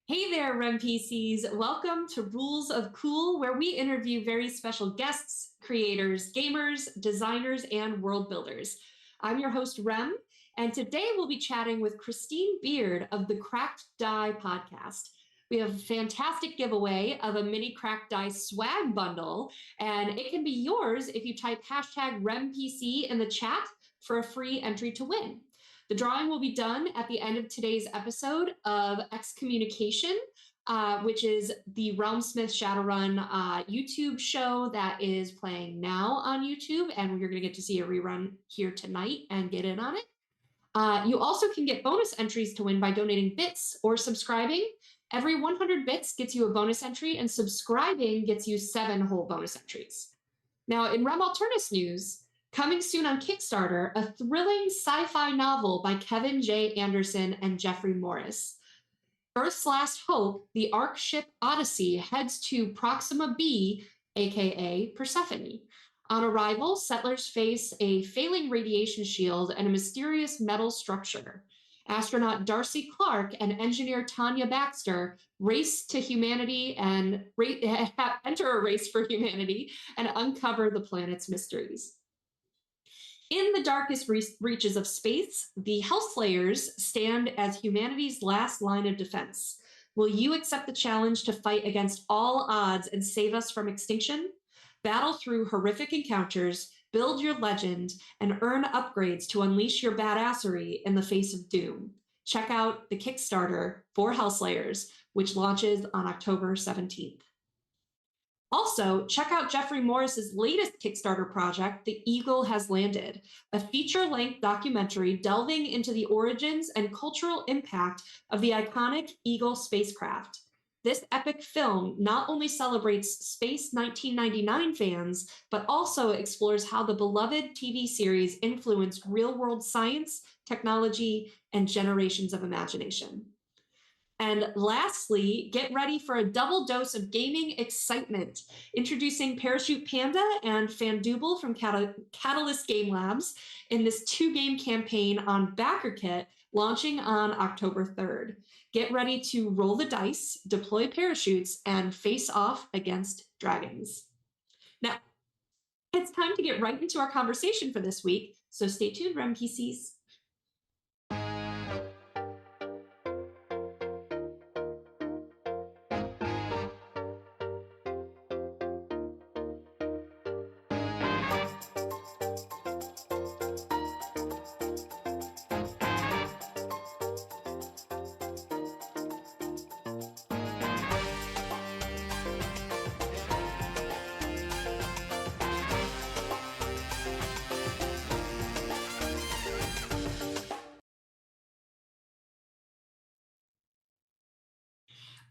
Hey there, REM-PCs. Welcome to Rules of Cool, where we interview very special guests, creators, gamers, designers, and world builders. I'm your host, Rem, and today we'll be chatting with Christine Beard of the Cracked Die podcast. We have a fantastic giveaway of a mini Cracked Die swag bundle, and it can be yours if you type hashtag REMPC in the chat for a free entry to win. The drawing will be done at the end of today's episode of Excommunication, which is the Realmsmith Shadowrun YouTube show that is playing now on YouTube, and you're going to get to see a rerun here tonight and get in on it. You also can get bonus entries to win by donating bits or subscribing. Every 100 bits gets you a bonus entry, and subscribing gets you 7 whole bonus entries. Now, in Rem Alternis news, coming soon on Kickstarter, a thrilling sci-fi novel by Kevin J. Anderson and Jeffrey Morris. Earth's Last Hope, the Ark ship Odyssey heads to Proxima B, aka Persephone. On arrival, settlers face a failing radiation shield and a mysterious metal structure. Astronaut Darcy Clark and engineer Tanya Baxter race to humanity and enter a race for humanity and uncover the planet's mysteries. In the darkest reaches of space, the Hellslayers stand as humanity's last line of defense. Will you accept the challenge to fight against all odds and save us from extinction? Battle through horrific encounters, build your legend, and earn upgrades to unleash your badassery in the face of doom. Check out the Kickstarter for Hellslayers, which launches on October 17th. Also, check out Jeffrey Morris's latest Kickstarter project, The Eagle Has Landed, a feature-length documentary delving into the origins and cultural impact of the iconic Eagle spacecraft. This epic film not only celebrates Space 1999 fans, but also explores how the beloved TV series influenced real-world science, technology, and generations of imagination. And lastly, get ready for a double dose of gaming excitement. Introducing Parachute Panda and Fandooble from Catalyst Game Labs in this 2-game campaign on BackerKit launching on October 3rd. Get ready to roll the dice, deploy parachutes, and face off against dragons. Now, it's time to get right into our conversation for this week, so stay tuned, REMPCs.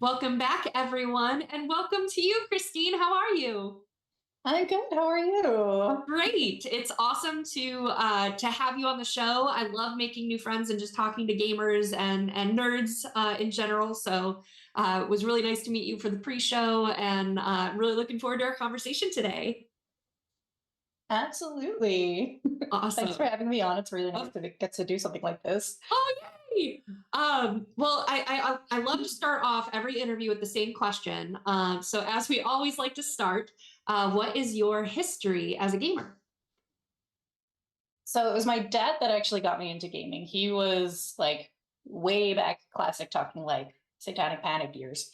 Welcome back, everyone, and welcome to you, Christine. How are you? I'm good. How are you? Great. It's awesome to have you on the show. I love making new friends and just talking to gamers and nerds in general. So it was really nice to meet you for the pre-show, and really looking forward to our conversation today. Absolutely. Awesome. Thanks for having me on. It's really nice to get to do something like this. Oh, yay! Well, I love to start off every interview with the same question. So as we always like to start, what is your history as a gamer? So it was my dad that actually got me into gaming. He was like way back classic, talking like Satanic Panic years.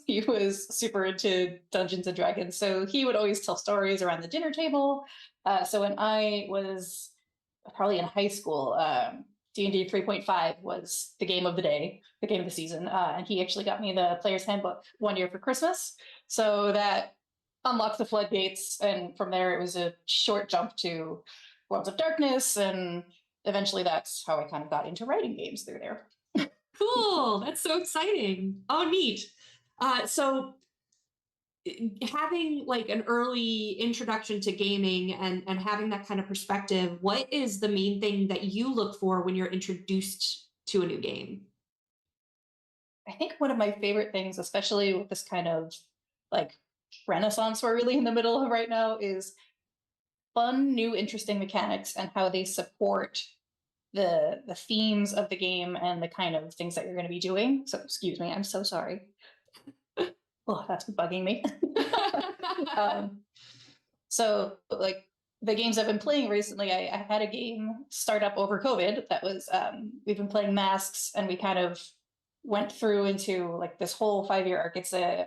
He was super into Dungeons and Dragons. So he would always tell stories around the dinner table. So when I was probably in high school, D&D 3.5 was the game of the day, the game of the season. And he actually got me the Player's Handbook one year for Christmas. So that unlocked the floodgates. And from there, it was a short jump to Worlds of Darkness. And eventually that's how I kind of got into writing games through there. Cool. That's so exciting. Oh, neat. So having like an early introduction to gaming and having that kind of perspective, what is the main thing that you look for when you're introduced to a new game? I think one of my favorite things, especially with this kind of like renaissance we're really in the middle of right now, is fun, new, interesting mechanics and how they support the themes of the game and the kind of things that you're going to be doing. So excuse me, I'm so sorry. Oh, that's bugging me. So like the games I've been playing recently, I had a game start up over COVID that was we've been playing Masks, and we kind of went through into like this whole 5-year arc. It's a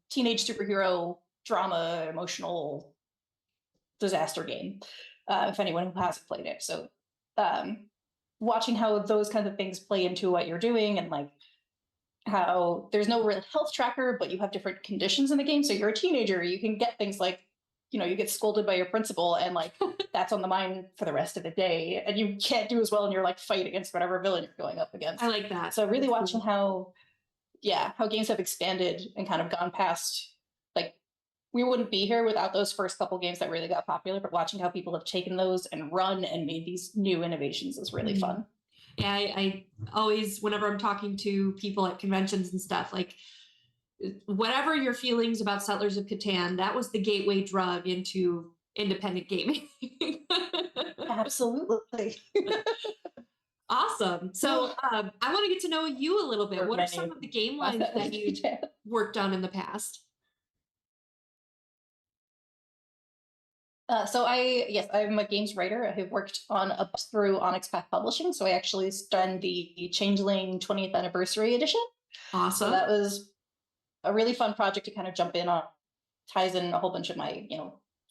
teenage superhero drama, emotional disaster game. If anyone who hasn't played it, so watching how those kinds of things play into what you're doing, and like how there's no real health tracker, but you have different conditions in the game. So you're a teenager, you can get things like, you know, you get scolded by your principal, and like that's on the mind for the rest of the day, and you can't do as well in your like fight against whatever villain you're going up against. I like that. So really That's watching cool. how games have expanded and kind of gone past, like, we wouldn't be here without those first couple games that really got popular, but watching how people have taken those and run and made these new innovations is really fun. Yeah, I always, whenever I'm talking to people at conventions and stuff, like whatever your feelings about Settlers of Catan, that was the gateway drug into independent gaming. Absolutely. Awesome. So I want to get to know you a little bit. What are some of the game lines that you've worked on in the past? So I'm a games writer. I have worked on up through Onyx Path Publishing. So I actually done the Changeling 20th anniversary edition. Awesome. So that was a really fun project to kind of jump in on. Ties in a whole bunch of my,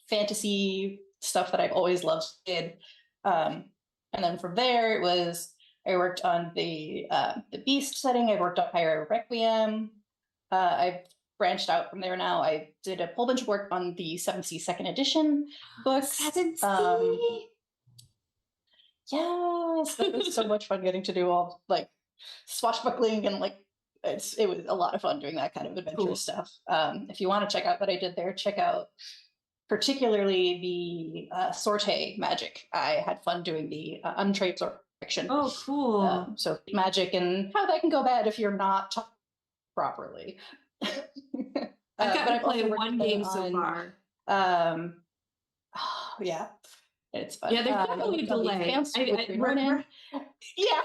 fantasy stuff that I've always loved. And then from there, I worked on the Beast setting. I worked on Pyro Requiem. I've branched out from there now. I did a whole bunch of work on the 7th Sea second edition books. 7th Sea. Yes, it was so much fun getting to do all like swashbuckling, and like it was a lot of fun doing that kind of adventure stuff. If you want to check out what I did there, check out particularly the Sorte magic. I had fun doing the untrained section. Oh, cool. So magic and how that can go bad if you're not taught properly. I've got to play one game so far. Oh, yeah, it's fun. Yeah, there's definitely a delay. Yeah.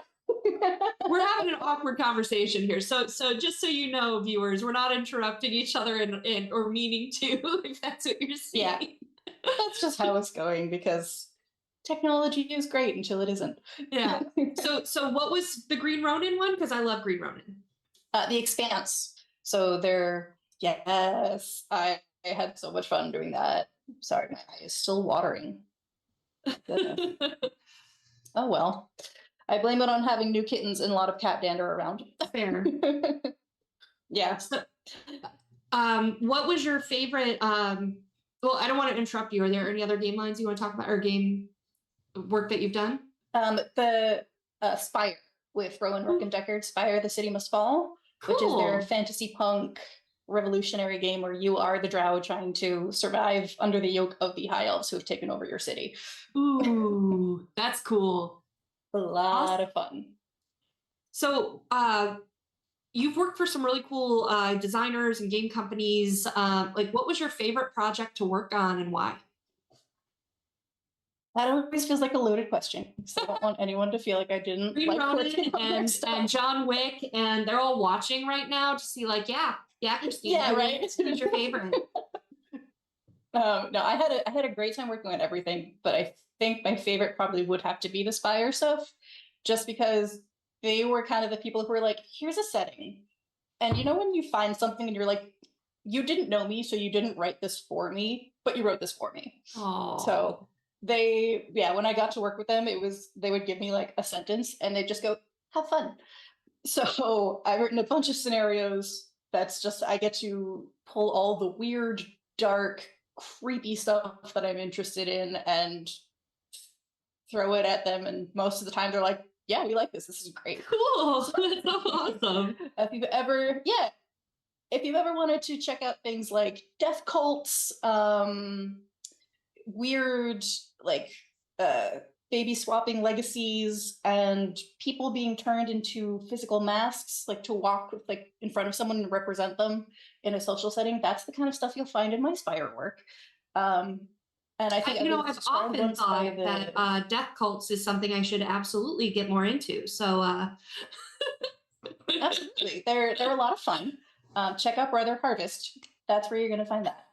We're having an awkward conversation here. So just so you know, viewers, we're not interrupting each other and or meaning to, if that's what you're seeing. Yeah. That's just how it's going, because technology is great until it isn't. Yeah. So what was the Green Ronin one? Because I love Green Ronin. The Expanse. So yes, I had so much fun doing that. Sorry, my eye is still watering. Oh well. I blame it on having new kittens and a lot of cat dander around. Fair. Yeah. So, what was your favorite? Well, I don't want to interrupt you. Are there any other game lines you want to talk about, or game work that you've done? The Spire with Rowan Rook-and-Deckard, Spire: The City Must Fall, which is their fantasy punk revolutionary game where you are the drow trying to survive under the yoke of the high elves who have taken over your city. Ooh, that's cool. A lot of fun. So you've worked for some really cool designers and game companies. Like, what was your favorite project to work on and why? That always feels like a loaded question, because I don't want anyone to feel like I didn't like working on their stuff. And John Wick, and they're all watching right now to see, like, yeah, Christine, yeah, right. Who's your favorite? No, I had a great time working on everything, but I think my favorite probably would have to be the Spire stuff, just because they were kind of the people who were like, here's a setting. And you know when you find something and you're like, you didn't know me, so you didn't write this for me, but you wrote this for me. Aww. So when I got to work with them, they would give me like a sentence and they'd just go, have fun. So I've written a bunch of scenarios that's just, I get to pull all the weird, dark, creepy stuff that I'm interested in and throw it at them, and most of the time they're like, yeah, we like this is great. Cool. That's so awesome. If you've ever wanted to check out things like death cults, weird like baby swapping legacies, and people being turned into physical masks, like to walk with like in front of someone and represent them in a social setting, that's the kind of stuff you'll find in my Spire work. And I think I've was described often once by thought that death cults is something I should absolutely get more into. So, absolutely, they're a lot of fun. Check out Brother Harvest. That's where you're going to find that.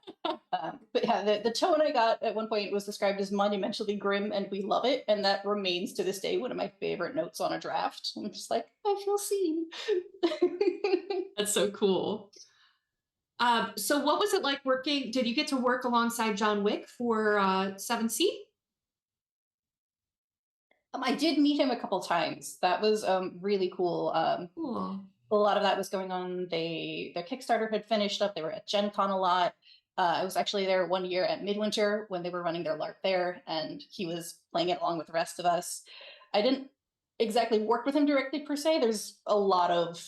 But yeah, the tone I got at one point was described as monumentally grim, and we love it. And that remains to this day one of my favorite notes on a draft. I'm just like, I feel seen. that's so cool. So what was it like working? Did you get to work alongside John Wick for 7C? I did meet him a couple times. That was really cool. Cool. A lot of that was going on. Their Kickstarter had finished up. They were at Gen Con a lot. I was actually there one year at Midwinter when they were running their LARP there, and he was playing it along with the rest of us. I didn't exactly work with him directly per se. There's a lot of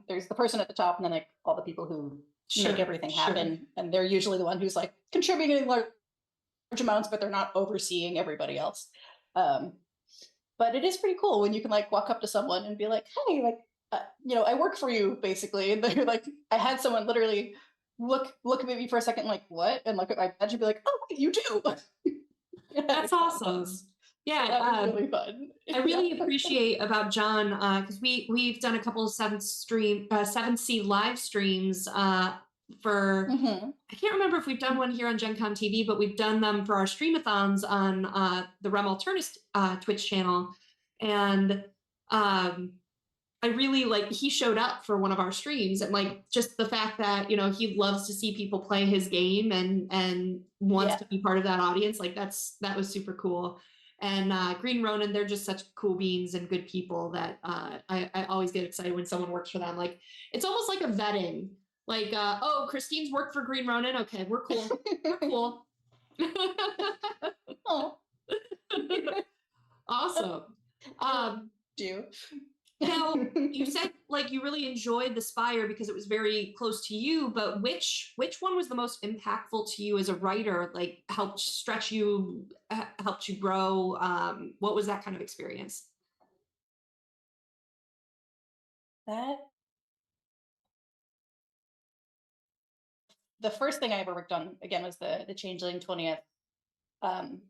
there's the person at the top, and then like all the people who make everything happen, and they're usually the one who's like contributing large amounts, but they're not overseeing everybody else. But it is pretty cool when you can like walk up to someone and be like, hey, like I work for you basically, and they're like, I had someone literally look at me for a second, like what, and like I imagine be like, oh, you do. That's awesome. Yeah, so that was really fun. I really appreciate about John because we've done a couple of 7C live streams for I can't remember if we've done one here on Gen Con TV, but we've done them for our streamathons on the Alternis Twitch channel, and I really like he showed up for one of our streams, and like just the fact that he loves to see people play his game and wants to be part of that audience, like that was super cool. And Green Ronin, they're just such cool beans and good people that I always get excited when someone works for them. Like it's almost like a vetting. Like, oh, Christine's worked for Green Ronin. Okay, we're cool. We're cool. Oh, awesome. Now, you said like you really enjoyed the Spire because it was very close to you, but which one was the most impactful to you as a writer? Like helped stretch you, helped you grow? What was that kind of experience? The first thing I ever worked on again was the Changeling 20th. And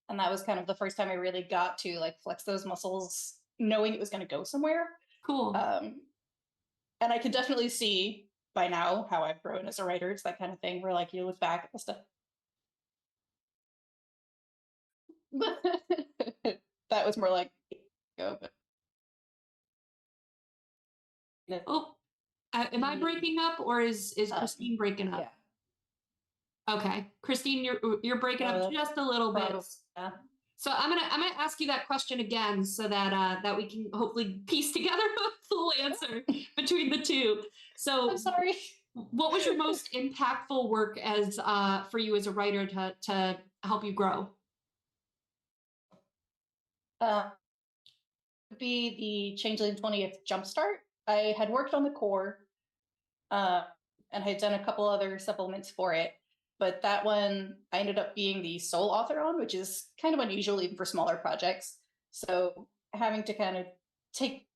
that was kind of the first time I really got to like flex those muscles, knowing it was going to go somewhere. Cool. And I can definitely see by now how I've grown as a writer. It's that kind of thing where like you look back at the stuff. That was more like go. But... Oh, am I breaking up, or is Christine breaking up? Yeah. Okay, Christine, you're breaking up just a little bit. Yeah. So I'm gonna ask you that question again so that that we can hopefully piece together a full answer between the two. So I'm sorry. What was your most impactful work as for you as a writer to help you grow? Would be the Changeling 20th Jumpstart. I had worked on the core, and I had done a couple other supplements for it. But that one I ended up being the sole author on, which is kind of unusual even for smaller projects. So having to kind of take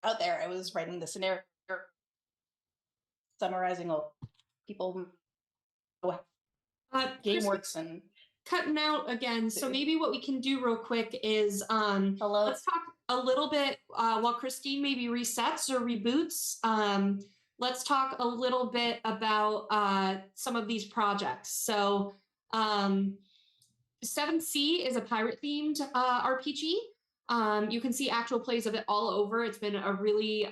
out there, I was writing the scenario, summarizing all people game works and cutting out again. So maybe what we can do real quick is let's talk a little bit while Christine maybe resets or reboots. Let's talk a little bit about some of these projects. So 7C is a pirate themed RPG. You can see actual plays of it all over. It's been a really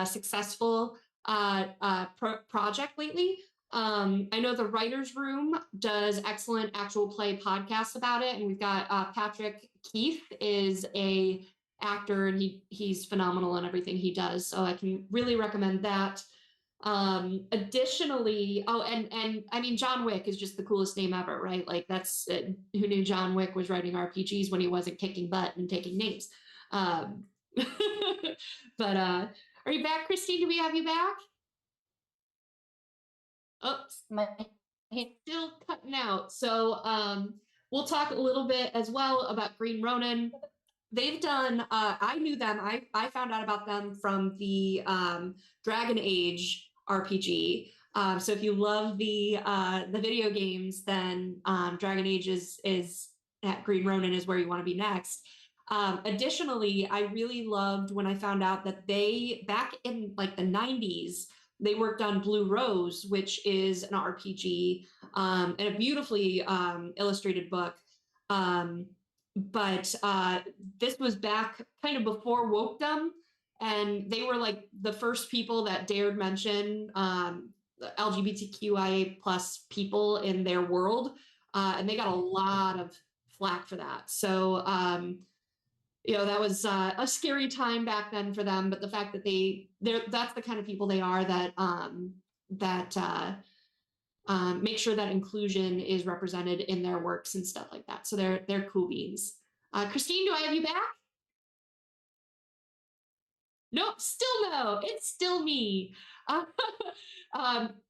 successful project lately. I know the Writers Room does excellent actual play podcasts about it, and we've got Patrick Keith is a actor, and he's phenomenal in everything he does. So I can really recommend that. Additionally, and I mean, John Wick is just the coolest name ever, right? Like that's who knew John Wick was writing RPGs when he wasn't kicking butt and taking names. But are you back, Christine? Do we have you back? Oops, he's still cutting out. So we'll talk a little bit as well about Green Ronin. they've done, I knew them. I found out about them from the Dragon Age RPG. So if you love the video games, then Dragon Age is at Green Ronin is where you want to be next. Additionally, I really loved when I found out that they, back in like the 90s, they worked on Blue Rose, which is an RPG and a beautifully illustrated book. Um, but this was back kind of before wokedom, and they were like the first people that dared mention LGBTQIA plus people in their world, and they got a lot of flack for that. So that was a scary time back then for them. But the fact that that's the kind of people they are that make sure that inclusion is represented in their works and stuff like that. So they're cool beans. Christine, do I have you back? Nope, still no. It's still me.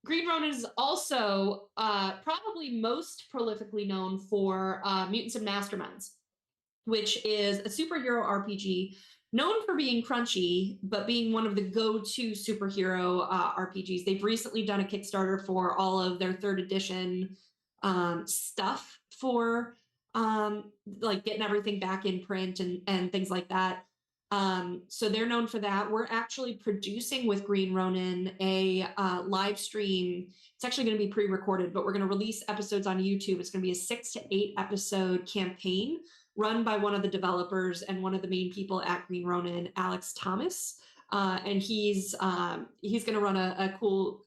Green Ronin is also probably most prolifically known for Mutants and Masterminds, which is a superhero RPG known for being crunchy, but being one of the go-to superhero RPGs. They've recently done a Kickstarter for all of their third edition stuff for like getting everything back in print and things like that. So they're known for that. We're actually producing with Green Ronin a live stream. It's actually going to be pre-recorded, but we're going to release episodes on YouTube. It's going to be a 6 to 8 episode campaign run by one of the developers and one of the main people at Green Ronin, Alex Thomas. And he's going to run a cool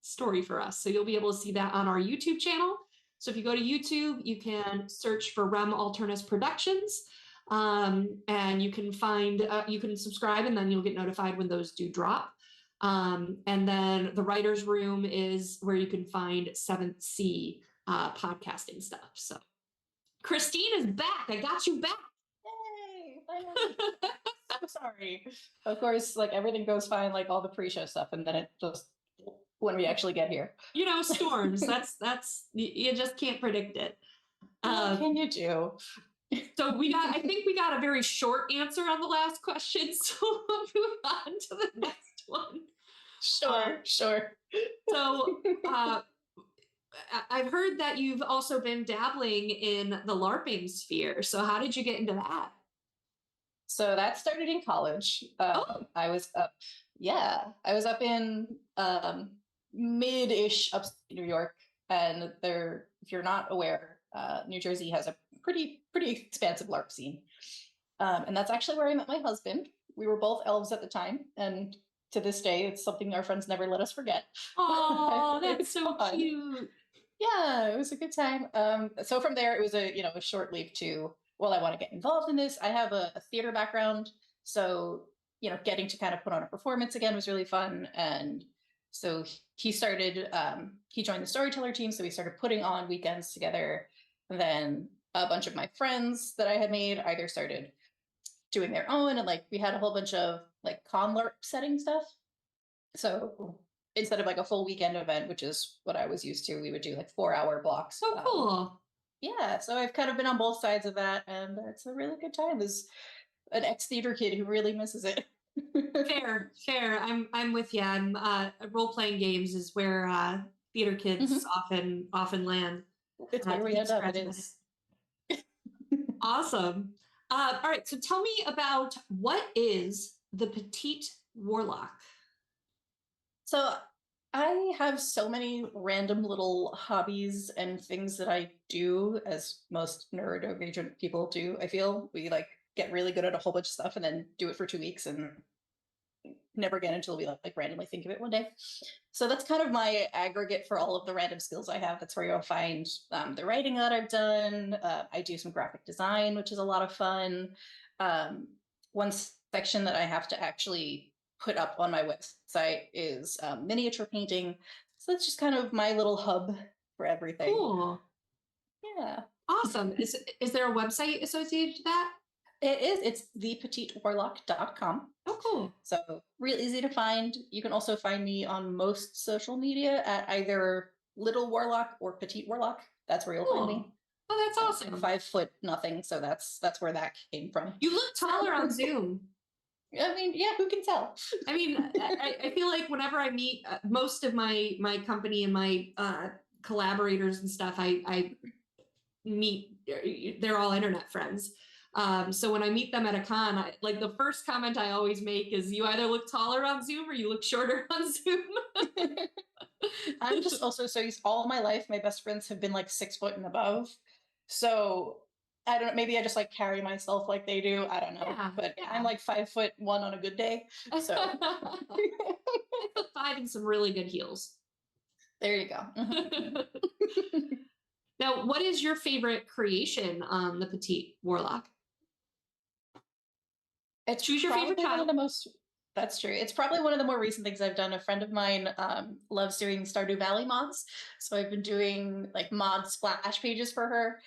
story for us. So you'll be able to see that on our YouTube channel. So if you go to YouTube, you can search for Rem Alternis Productions. And you can subscribe, and then you'll get notified when those do drop. And then the writer's room is where you can find 7th C podcasting stuff. So Christine is back. I got you back. Yay! I'm sorry. Of course, like everything goes fine, like all the pre-show stuff, and then it just when we actually get here. Storms. that's you just can't predict it. What can you do? So I think we got a very short answer on the last question. So we'll move on to the next one. Sure. So I've heard that you've also been dabbling in the LARPing sphere. So how did you get into that? So that started in college. I was up in mid-ish upstate New York, and if you're not aware, New Jersey has a pretty expansive LARP scene, and that's actually where I met my husband. We were both elves at the time, and to this day, it's something our friends never let us forget. Oh, that's so fun. Cute. Yeah, it was a good time. So from there, it was a short leap to, well, I want to get involved in this. I have a theater background, so getting to kind of put on a performance again was really fun. And so he started, he joined the storyteller team, so we started putting on weekends together. And then a bunch of my friends that I had made either started doing their own, and like we had a whole bunch of like con LARP setting stuff. So instead of like a full weekend event, which is what I was used to, we would do like 4-hour blocks. So cool. Yeah, so I've kind of been on both sides of that, and it's a really good time as an ex-theater kid who really misses it. Fair. I'm with you. I'm role-playing games is where theater kids often land. It's where we end up. It is. Awesome. All right, so tell me about what is the Petite Warlock? So I have so many random little hobbies and things that I do, as most neurodivergent people do. I feel we like get really good at a whole bunch of stuff and then do it for 2 weeks and never again until we like randomly think of it one day. So that's kind of my aggregate for all of the random skills I have. That's where you'll find the writing that I've done. I do some graphic design, which is a lot of fun. One section that I have to actually put up on my website is miniature painting. So that's just kind of my little hub for everything. Cool. Yeah. Awesome. Is there a website associated to that? It is. It's thepetitewarlock.com. Oh, cool. So real easy to find. You can also find me on most social media at either Little Warlock or Petite Warlock. That's where you'll find me. Oh, that's awesome. 5 foot nothing, so that's where that came from. You look taller on Zoom. I mean, yeah, who can tell? I mean, I feel like whenever I meet most of my company and my collaborators and stuff, I meet, they're all internet friends. So when I meet them at a con, like the first comment I always make is, you either look taller on Zoom or you look shorter on Zoom. I'm just also so used, all my life, my best friends have been like 6 foot and above. So I don't know, maybe I just like carry myself like they do. I don't know. Yeah, but yeah. I'm like 5'1" on a good day. So I put 5 in some really good heels. there you go. Now, what is your favorite creation on the Petite Warlock? It's Choose your favorite probably one child. of the most. That's true. It's probably one of the more recent things I've done. A friend of mine loves doing Stardew Valley mods, so I've been doing like mod splash pages for her.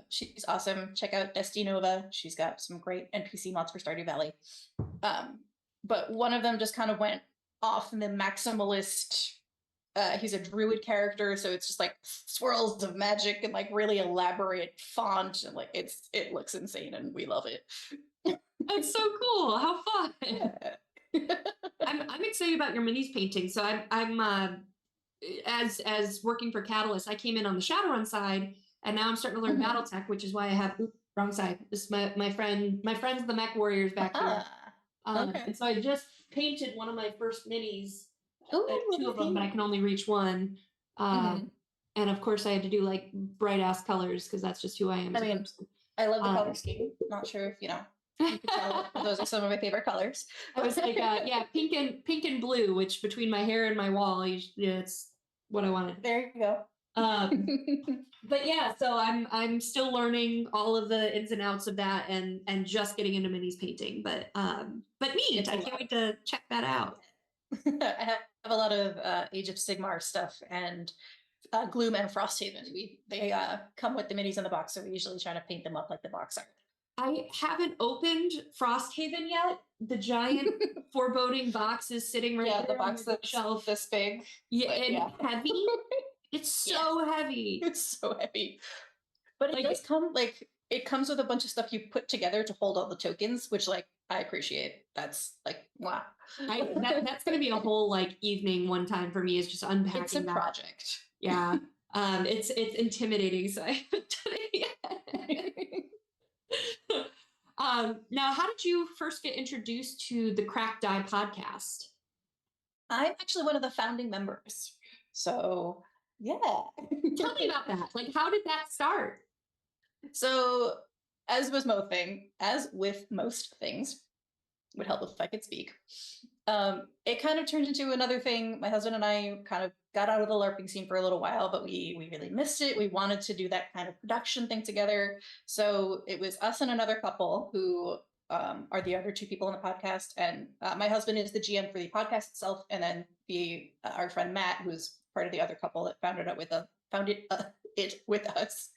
She's awesome. Check out Destinova. She's got some great NPC mods for Stardew Valley. But one of them just kind of went off in the maximalist. He's a druid character, so it's just like swirls of magic and like really elaborate font, and like it looks insane, and we love it. That's so cool. How fun. Yeah. I'm excited about your minis painting. So I'm as working for Catalyst, I came in on the Shadowrun side, and now I'm starting to learn BattleTech, which is why I have wrong side. This is my friends the Mech Warriors back here. Okay. And so I just painted one of my first minis. Ooh, 2 of them, but I can only reach one. And of course, I had to do like bright ass colors because that's just who I am. I mean, I love the color scheme. Not sure if you can tell, those are some of my favorite colors. I was like, yeah, pink and blue, which between my hair and my wall, it's what I wanted. There you go. But yeah, so I'm still learning all of the ins and outs of that, and just getting into minis painting. But neat. I can't wait to check that out. I have a lot of Age of Sigmar stuff and Gloom and Frosthaven. They come with the minis in the box, so we usually try to paint them up like the box art. I haven't opened Frosthaven yet. The giant foreboding box is sitting right there. The box that's shelf this big. Yeah, and heavy. It's so heavy. It's so heavy. But it does come it comes with a bunch of stuff you put together to hold all the tokens, which like I appreciate. That's like wow. That's gonna be a whole like evening one time for me, is just unpacking. It's a project. Yeah. It's intimidating, so I haven't done it yet. Now, how did you first get introduced to the Crack Die podcast? I'm actually one of the founding members. So yeah. Tell me about that. Like, how did that start? So as with most things, would help if I could speak. It kind of turned into another thing. My husband and I kind of got out of the LARPing scene for a little while, but we really missed it. We wanted to do that kind of production thing together. So it was us and another couple who are the other 2 people on the podcast. And my husband is the GM for the podcast itself. And then our friend Matt, who's part of the other couple that founded it with us,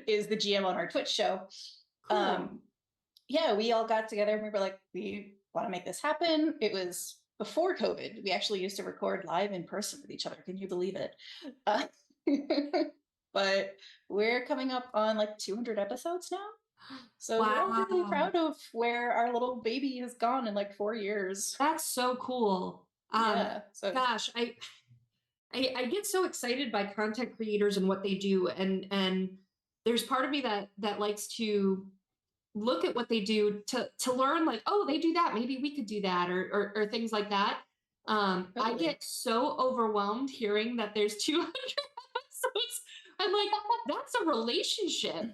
is the GM on our Twitch show. Cool. Yeah, we all got together and we were like, we want to make this happen. It was before COVID. We actually used to record live in person with each other. Can you believe it? But we're coming up on like 200 episodes now. So we're all really proud of where our little baby has gone in like 4 years. That's so cool. Gosh, I get so excited by content creators and what they do, and there's part of me that likes to look at what they do to learn, like, oh, they do that, maybe we could do that, or things like that. Totally. I get so overwhelmed hearing that there's 200 episodes. I'm like, that's a relationship.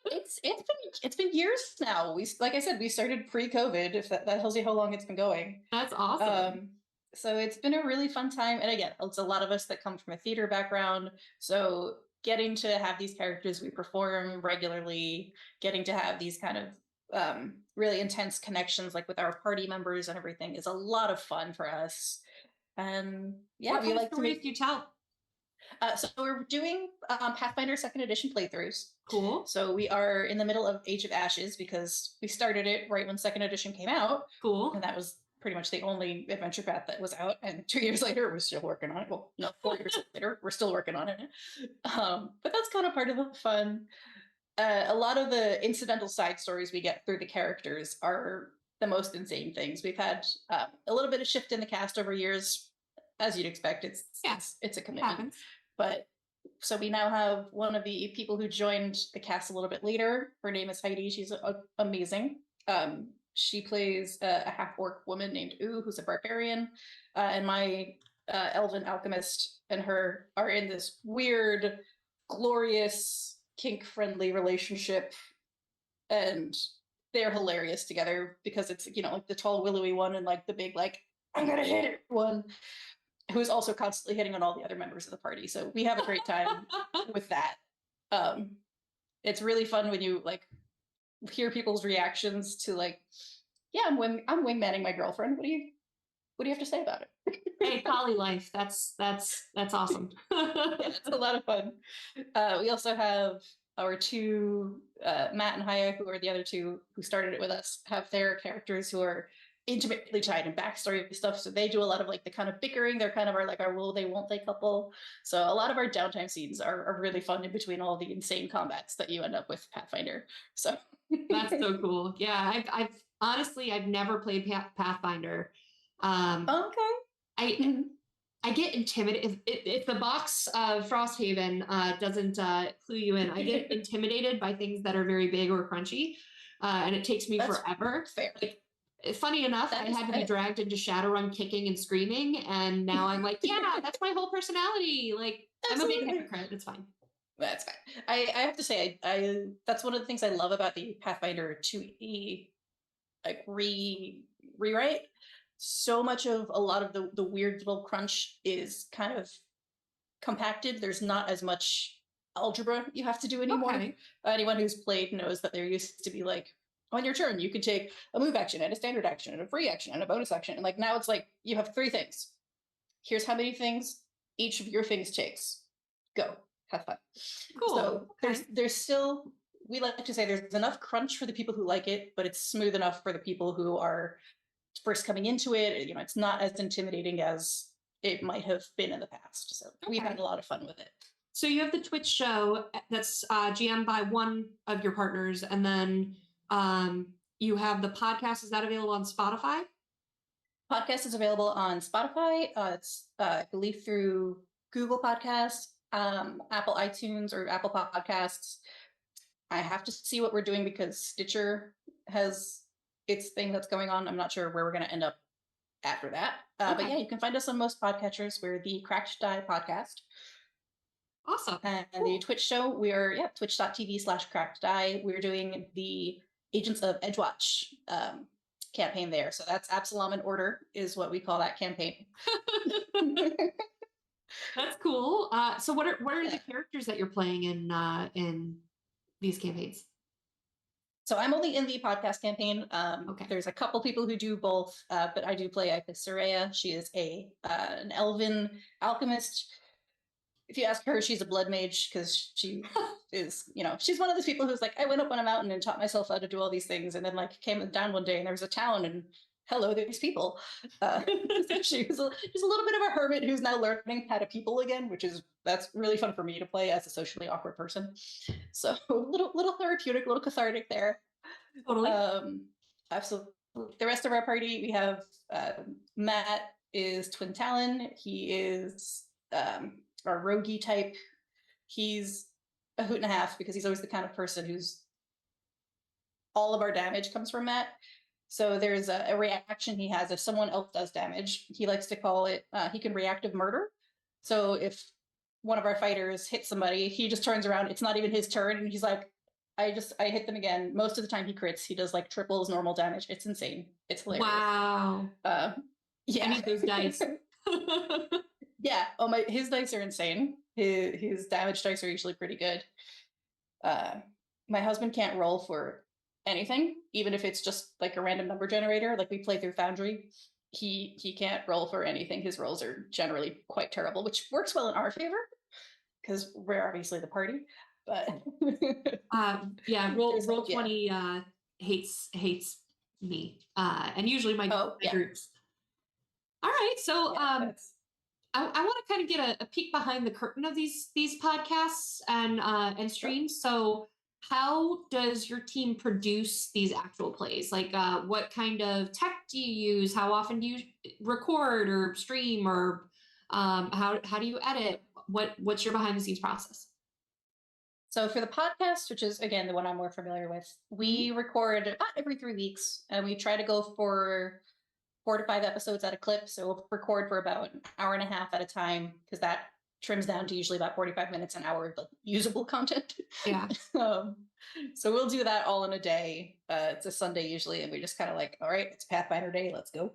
It's been years now. Like I said, we started pre-COVID, if that tells you how long it's been going. That's awesome. So it's been a really fun time. And again, it's a lot of us that come from a theater background. So getting to have these characters we perform regularly, getting to have these kind of really intense connections like with our party members and everything is a lot of fun for us. And yeah, what kind of stories do you tell? So we're doing Pathfinder 2nd edition playthroughs. Cool. So we are in the middle of Age of Ashes because we started it right when 2nd edition came out. Cool. And that was pretty much the only adventure path that was out. And 2 years later, we're still working on it. Well, no, 4 years later, we're still working on it. But that's kind of part of the fun. A lot of the incidental side stories we get through the characters are the most insane things. We've had a little bit of shift in the cast over years, as you'd expect. It's a commitment. Happens. But so we now have one of the people who joined the cast a little bit later. Her name is Heidi. She's amazing. She plays a half-orc woman named U, who's a barbarian. And my elven alchemist and her are in this weird, glorious, kink-friendly relationship. And they're hilarious together because it's, like the tall, willowy one and like the big, like, I'm gonna hit it one, who's also constantly hitting on all the other members of the party. So we have a great time with that. It's really fun when you like hear people's reactions to like, yeah, I'm wingmanning my girlfriend. What do you have to say about it? Hey, poly life. That's awesome. Yeah, it's a lot of fun. We also have our two, Matt and Haya, who are the other two who started it with us, have their characters who are intimately tied in backstory stuff. So they do a lot of like the kind of bickering. They're kind of our will they won't they couple. So a lot of our downtime scenes are really fun in between all the insane combats that you end up with Pathfinder. So that's so cool. Yeah, I've honestly I've never played Pathfinder. Okay. I get intimidated if the box of Frosthaven doesn't clue you in. I get intimidated by things that are very big or crunchy, and it takes me forever. Fair. Like, funny enough, I had to be dragged into Shadowrun kicking and screaming, and now I'm like, yeah, that's my whole personality. Like, absolutely. I'm a big hypocrite. It's fine. That's fine. I have to say, I that's one of the things I love about the Pathfinder 2E like rewrite. So much of a lot of the weird little crunch is kind of compacted. There's not as much algebra you have to do anymore. Okay. Anyone who's played knows that there used to be like, on your turn, you could take a move action and a standard action and a free action and a bonus action. And like now it's like you have 3 things. Here's how many things each of your things takes. Go. Have fun. Cool. So there's still, we like to say there's enough crunch for the people who like it, but it's smooth enough for the people who are first coming into it. It's not as intimidating as it might have been in the past. So we've had a lot of fun with it. So you have the Twitch show that's GM'd by one of your partners, and then you have the podcast. Is that available on Spotify? Podcast is available on Spotify. It's I believe through Google Podcasts, Apple iTunes, or Apple Podcasts. I have to see what we're doing because Stitcher has its thing that's going on. I'm not sure where we're going to end up after that. But yeah, you can find us on most podcatchers. We're the Cracked Die Podcast. Awesome. And the Twitch show, we're twitch.tv/Cracked Die. We're doing the Agents of Edgewatch campaign there. So that's Absalom in Order is what we call that campaign. That's cool. So what are the characters that you're playing in these campaigns? So I'm only in the podcast campaign. There's a couple people who do both, but I do play Soraya. She is an elven alchemist. If you ask her, she's a blood mage because she is, she's one of those people who's like, I went up on a mountain and taught myself how to do all these things, and then like came down one day and there was a town and hello, these people. She was just a little bit of a hermit who's now learning how to people again, that's really fun for me to play as a socially awkward person. So little therapeutic, little cathartic there. Totally. Absolutely. The rest of our party, we have Matt is Twin Talon. He is our roguey type. He's a hoot and a half because he's always the kind of person who's all of our damage comes from Matt. So there's a reaction he has if someone else does damage. He likes to call it, he can reactive murder. So if one of our fighters hits somebody, he just turns around, it's not even his turn, and he's like, I hit them again. Most of the time he crits. He does like triple his normal damage. It's insane. It's hilarious. Wow. Yeah. I need those dice. Yeah. Oh, his dice are insane. His damage dice are usually pretty good. My husband can't roll for anything, even if it's just like a random number generator. Like we play through Foundry. He can't roll for anything. His rolls are generally quite terrible, which works well in our favor because we're obviously the party. But yeah, roll 20 hates me, and usually my yeah. groups. All right, so Yeah, I want to kind of get a peek behind the curtain of these podcasts and streams. So, how does your team produce these actual plays? Like, what kind of tech do you use? How often do you record or stream, or how do you edit? What's your behind the scenes process? so for the podcast, which is again the one I'm more familiar with, we record about every 3 weeks, and we try to go for 4 to 5 episodes at a clip. So we'll record for about an hour and a half at a time, because that trims down to usually about 45 minutes, an hour of like, usable content. Yeah. um, so we'll do that all in a day. It's a Sunday usually, and we just kind of like, all right, it's Pathfinder Day, let's go.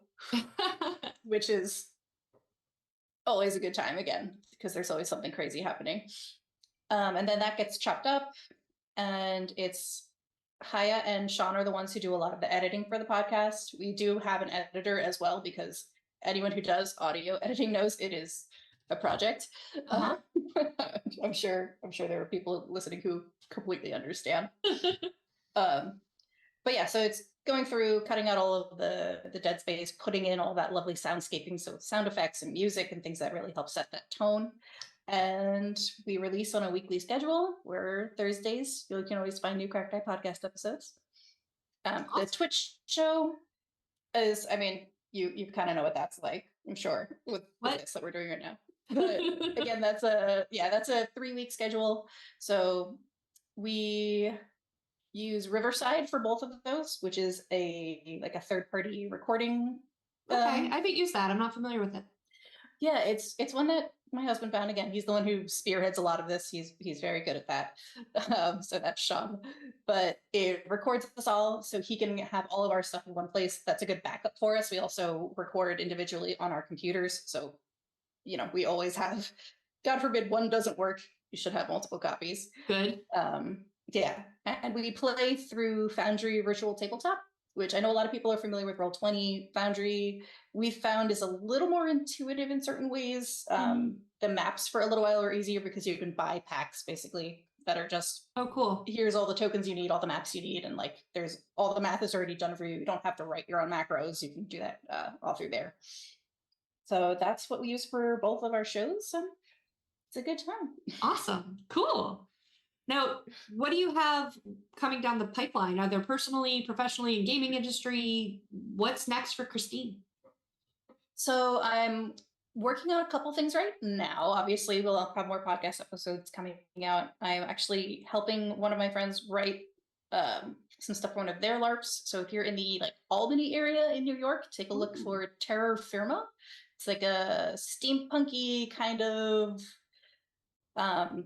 Which is always a good time again, because there's always something crazy happening. And then that gets chopped up, and it's Haya and Sean are the ones who do a lot of the editing for the podcast. We do have an editor as well, because anyone who does audio editing knows it is a project. Uh-huh. I'm sure there are people listening who completely understand. But yeah, so it's going through, cutting out all of the dead space, putting in all that lovely soundscaping, so sound effects and music and things that really help set that tone. And we release on a weekly schedule, where Thursdays you can always find new Cracked Eye podcast episodes. The Twitch show is, I mean, you kind of know what that's like, I'm sure, with this that we're doing right now. But again, that's a 3-week schedule. So we use Riverside for both of those, which is a third party recording. Okay, I haven't used that. I'm not familiar with it. Yeah, it's one that my husband found. Again, he's the one who spearheads a lot of this. He's very good at that. So that's Sean. But it records us all, so he can have all of our stuff in one place. That's a good backup for us. We also record individually on our computers, so we always have. God forbid one doesn't work, you should have multiple copies. Good. Yeah, and we play through Foundry Virtual Tabletop, which I know a lot of people are familiar with. Roll20. Foundry, we found, is a little more intuitive in certain ways. The maps for a little while are easier, because you can buy packs basically that are just, oh cool, here's all the tokens you need, all the maps you need, and like there's all the math is already done for you. You don't have to write your own macros. You can do that all through there. So that's what we use for both of our shows. So it's a good time. Awesome. Cool. Now, what do you have coming down the pipeline, either personally, professionally, in gaming industry? What's next for Christine? So I'm working on a couple things right now. Obviously, we'll have more podcast episodes coming out. I'm actually helping one of my friends write some stuff for one of their LARPs. So if you're in the Albany area in New York, take a look for Terror Firma. It's like a steampunky kind of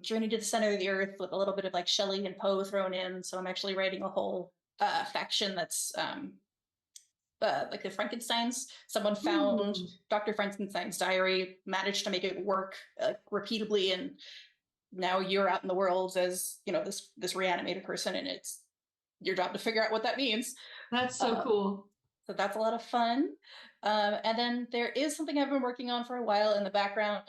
journey to the center of the earth, with a little bit of like Shelley and Poe thrown in. So I'm actually writing a whole faction that's like the Frankensteins. Someone found Dr. Frankenstein's diary, managed to make it work repeatably, and now you're out in the world as this reanimated person, and it's your job to figure out what that means. That's so cool. So that's a lot of fun. And then there is something I've been working on for a while in the background.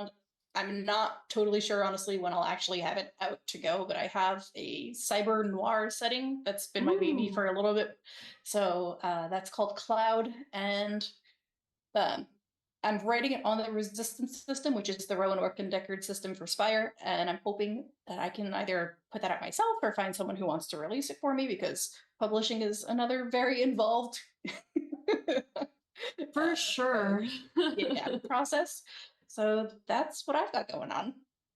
I'm not totally sure, honestly, when I'll actually have it out to go, but I have a cyber noir setting that's been my baby for a little bit. So that's called Cloud, and I'm writing it on the Resistance system, which is the Rowan Orkin Deckard system for Spire, and I'm hoping that I can either put that out myself or find someone who wants to release it for me, because publishing is another very involved for sure process. So that's what I've got going on.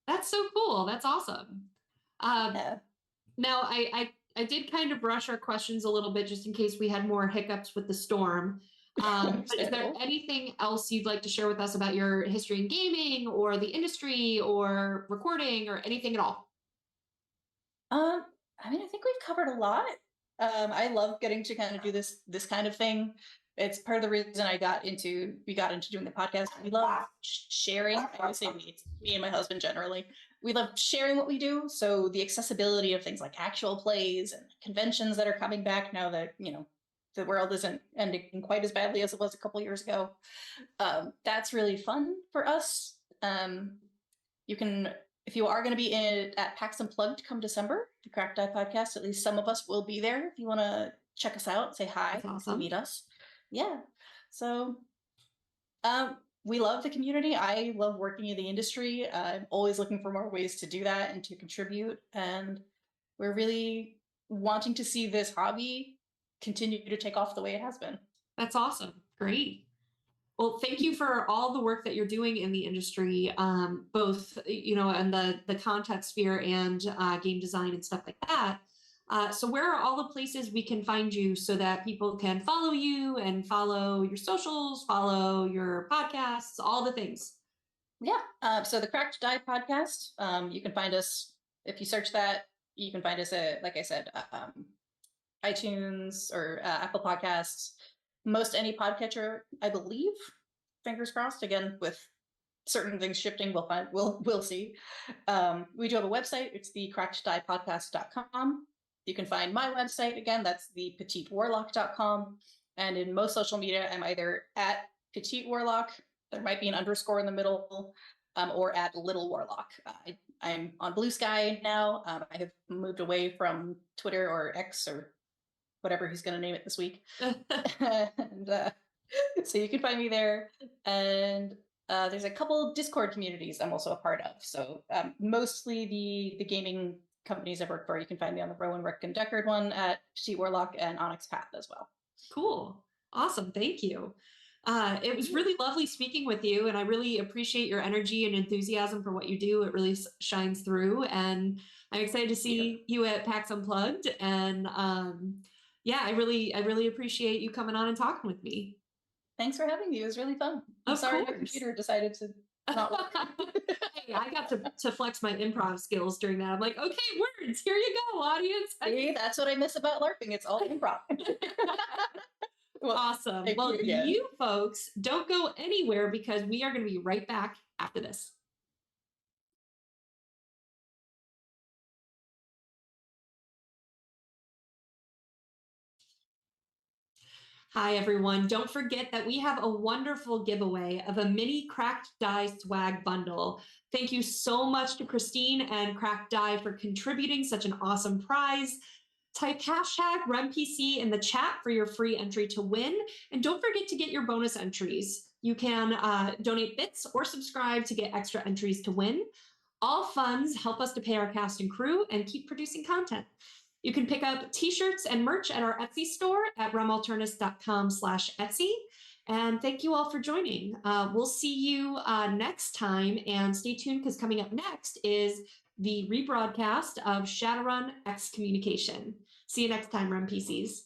That's so cool. That's awesome. Now, I did kind of brush our questions a little bit, just in case we had more hiccups with the storm. But is there anything else you'd like to share with us about your history in gaming, or the industry, or recording, or anything at all? I mean, I think we've covered a lot. I love getting to kind of do this kind of thing. It's part of the reason we got into doing the podcast. We love sharing. I always say it's me and my husband generally. We love sharing what we do. So the accessibility of things like actual plays and conventions that are coming back now that, the world isn't ending quite as badly as it was a couple years ago. That's really fun for us. You can, if you are going to be at PAX Unplugged come December, the Cracked Eye podcast, at least some of us will be there. If you want to check us out, say hi, That's awesome. meet us. Yeah. So we love the community. I love working in the industry. I'm always looking for more ways to do that and to contribute. And we're really wanting to see this hobby continue to take off the way it has been. That's awesome. Great. Well, thank you for all the work that you're doing in the industry, both in the content sphere and game design and stuff like that. So, where are all the places we can find you so that people can follow you and follow your socials, follow your podcasts, all the things? Yeah. So the Cracked Die podcast, you can find us if you search that. You can find us at, like I said, iTunes or Apple Podcasts, most any podcatcher, I believe. Fingers crossed. Again, with certain things shifting, we'll see. We do have a website. It's the crackeddiepodcast.com. You can find my website again. That's the petitewarlock.com. And in most social media, I'm either at Petite Warlock. There might be an underscore in the middle, or at Little Warlock. I'm on Blue Sky now. I have moved away from Twitter or X or whatever he's going to name it this week. And so you can find me there. And there's a couple Discord communities I'm also a part of. So mostly the gaming companies I've worked for. You can find me on the Rowan, Rick, and Deckard one at Petite Warlock and Onyx Path as well. Cool. Awesome. Thank you. It was really lovely speaking with you, and I really appreciate your energy and enthusiasm for what you do. It really shines through, and I'm excited to see you at PAX Unplugged. And yeah, I really appreciate you coming on and talking with me. Thanks for having me. It was really fun. I'm Of sorry course. my computer decided to not work. Hey, I got to flex my improv skills during that. I'm like, okay, words, here you go, audience. See, that's what I miss about LARPing. It's all improv. Well, awesome. Well, you folks don't go anywhere because we are going to be right back after this. Hi, everyone. Don't forget that we have a wonderful giveaway of a mini Cracked Die swag bundle. Thank you so much to Christine and Cracked Die for contributing such an awesome prize. Type hashtag RemPC in the chat for your free entry to win. And don't forget to get your bonus entries. You can donate bits or subscribe to get extra entries to win. All funds help us to pay our cast and crew and keep producing content. You can pick up t-shirts and merch at our Etsy store at rumalternis.com/Etsy. And thank you all for joining. We'll see you next time, and stay tuned because coming up next is the rebroadcast of Shadowrun Excommunication. See you next time, RemPCs.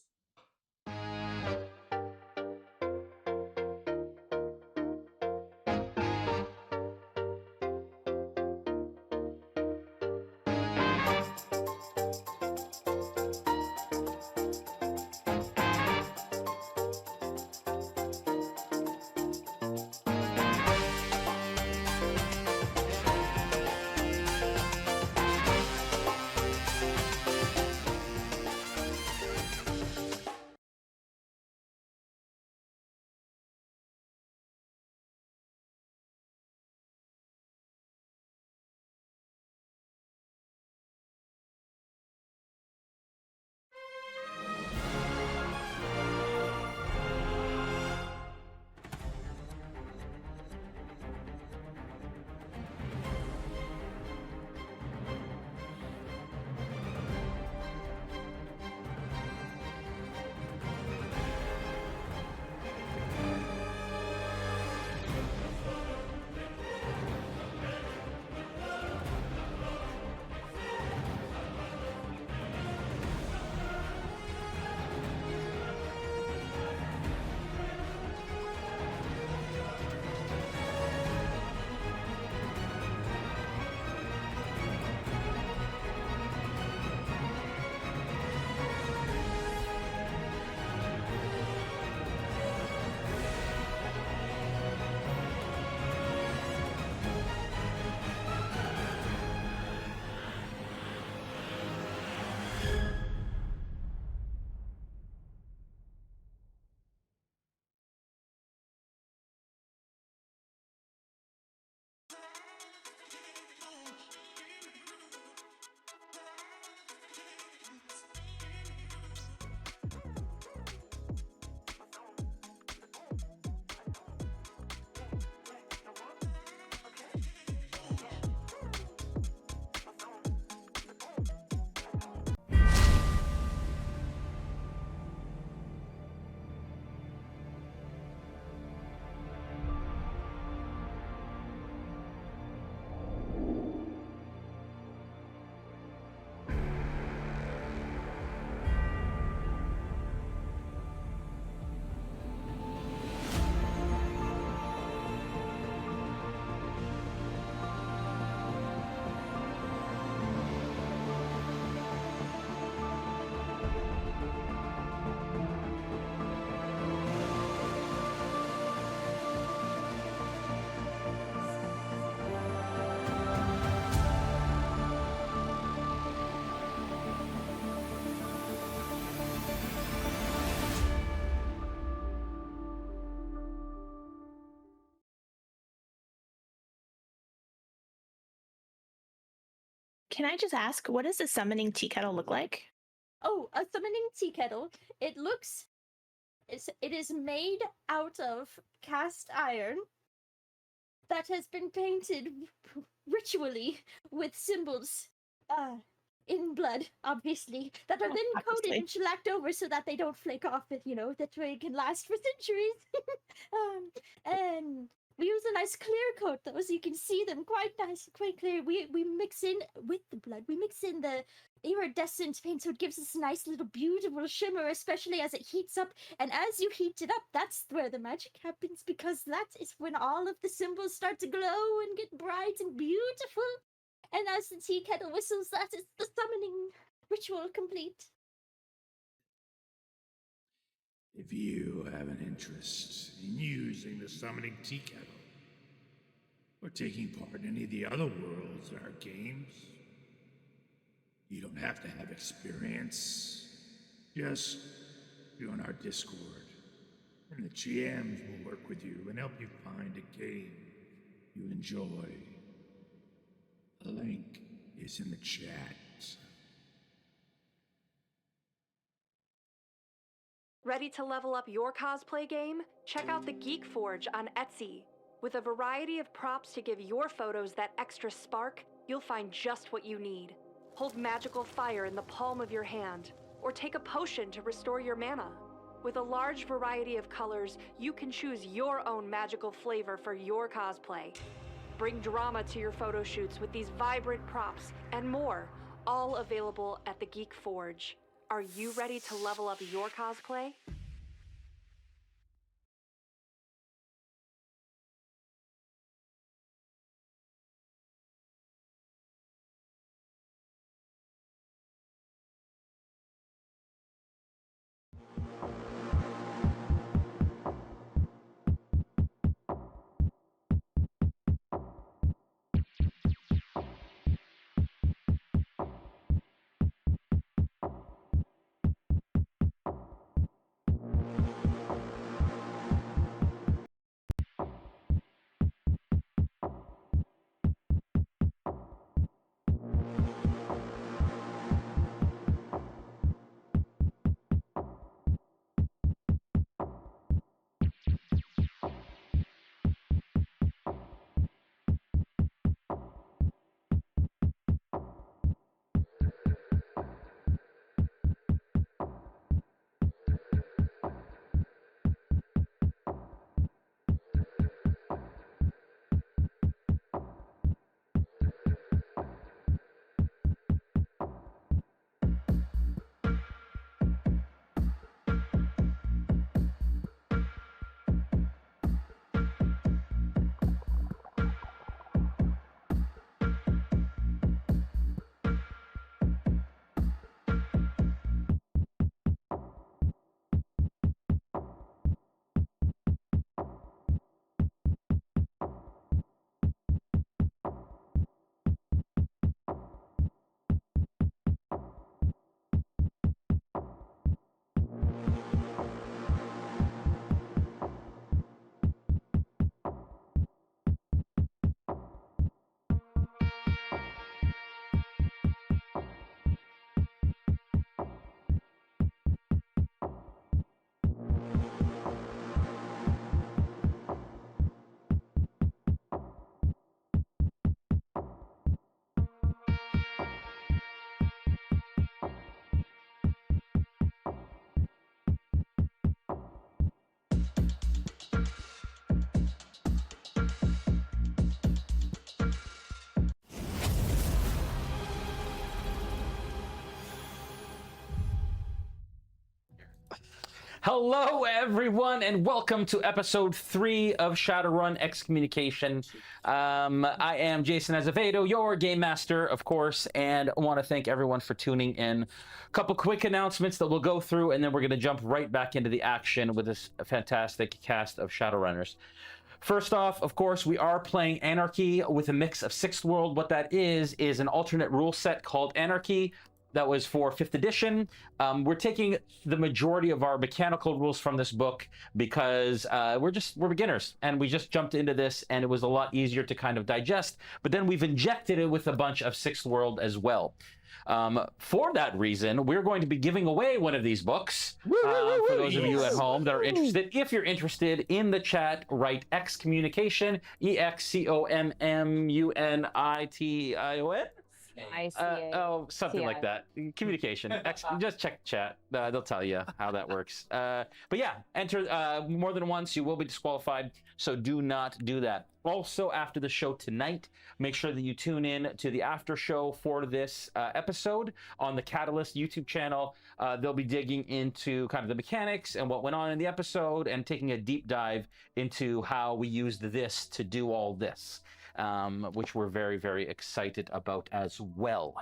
Can I just ask, what does a summoning tea kettle look like? Oh, a summoning tea kettle. It is made out of cast iron that has been painted ritually with symbols in blood, obviously, that are then coated and shellacked over so that they don't flake off, that way it can last for centuries. And we use a nice clear coat, though, so you can see them quite nice, quite clear. We mix in, with the blood, we mix in the iridescent paint, so it gives us a nice little beautiful shimmer, especially as it heats up. And as you heat it up, that's where the magic happens, because that is when all of the symbols start to glow and get bright and beautiful. And as the tea kettle whistles, that is the summoning ritual complete. If you have an interest in using the summoning tea kettle, or taking part in any of the other worlds in our games, you don't have to have experience. Just join our Discord, and the GMs will work with you and help you find a game you enjoy. The link is in the chat. Ready to level up your cosplay game? Check out the Geek Forge on Etsy. With a variety of props to give your photos that extra spark, you'll find just what you need. Hold magical fire in the palm of your hand, or take a potion to restore your mana. With a large variety of colors, you can choose your own magical flavor for your cosplay. Bring drama to your photo shoots with these vibrant props and more, all available at the Geek Forge. Are you ready to level up your cosplay? Hello, everyone, and welcome to episode 3 of Shadowrun Excommunication. I am Jason Azevedo, your game master, of course, and I want to thank everyone for tuning in. A couple quick announcements that we'll go through, and then we're going to jump right back into the action with this fantastic cast of Shadowrunners. First off, of course, we are playing Anarchy with a mix of Sixth World. What that is an alternate rule set called Anarchy that was for 5th edition. We're taking the majority of our mechanical rules from this book because we're beginners, and we just jumped into this, and it was a lot easier to kind of digest. But then we've injected it with a bunch of 6th World as well. For that reason, we're going to be giving away one of these books for those of you at home that are interested. If you're interested, in the chat, write Excommunication, Excommunition. Something like that. Communication. Just check chat. They'll tell you how that works. But yeah, enter more than once. You will be disqualified, so do not do that. Also, after the show tonight, make sure that you tune in to the after show for this episode on the Catalyst YouTube channel. They'll be digging into kind of the mechanics and what went on in the episode and taking a deep dive into how we used this to do all this. Which we're very, very excited about as well.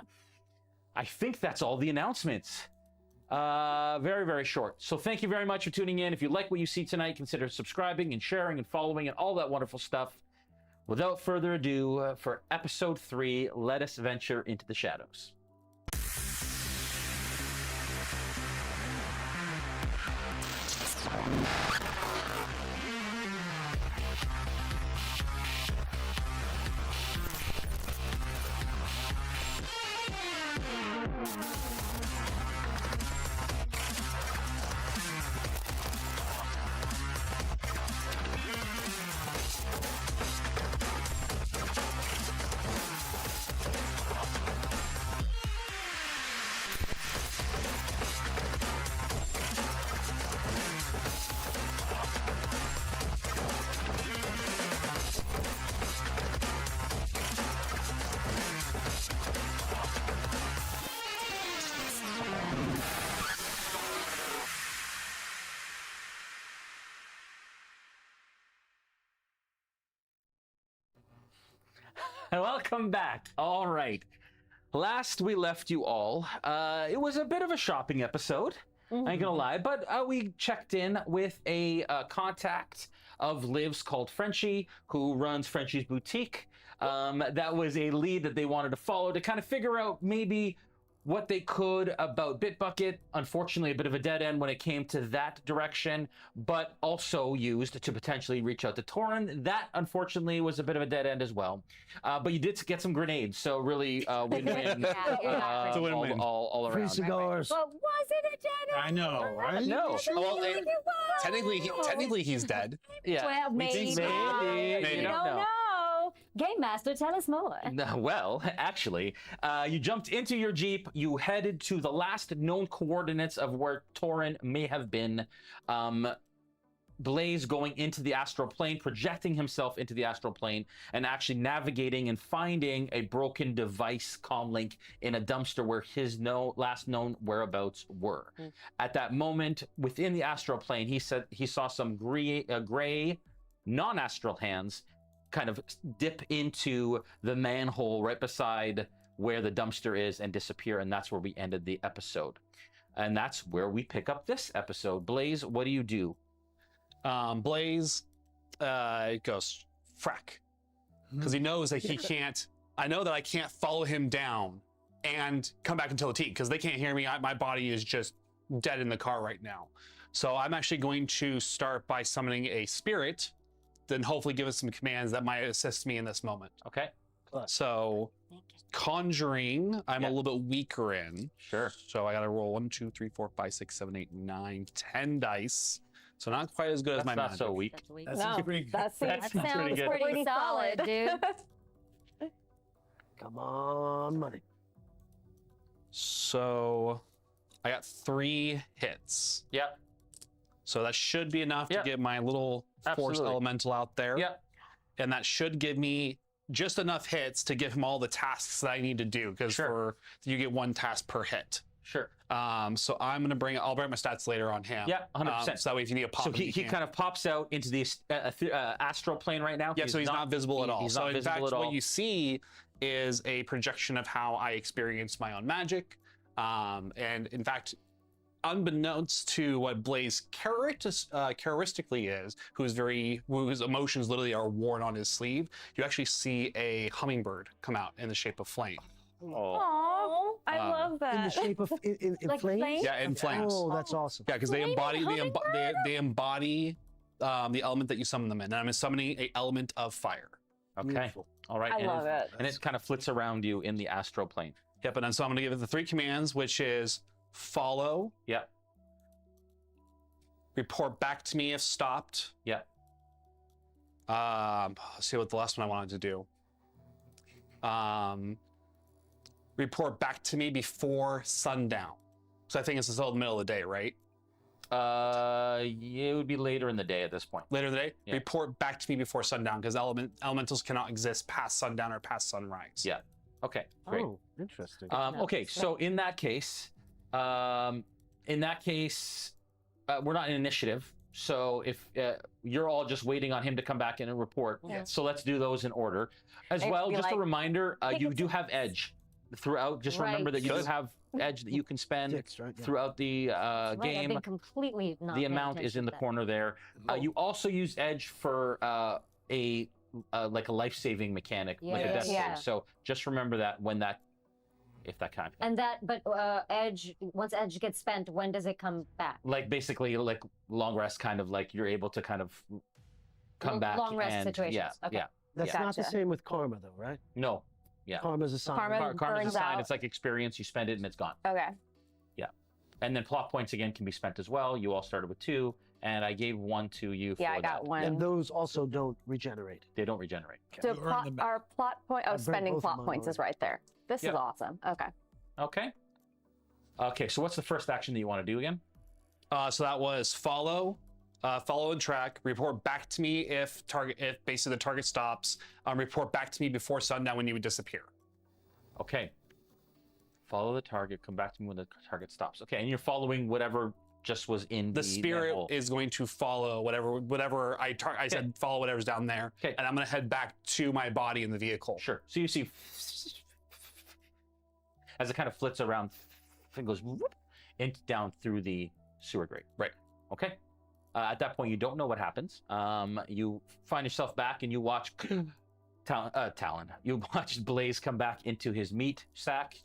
I think that's all the announcements. Very, very short. So thank you very much for tuning in. If you like what you see tonight, consider subscribing and sharing and following and all that wonderful stuff. Without further ado, for episode 3, let us venture into the shadows. Welcome back. All right. Last we left you all, it was a bit of a shopping episode. I ain't gonna lie, but we checked in with a contact of Liv's called Frenchie, who runs Frenchie's Boutique. That was a lead that they wanted to follow to kind of figure out maybe what they could about Bitbucket. Unfortunately, a bit of a dead end when it came to that direction, but also used to potentially reach out to Torin. That, unfortunately, was a bit of a dead end as well. But you did get some grenades, so really win-win. It's a win-win. All around. Cigars. But was it a general? I know, right? No. Well, technically he's dead. Yeah. Well, We maybe. think maybe. We You don't know. Game Master, tell us more. Well, actually, you jumped into your Jeep. You headed to the last known coordinates of where Torin may have been. Blaze going into the astral plane, projecting himself into the astral plane, and actually navigating and finding a broken device comlink in a dumpster where his last known whereabouts were. At that moment, within the astral plane, he said he saw some gray non-astral hands kind of dip into the manhole right beside where the dumpster is and disappear, and that's where we ended the episode. And that's where we pick up this episode. Blaze, what do you do? Blaze goes frack, because he knows that he can't. I know that I can't follow him down and come back until the team, because they can't hear me. My body is just dead in the car right now. So I'm actually going to start by summoning a spirit, then hopefully give us some commands that might assist me in this moment. Okay. So conjuring, I'm a little bit weaker in. Sure. So I got to roll 1, 2, 3, 4, 5, 6, 7, 8, 9, 10 dice. So not quite as good as That's my not magic. so weak. No, pretty good. that That's sounds pretty good. pretty solid, dude. Come on, money. So I got 3 hits. Yep. So that should be enough Yep. to get my little force Absolutely. elemental out there. Yep. And that should give me just enough hits to give him all the tasks that I need to do, because you get 1 task per hit. Sure. So I'll bring my stats later on him. Yeah, 100%. So that way if you need a pop, So he kind of pops out into the astral plane right now. so he's not visible at all. He's So not in visible fact, at all. what you see is a projection of how I experience my own magic. And in fact, unbeknownst to what Blaze characteristically is, whose emotions literally are worn on his sleeve, you actually see a hummingbird come out in the shape of flame. Oh, I love that. In the shape of in Like flames? flames? Yeah, in flames. Oh, that's awesome. Yeah, because they Flame embody hummingbird? they embody the element that you summon them in. And I'm summoning a element of fire. Okay. Beautiful. All right. I and love it. And it kind of flits around you in the astral plane. Yep, and then so I'm going to give it the 3 commands, which is follow. Yep. Report back to me if stopped. Yep. Let's see what the last one I wanted to do. Report back to me before sundown. So I think it's still the middle of the day, right? Yeah, it would be later in the day at this point. Later in the day? Yeah. Report back to me before sundown, because elementals cannot exist past sundown or past sunrise. Yeah. Okay. Great. Oh, interesting. Okay, so in that case, we're not in initiative. So if you're all just waiting on him to come back in and report, so let's do those in order. As It'd well, be just a like, reminder, take you it do to- have edge throughout. Just remember that you do Good. have edge that you can spend 6, right? Yeah. throughout the Right, I've game. been completely not The paying amount is attention in the to that. corner there. You also use edge for a like a life-saving mechanic, like a Yeah. death Yeah. save. So just remember that if that kind of And that, but edge, once edge gets spent, when does it come back? like basically like long rest, kind of like you're able to kind of come back. Long rest and, situations. Yeah, Okay. yeah. That's not the Gotcha. same with karma, though, right? No, yeah. Karma's a sign. Karma- Karma's a burns sign. out. It's like experience. You spend it and it's gone. Okay. And then plot points again can be spent as well. You all started with 2, and I gave 1 to you. Yeah, for I got that. one. And those also don't regenerate. They don't regenerate. So You earn them back. our plot point I of burnt spending both of plot mine points is already. right there. This Yep. is awesome. Okay. Okay. Okay. So what's the first action that you want to do again? So that was follow and track. Report back to me if basically the target stops. Report back to me before sundown when you would disappear. Okay. Follow the target. Come back to me when the target stops. Okay, and you're following whatever just was in The spirit manhole. is going to follow whatever I said. Follow whatever's down there, Okay. and I'm going to head back to my body in the vehicle. Sure. So you see as it kind of flits around and goes whoop, down through the sewer grate. Right. Okay. At that point, you don't know what happens. You find yourself back and you watch Talon. You watch Blaze come back into his meat sack,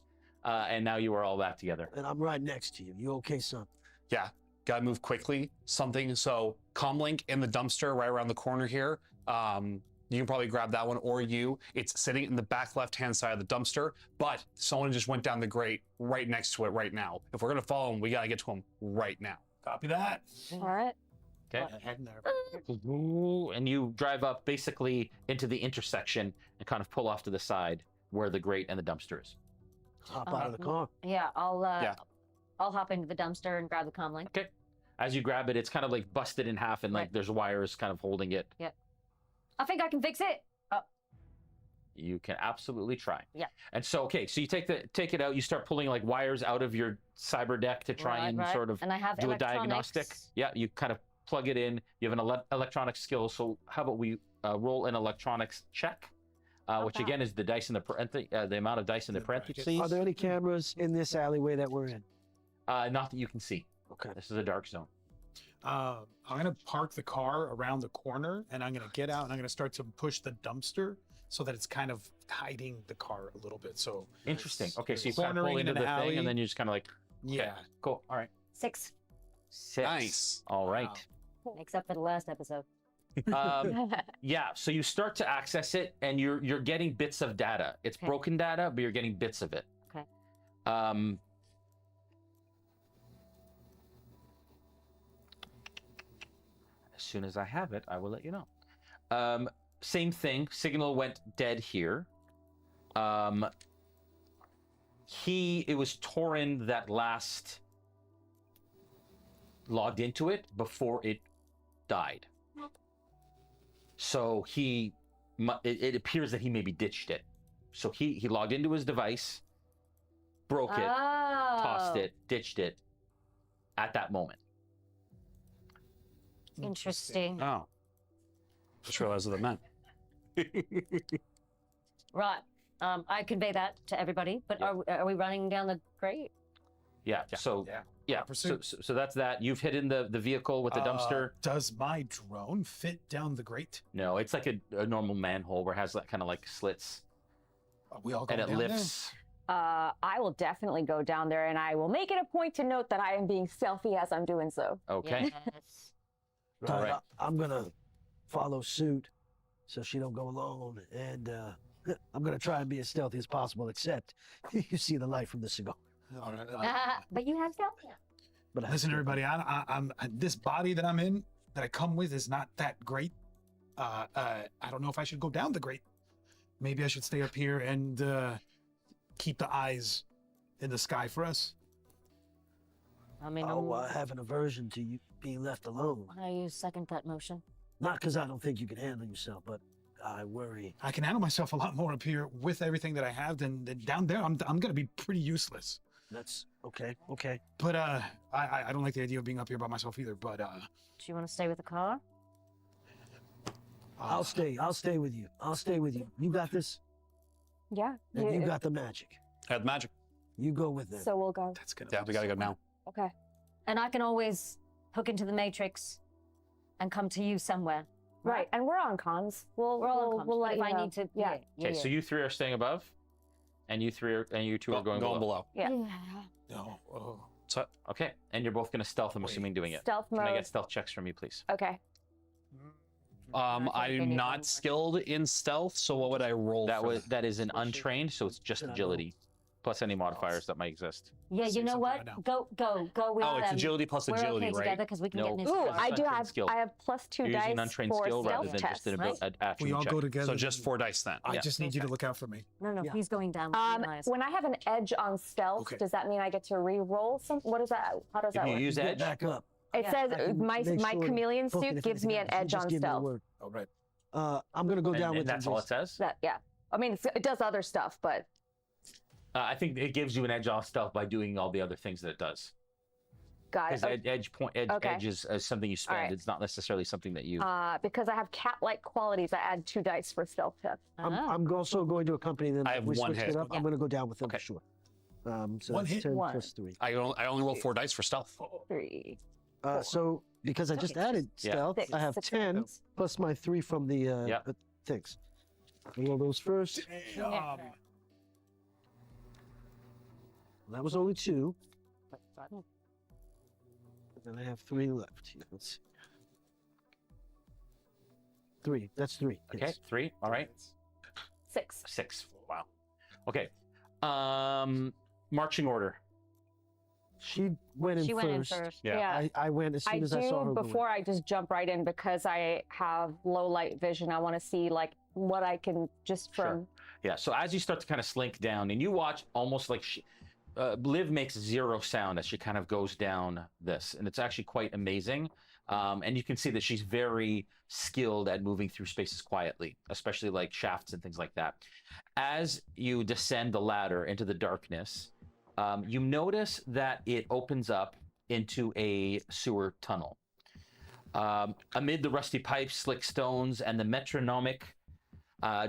and now you are all back together. And I'm right next to you. You okay, son? Yeah, gotta move quickly. Something. So comlink in the dumpster right around the corner here. You can probably grab that one, or you. It's sitting in the back left-hand side of the dumpster, but someone just went down the grate right next to it right now. If we're gonna follow him, we gotta get to him right now. Copy that. All right. Okay. Heading there. And you drive up basically into the intersection and kind of pull off to the side where the grate and the dumpster is. Hop out of the car. Yeah, I'll Yeah. I'll hop into the dumpster and grab the comlink. Okay. As you grab it, it's kind of like busted in half and like Right. there's wires kind of holding it. I think I can fix it. You can absolutely try. Yeah. And so, okay, so you take it out, you start pulling like wires out of your cyber deck to try and Right. sort of And I have do a diagnostic. electronics. Yeah, you kind of plug it in. You have an electronic skill. So how about we roll an electronics check, which that? again is the dice in the amount of dice in the The bracket. parentheses. Are there any cameras in this alleyway that we're in? Not that you can see. Okay. This is a dark zone. I'm gonna park the car around the corner, and I'm gonna get out, and I'm gonna start to push the dumpster so that it's kind of hiding the car a little bit. So Interesting. there's- Okay, so you there's kind of pull cornering into in the an thing, alley. and then you just kind of like, yeah. cool. All right. 6, 6. Nice. All right. except for the last episode. Yeah, so you start to access it, and you're getting bits of data. It's Okay. broken data, but you're getting bits of it. Okay. As soon as I have it, I will let you know. Same thing. Signal went dead here. It was Torin that last logged into it before it died. So it appears that he maybe ditched it. So he logged into his device, broke it, tossed it, ditched it at that moment. Interesting. Oh. Just realized what that meant. Right. I convey that to everybody, but Yeah. are we running down the grate? Yeah. So Yeah. yeah. Pursuit. So that's that. You've hidden the vehicle with the dumpster. Does my drone fit down the grate? No, it's like a normal manhole where it has that kind of like slits Are we all and going it down lifts. I will definitely go down there, and I will make it a point to note that I am being stealthy as I'm doing so. Okay. Yes. All right. I'm gonna follow suit, so she don't go alone, and I'm gonna try and be as stealthy as possible. Except you see the light from the cigar. All right. But you have stealth. But I Listen, everybody, I'm this body that I'm in, that I come with, is not that great. I don't know if I should go down the grate. Maybe I should stay up here and keep the eyes in the sky for us. I mean, I have an aversion to you being left alone. I second that motion. Not because I don't think you can handle yourself, but I worry. I can handle myself a lot more up here with everything that I have than down there. I'm gonna be pretty useless. That's okay. Okay. But I don't like the idea of being up here by myself either. But Do you want to stay with the car? I'll stay. I'll stay with you. I'll stay with you. You got this. Yeah. And you got the magic. I have magic. You go with them. So we'll go. that's gonna. Yeah, we gotta go now. Okay. And I can always hook into the Matrix and come to you somewhere. Right, and we're on comms. We'll let if you I know. need to. Yeah. Okay, so you three are staying above, and you two are going below. Yeah. No. Oh. So, Okay, and you're both going to stealth. I'm assuming doing it. Stealth Can I mode. get stealth checks from you, please? Okay. I'm not skilled in stealth, so what would I roll? That is an untrained, so it's just agility, plus any modifiers that might exist. Yeah, you know what? Go. With Oh, it's them. agility plus We're agility, okay right? together because we can No. get in his Ooh, That's I do untrained have. skill. I have plus 2 You're dice using untrained for skill rather stealth than just test. an right? an We attribute all check. go together. So just 4 dice then. I Yeah. just need you to look out for me. No, Yeah. he's going down. with you guys. When I have an edge on stealth, Okay. does that mean I get to re-roll some? What is that? How does If that you work? use Get edge, back up. It Yeah. says I can my make sure to chameleon book it suit if gives me an anything happens. You edge just on give me the stealth. word. All right. I'm gonna go down and with that's them. all it says. That yeah. I mean, it does other stuff, but I think it gives you an edge off stealth by doing all the other things that it does. got Because it. edge is something you spend. right. It's not necessarily something that you. Because I have cat-like qualities, I add 2 dice for stealth test. I'm also going to accompany them. I If have we one switched hit. it up. I'm gonna go down with them Okay. for sure. So One that's hit? 10 One. plus 3. I only roll 4 dice for stealth. 3. So because I just added Yeah. stealth, 6. I have 6 10 rounds. plus my 3 from the things. I roll those first. That was only 2. And I have 3 left. Here. Let's see. 3. That's 3. Okay, Yes. 3. All right. 6. 6. Wow. Okay. Marching order. She went in She first. went in first. Yeah. I went as soon I as I saw her. do go in. before I just jump right in because I have low light vision. I want to see like what I can just Sure. from. Yeah. So as you start to kind of slink down, and you watch almost like Liv makes 0 sound as she kind of goes down this, and it's actually quite amazing. And you can see that she's very skilled at moving through spaces quietly, especially like shafts and things like that. As you descend the ladder into the darkness, you notice that it opens up into a sewer tunnel. Amid the rusty pipes, slick stones, and the metronomic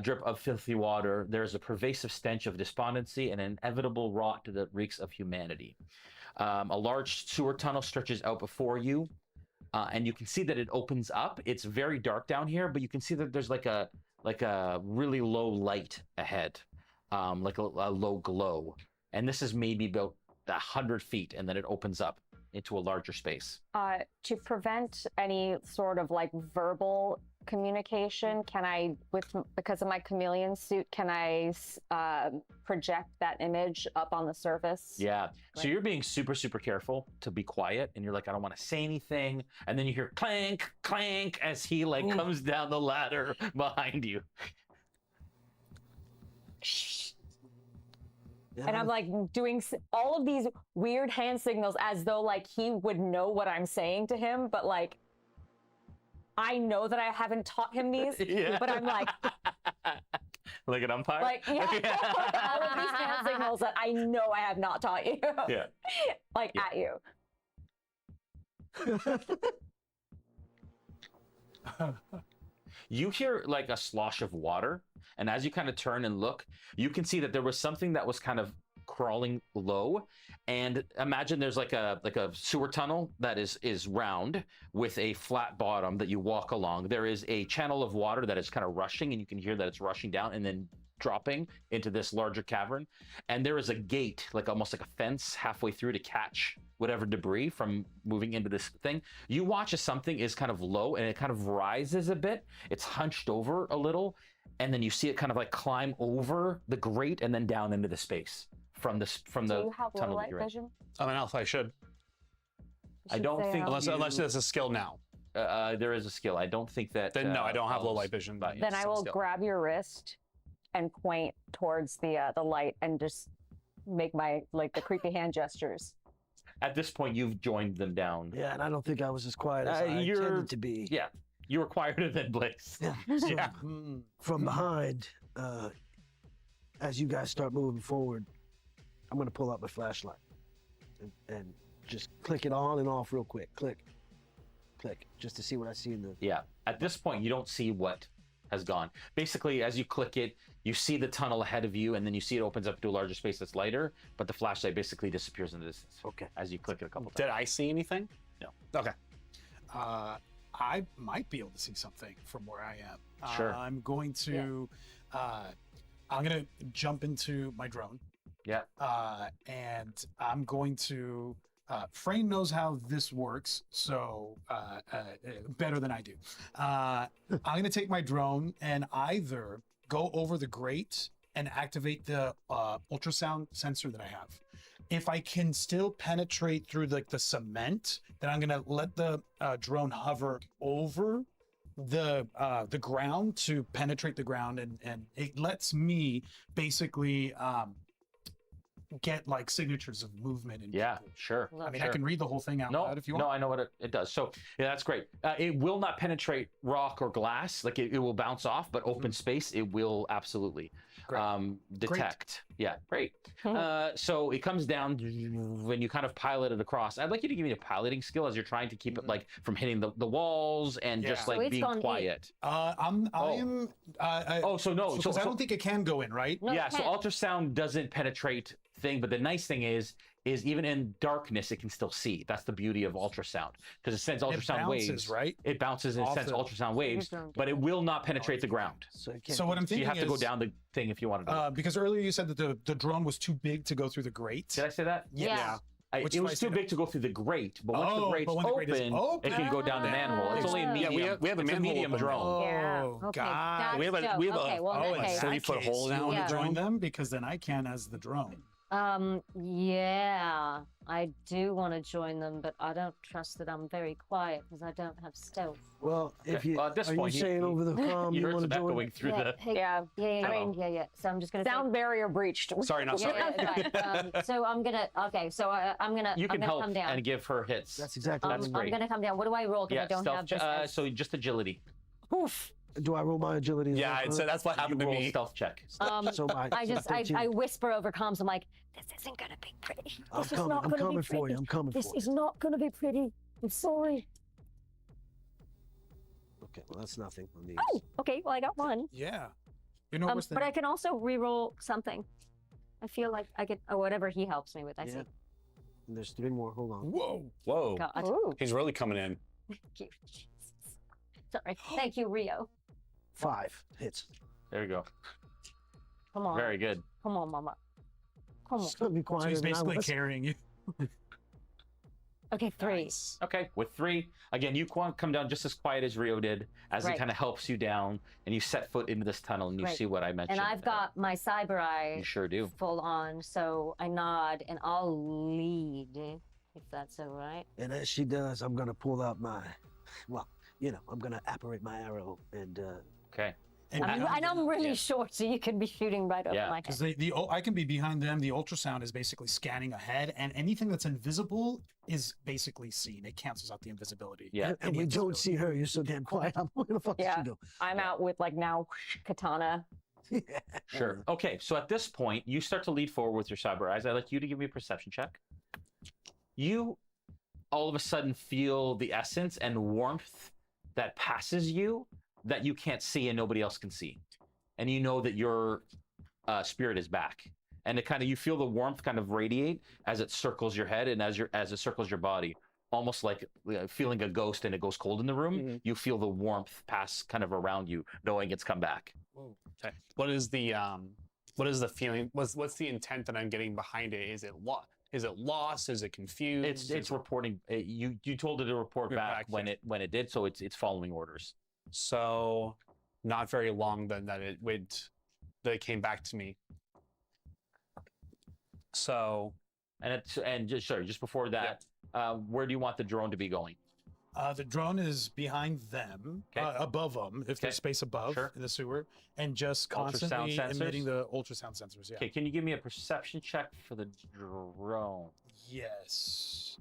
drip of filthy water, there is a pervasive stench of despondency and an inevitable rot that reeks of humanity. A large sewer tunnel stretches out before you, and you can see that it opens up. It's very dark down here, but you can see that there's like a really low light ahead, like a low glow. And this is maybe about 100 feet, and then it opens up into a larger space. To prevent any sort of like verbal communication, can I, because of my chameleon suit, can I project that image up on the surface? Yeah. So you're being super, super careful to be quiet, and you're like, I don't want to say anything. And then you hear clank, clank as he like comes down the ladder behind you. And I'm like doing all of these weird hand signals as though like he would know what I'm saying to him, but like I know that I haven't taught him these, Yeah. but I'm like Like an umpire? like yeah, all of these hand signals that I know I have not taught you. Yeah. Like at you. You hear like a slosh of water, and as you kind of turn and look, you can see that there was something that was kind of crawling low. And imagine there's like a sewer tunnel that is round with a flat bottom that you walk along. There is a channel of water that is kind of rushing, and you can hear that it's rushing down and then dropping into this larger cavern, and there is a gate, like almost like a fence halfway through to catch whatever debris from moving into this thing. You watch as something is kind of low and it kind of rises a bit. It's hunched over a little, and then you see it kind of like climb over the grate and then down into the space from the Do you have tunnel low that light you're in. vision? I'm an elf. I should. I don't think Unless there's a skill now. there is a skill. I don't think that. Then no, I don't have low elves- light vision. But Then I will still. grab your wrist and point towards the light and just make my the creepy hand gestures. At this point, you've joined them down. Yeah, and I don't think I was as quiet as I you're- intended to be. Yeah, you were quieter than Blaze. Yeah. So Yeah. from behind, as you guys start moving forward, I'm gonna pull out my flashlight and just click it on and off real quick. Click, click, just to see what I see in the. Yeah. At this point, you don't see what has gone. Basically, as you click it, you see the tunnel ahead of you, and then you see it opens up to a larger space that's lighter, but the flashlight basically disappears in the distance. Okay. As you click it a couple times. Did I see anything? No. Okay. I might be able to see something from where I am. Sure. I'm going to jump into my drone. Yeah. And I'm going to. Frame knows how this works, so better than I do. I'm going to take my drone and either go over the grate and activate the ultrasound sensor that I have. If I can still penetrate through the cement, then I'm going to let the drone hover over the ground to penetrate the ground, and it lets me basically get like signatures of movement. And Yeah, sure. I mean, Sure. I can read the whole thing out No, loud if you want. no, I know what it does. So yeah, that's great. It will not penetrate rock or glass. Like it will bounce off, but open space, it will absolutely detect. Yeah, great. So it comes down when you kind of pilot it across. I'd like you to give me a piloting skill as you're trying to keep it like from hitting the walls and just Yeah. like So it's being gone quiet. I am. So no. Because I don't think it can go in, right? No, Yeah, it so can't. ultrasound doesn't penetrate thing, but the nice thing is even in darkness it can still see. That's the beauty of ultrasound, because it sends ultrasound bounces, waves. right? It bounces and Off sends the- ultrasound waves, Ultrasound. but it will not penetrate the ground. So, it can't So what I'm So you thinking have to go is, down the thing if you wanted to. because earlier you said that the drone was too big to go through the grate. Did I say that? Yeah. Which It is why I was too said big to go through the grate, but once the Oh, grate's but when the grate is open, it can go down the manhole. It's only a Yeah, medium. we have a it's manhole medium open. drone. Yeah. Oh, Okay. God. That's We have a- dope. we have a- okay, well, in Oh, that in case, that 30-foot case, hole you down want the to join drone? them because then I can as the drone. Yeah, I do want to join them, but I don't trust that I'm very quiet because I don't have stealth. Well, if Okay, you well, at this are point, you you- saying over the comm You you heard want some to join? echoing through yeah, the. hey, Yeah. yeah. So I'm just gonna Sound barrier breached. Sorry, not sorry. So I'm gonna. Okay, so I'm gonna. You I'm can gonna help come down. and give her hits. That's exactly That's what great. I'm gonna come down. What do I roll? Because Yeah, I don't stealth. have this. as- So just agility. Oof. Do I roll my agility? as Yeah, well? I'd say that's what You happened to roll a me. stealth check. So my I just 13. I whisper over comms. I'm like, this isn't gonna be pretty. I'm This is coming. not I'm gonna coming be for you. pretty. I'm coming This for is you. not gonna be pretty. I'm sorry. Okay, well that's nothing on these. Oh, okay. Well, I got one. Yeah. You know worse than But I can also re-roll something. I feel like I could. Oh, whatever he helps me with. I see. Yeah. And there's 3 more. Hold on. Whoa. Whoa. God. Ooh. He's really coming in. Thank you. Jesus. Sorry. Thank you, Rio. 5 hits. There you go. Come on. Very good. Come on, Mama. Come on. It's gonna be quiet. So he's basically carrying you. Okay, 3. Nice. Okay, with 3, again, you come down just as quiet as Rio did, as Right. it kind of helps you down, and you set foot into this tunnel, and you Right. see what I mentioned. And I've got my cyber eye You sure do. full on, so I nod and I'll lead, if that's all right. And as she does, I'm gonna pull out my, well, I'm gonna apparate my arrow and Okay. And I'm really Yeah. short, so you can be shooting right over Yeah. my Because head. I can be behind them. The ultrasound is basically scanning ahead, and anything that's invisible is basically seen. It cancels out the invisibility. Yeah. and we don't see her. You're so damn quiet. Where the fuck Yeah. did she go? I'm out with now katana. Sure. Okay, so at this point, you start to lead forward with your cyber eyes. I'd like you to give me a perception check. You all of a sudden feel the essence and warmth that passes you that you can't see and nobody else can see. And you know that your spirit is back. And you feel the warmth kind of radiate as it circles your head and as it circles your body. almost like feeling a ghost and it goes cold in the room. You feel the warmth pass kind of around you, knowing it's come back. Okay. What is the feeling? What's the intent that I'm getting behind it? Is it lost? Is it confused? It's reporting. You told it to report back when it did, so it's following orders. So not very long then that it came back to me. So just before that, where do you want the drone to be going? The drone is behind them, above them, if there's space above in the sewer, and just constantly emitting the ultrasound sensors. Yeah. Okay, can you give me a perception check for the drone? Yes.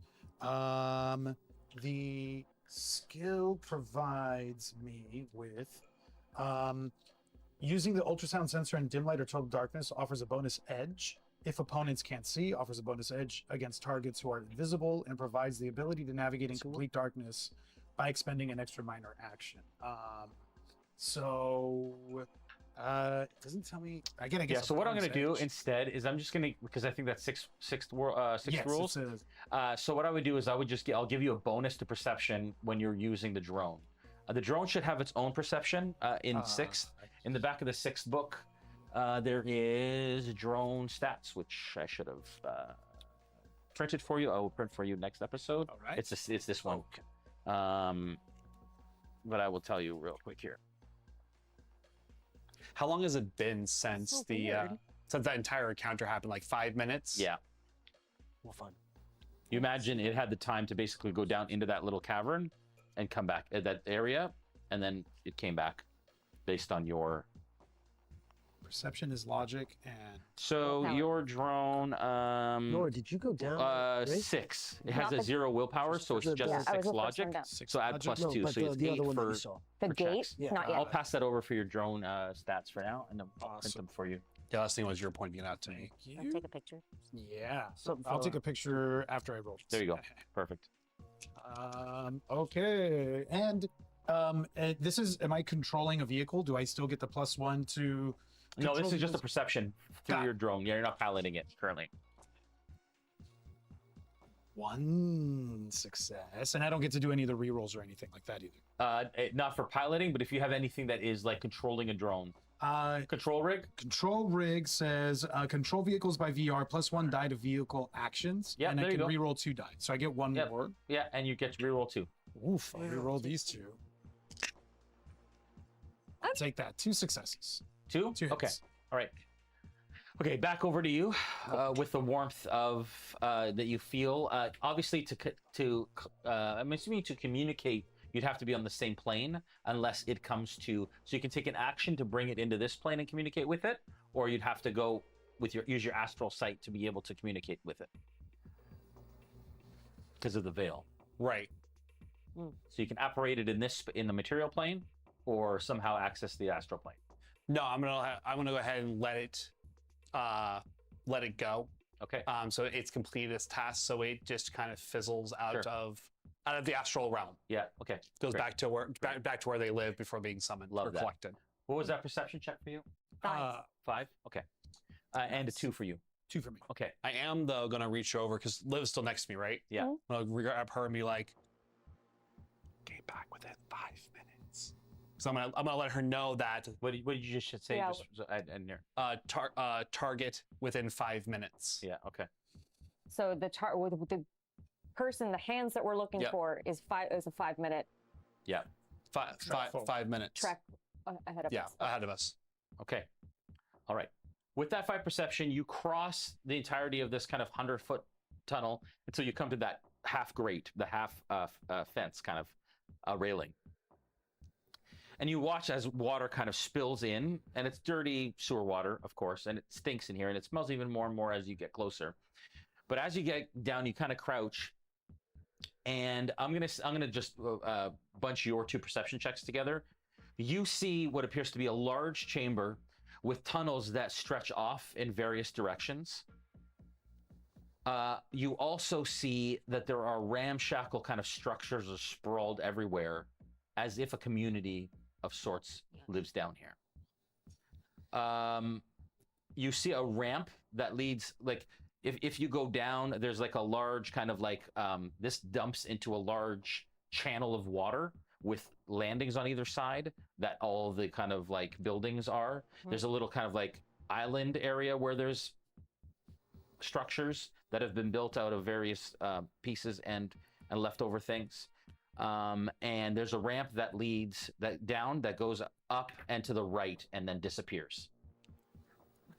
The skill provides me with using the ultrasound sensor in dim light or total darkness offers a bonus edge. If opponents can't see, offers a bonus edge against targets who are invisible, and provides the ability to navigate in complete darkness by expending an extra minor action. It doesn't tell me. Again, I guess. Yeah. So what I'm going to do instead is I'm just going to, because I think that's six rules. So what I would do is I'll give you a bonus to perception when you're using the drone. The drone should have its own perception in sixth. In the back of the sixth book, there is drone stats, which I should have printed for you. I will print for you next episode. All right. It's this one. But I will tell you real quick here. How long has it been since since that entire encounter happened? Like 5 minutes? Yeah. Well, fun. You imagine it had the time to basically go down into that little cavern and come back at that area, and then it came back based on your perception is logic and so your drone Nora, did you go down? 6. It has a 0 willpower, so it's just a 6 logic. So add plus 2, so it's 8 for the gate. Not yet. I'll pass that over for your drone stats for now, and then I'll print them for you. The last thing was you're pointing it out to me. I'll take a picture. Yeah. I'll take a picture after I roll. There you go. Perfect. Okay. And this is, am I controlling a vehicle? Do I still get the +1 to? No, this is just a perception through your drone. Yeah, you're not piloting it currently. 1 success, and I don't get to do any of the rerolls or anything like that either. Not for piloting, but if you have anything that is like controlling a drone. Control rig? Control rig says control vehicles by VR +1 die to vehicle actions. Yeah, and I can reroll 2 die. So I get 1 more. Yeah, and you get to reroll 2. Oof, I'll reroll these 2. I'll take that. 2 successes. 2? 2 hits. Okay. All right. Okay, back over to you with the warmth of that you feel. Obviously, I'm assuming to communicate, you'd have to be on the same plane unless it comes to. So you can take an action to bring it into this plane and communicate with it, or you'd have to go with use your astral sight to be able to communicate with it because of the veil. Right. So you can operate it in the material plane, or somehow access the astral plane. No, I'm gonna go ahead and let it go. Okay. So it's completed its task, so it just kind of fizzles out of the astral realm. Yeah. Okay. Goes back to where they live before being summoned or collected. What was that perception check for you? 5. 5. Okay. And a 2 for you. 2 for me. Okay. I am though gonna reach over because Liv's still next to me, right? Yeah. I'll grab her and be like, "Get back within 5 minutes." So I'm gonna let her know that. What did you just say? Yeah. Target within 5 minutes. Yeah. Okay. So the the person, the hands that we're looking for is a 5 minute. Yeah. 5 minutes. Track ahead of us. Yeah, ahead of us. Okay. All right. With that 5 perception, you cross the entirety of this kind of 100-foot tunnel until you come to that half grate, the half fence kind of railing. And you watch as water kind of spills in, and it's dirty sewer water, of course, and it stinks in here, and it smells even more and more as you get closer. But as you get down, you kind of crouch, and I'm gonna just bunch your 2 perception checks together. You see what appears to be a large chamber with tunnels that stretch off in various directions. You also see that there are ramshackle kind of structures sprawled everywhere, as if a community of sorts lives down here. You see a ramp that leads, like, if you go down, there's like a large kind of like this dumps into a large channel of water with landings on either side that all the kind of like buildings are. There's a little kind of like island area where there's structures that have been built out of various pieces and leftover things. And there's a ramp that leads down that goes up and to the right and then disappears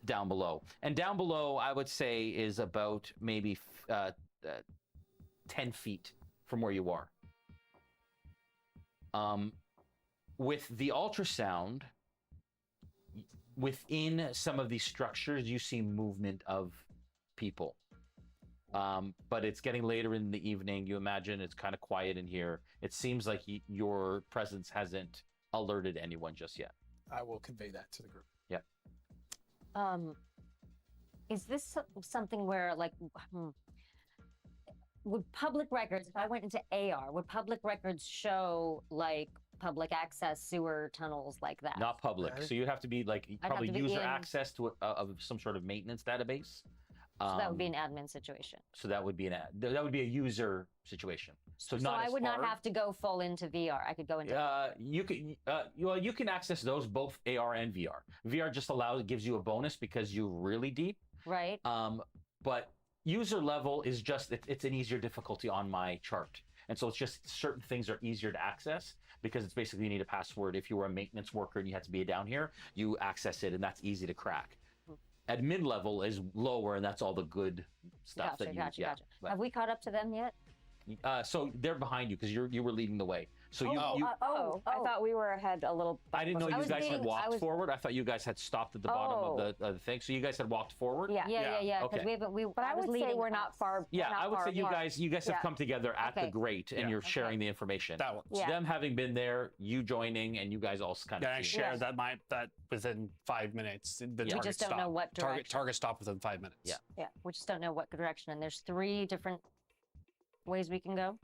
down below. And down below, I would say, is about maybe 10 feet from where you are. With the ultrasound, within some of these structures, you see movement of people. But it's getting later in the evening. You imagine it's kind of quiet in here. It seems like your presence hasn't alerted anyone just yet. I will convey that to the group. Yeah. Is this something where, like, would public records, if I went into AR, would public records show, like, public access sewer tunnels like that? Not public. So you'd have to be like probably to be user in- access to of some sort of maintenance database. So that would be an admin situation. So that would be that would be a user situation. So not I as would not far. have to go full into VR. I could go into. You can you can access those both AR and VR. VR just gives you a bonus because you're really deep. Right. But user level is just it's an easier difficulty on my chart, and so it's just certain things are easier to access because it's basically you need a password. If you were a maintenance worker and you had to be down here, you access it, and that's easy to crack. Admin level is lower, and that's all the good stuff that you. Gotcha. Have we caught up to them yet? So they're behind you because you were leading the way. So I thought we were ahead a little. I didn't know you guys had walked forward. I thought you guys had stopped at the bottom of the thing. So you guys had walked forward. Yeah. Because Okay. But I would say we're not far. Yeah, not I would far say you apart. guys have come together at the Okay. grate and you're sharing the information. That one. Yeah. Them having been there, you joining, and you guys all kind of. Yeah, I shared that within 5 minutes. The We target just don't know stopped. what direction. Target stopped within 5 minutes. Yeah. Yeah, we just don't know what direction. And there's 3 different ways we can go.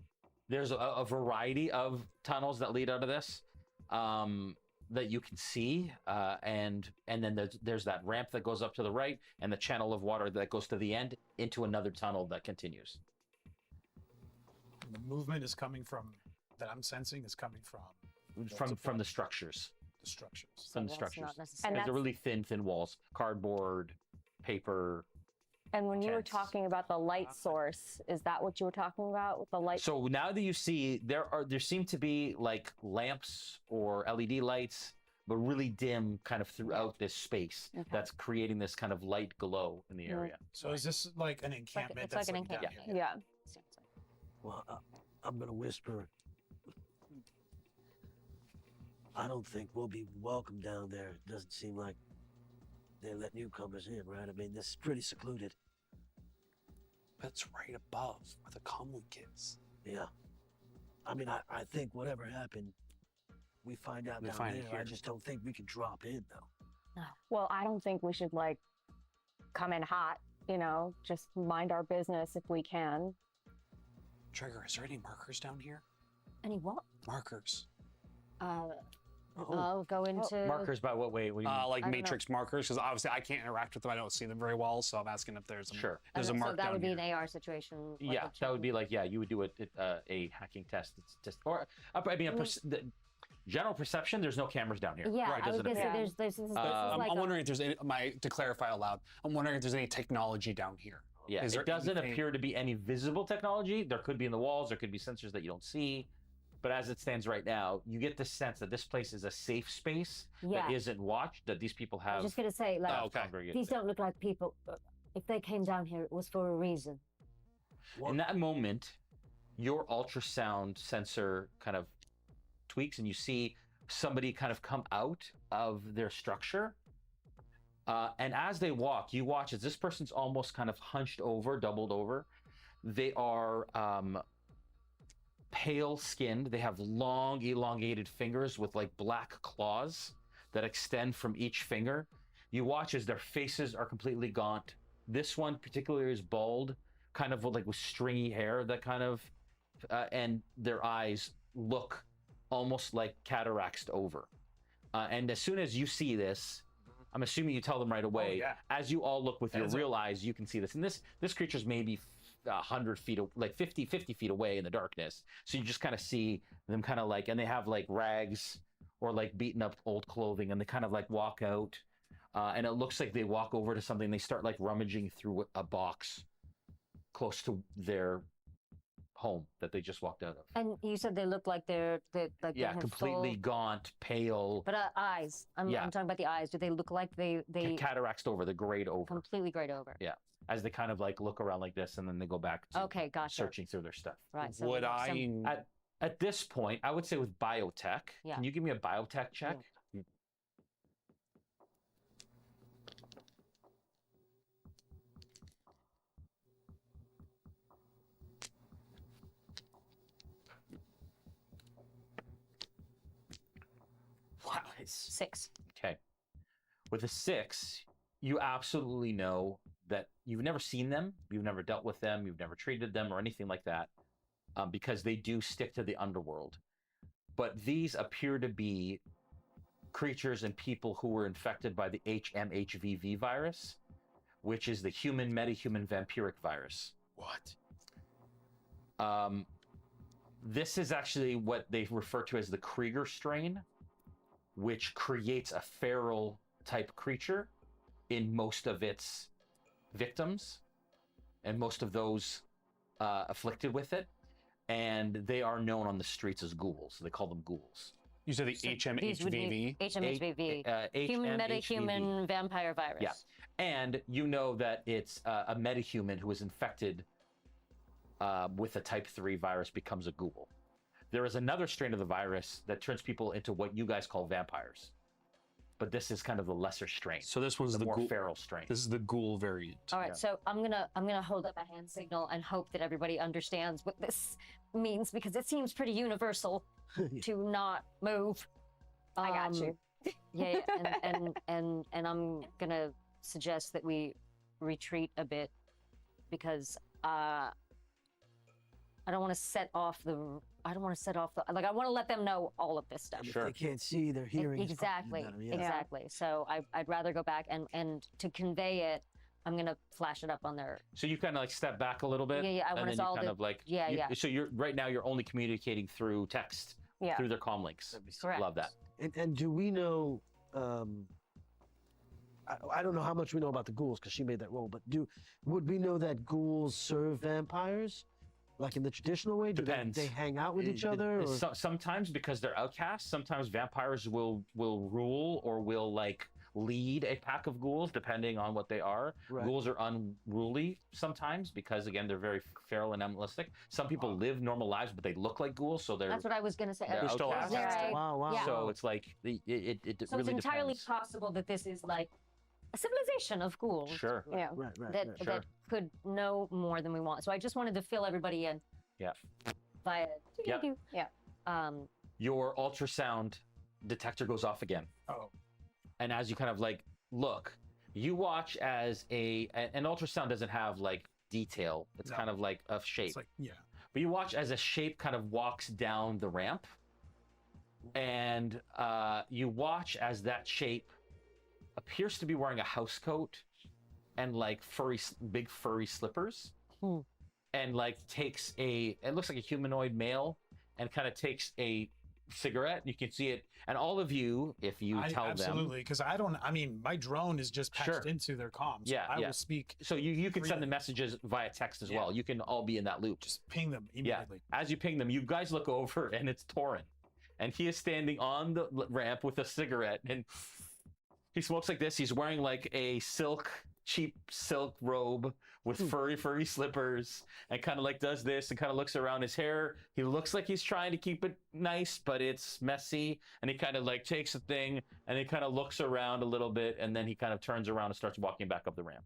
There's a variety of tunnels that lead out of this that you can see, and then there's that ramp that goes up to the right, and the channel of water that goes to the end into another tunnel that continues. The movement is coming from that I'm sensing is coming from From the structures. the structures. From the that's structures. not necessarily- Because they're really thin walls, cardboard, paper. And when you were Tents. talking about the light source, is that what you were talking about with the light? So now that you see, there seem to be like lamps or LED lights, but really dim kind of throughout this space that's creating this kind of light glow in the area. So is this like an encampment? it's like an down encampment. here? Yeah. Well, I'm gonna whisper. I don't think we'll be welcome down there. It doesn't seem like they let newcomers in, right? I mean, this is pretty secluded. That's right above where the comlink is. Yeah. I mean, I think whatever happened, we find out We down find it there. here. I just don't think we can drop in, though. Well, I don't think we should like come in hot. Just mind our business if we can. Trigger, is there any markers down here? Any what? Markers. I'll go into. Markers by what way? What do you mean? Like I don't matrix markers, because obviously I can't interact with them. I don't see them very well, so I'm asking if there's Sure. there's a So mark that down would be here. an AR situation. like Yeah, a that would be chain. like, you would do a hacking test. It's just, or I mean, the general perception. There's no cameras down here. Yeah, Right, I was doesn't gonna say appear. there's this is I'm like wondering if there's any, to clarify out loud, I'm wondering if there's any technology down here. Yeah, Is it there doesn't anything- appear to be any visible technology. There could be in the walls. There could be sensors that you don't see. But as it stands right now, you get the sense that this place is a safe space that Yeah. isn't watched. That these people I have. was just gonna say like Oh, okay. congregated these there. don't look like people. If they came down here, it was for a reason. In that moment, your ultrasound sensor kind of tweaks, and you see somebody kind of come out of their structure. And as they walk, you watch as this person's almost kind of hunched over, doubled over. They are pale skinned. They have long, elongated fingers with like black claws that extend from each finger. You watch as their faces are completely gaunt. This one particularly is bald, kind of like with stringy hair that kind of, and their eyes look almost like cataracts over. And as soon as you see this, I'm assuming you tell them right away. yeah. As you all look with your As real eyes, you can see this. And this creature's maybe 100 feet, like 50 feet away in the darkness. So you just kind of see them kind of like, and they have like rags or like beaten up old clothing, and they kind of like walk out. And it looks like they walk over to something. They start like rummaging through a box close to their home that they just walked out of. And you said they look like they're like they have completely full... gaunt, pale. But eyes. I'm talking about the eyes. Do they look like they cataracts over, the grayed over, completely grayed over? Yeah, as they kind of like look around like this, and then they go back to gotcha. searching through their stuff. Right. So Would I? At this point, I would say with biotech. Yeah. Can you give me a biotech check? Yeah. Wow, it's 6. okay. With a 6, you absolutely know that you've never seen them, you've never dealt with them, you've never treated them or anything like that, because they do stick to the underworld. But these appear to be creatures and people who were infected by the HMHVV virus, which is the human metahuman vampiric virus. What? This is actually what they refer to as the Krieger strain, which creates a feral type creature in most of its victims and most of those afflicted with it. And they are known on the streets as ghouls. They call them ghouls. You said the HMHVV? HMHVV. Human metahuman vampire virus. Yeah. And you know that it's a metahuman who is infected with a type 3 virus becomes a ghoul. There is another strain of the virus that turns people into what you guys call vampires. But this is kind of the lesser strain. So this one's the more ghoul, feral strain. This is the ghoul variant. All right, so I'm gonna hold up a hand signal and hope that everybody understands what this means, because it seems pretty universal to not move. I got you. Yeah, and I'm gonna suggest that we retreat a bit, because I don't want to set off the. I want to let them know all of this stuff. Sure. They can't see, they're hearing. Exactly. Exactly. So I'd rather go back and to convey it, I'm gonna flash it up on their. So you kind of like step back a little bit. Yeah, I want us all to. So you're right now. You're only communicating through text. Yeah. Through their comm links. Correct. Love that. And do we know? I don't know how much we know about the ghouls because she made that roll. But would we know that ghouls serve vampires? Like in the traditional way? Depends. They hang out with each other? Or? Sometimes because they're outcasts. Sometimes vampires will rule or will like lead a pack of ghouls depending on what they are. Right. Ghouls are unruly sometimes because again they're very feral and animalistic. Some people live normal lives but they look like ghouls, so they're. That's what I was gonna say. They're still outcasts. outcasts. Wow. Yeah. So it's like it So really it's entirely depends. possible that this is like a civilization of ghouls. Sure. Yeah. Right. That could know more than we want. So I just wanted to fill everybody in. Yeah. Via. Yeah. Yeah. Your ultrasound detector goes off again. Oh. And as you kind of like look, you watch as an ultrasound doesn't have like detail. It's kind of like a shape. It's like, yeah. But you watch as a shape kind of walks down the ramp, and you watch as that shape appears to be wearing a house coat and like big furry slippers, and like takes it looks like a humanoid male, and kind of takes a cigarette. You can see it, and all of you, if you tell them, absolutely, because my drone is just patched into their comms. Yeah, I will speak. So you can send freely. the messages via text as well. You can all be in that loop. Just ping them immediately. Yeah. As you ping them, you guys look over, and it's Torin, and he is standing on the ramp with a cigarette, and he smokes like this. He's wearing like a cheap silk robe with furry slippers, and kind of like does this and kind of looks around his hair. He looks like he's trying to keep it nice, but it's messy. And he kind of like takes a thing and he kind of looks around a little bit, and then he kind of turns around and starts walking back up the ramp.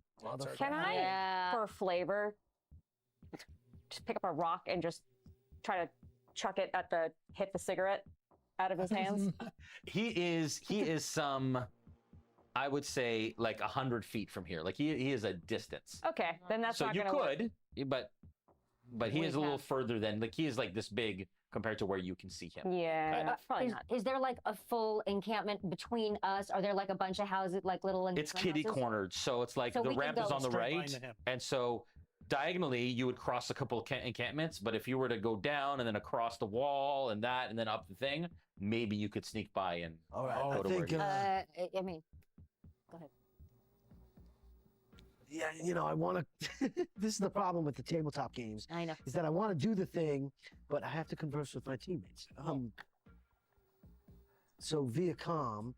Can I, for flavor, just pick up a rock and just try to chuck it hit the cigarette out of his hands? He is some, I would say, like 100 feet from here. Like he is a distance. Okay, then that's so not you gonna work. could, but he is a little further than, like he is like this big compared to where you can see him. Yeah, probably is, not. is there like a full encampment between us? Are there like a bunch of houses, like little It's encampment kitty houses? cornered, so it's like So the we can ramp is go on the straight line right, to him. and so diagonally you would cross a couple of encampments. But if you were to go down and then across the wall and that, and then up the thing, maybe you could sneak by and All right, go I to where think. he is. I mean, go ahead. Yeah, you know, I want to. This is the problem with the tabletop games, I know. is that I want to do the thing, but I have to converse with my teammates. So via comm,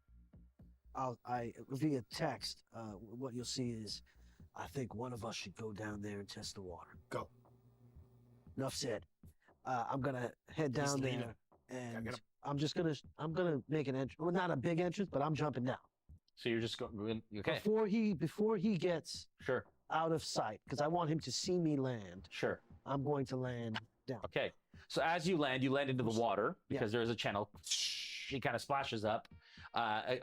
via text, what you'll see is, I think one of us should go down there and test the water. Go. Enough said. I'm gonna head He's down leaving. there, and get him. I'm gonna make an entrance. Well, not a big entrance, but I'm jumping down So you're just going. Okay, before he gets sure, out of sight, because I want him to see me land. sure. I'm going to land down. Okay. So as you land into the water because there is a channel. He kind of splashes up.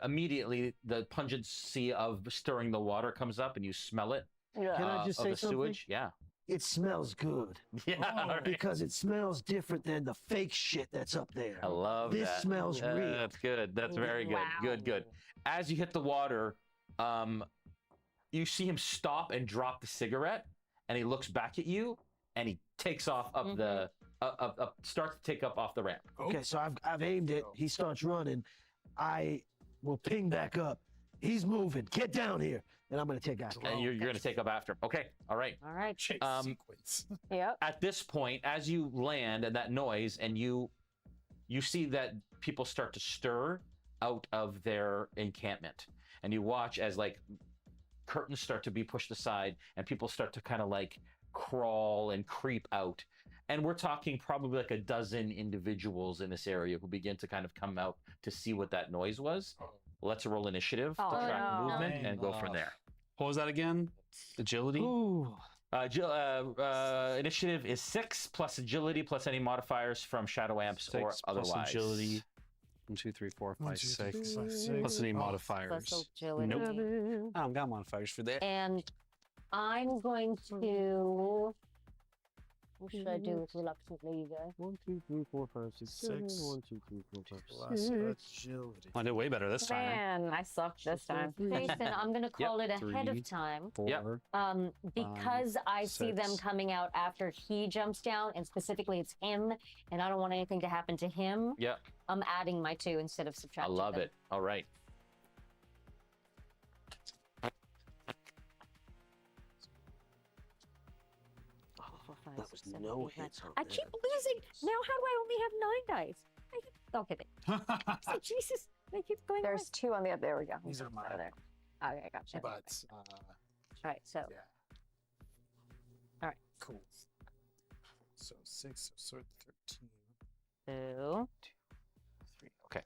Immediately, the pungency of stirring the water comes up, and you smell it. Yeah. Can I just of say the something? sewage? Yeah. It smells good. Yeah. all right. Because it smells different than the fake shit that's up there. I love This that. smells real. That's good. That's very good. Wow. Good. As you hit the water, you see him stop and drop the cigarette, and he looks back at you, and he takes off up the starts to take up off the ramp. Okay, so I've aimed it. He starts running. I will ping back up. He's moving. Get down here. And I'm going to take after him. And you're going to take up after him. Okay. All right. All right. Chase sequence. Yep. At this point, as you land and that noise, and you see that people start to stir out of their encampment, and you watch as like curtains start to be pushed aside, and people start to kind of like crawl and creep out. And we're talking probably like a dozen individuals in this area who begin to kind of come out to see what that noise was. Let's roll initiative to track no. movement and go from there. What was that again? Agility? Ooh. Initiative is 6 plus agility plus any modifiers from shadow amps 6 or plus otherwise. agility. 1, 2, 3, 4, 5, 6. Plus any modifiers. Plus agility. Nope. I don't got modifiers for that. And I'm going to. What should I do with reluctantly, you guys? 1, 2, 3, 4, 5, 6, 7. 6. 1, 2, 3, 4, 5, 6. Plus agility. I did way better this time. Man, I sucked this time. Jason, I'm going to call it ahead 3, of time. 4. Yep. Because I see them 6. coming out after he jumps down, and specifically it's him, and I don't want anything to happen to him. Yep. I'm adding my 2 instead of I subtracting. love them. it. All right. Four, five, That was six, seven, no eight, nine. hits on I that. keep losing. Now, how do I only have 9 dice? Okay, it's like, Jesus, they keep going. There's 2 on the other. There we go. These are mine. Over there. Okay, gotcha. But, All right, so yeah. All right. Cool. So 6, so 13. 2. 3. Okay.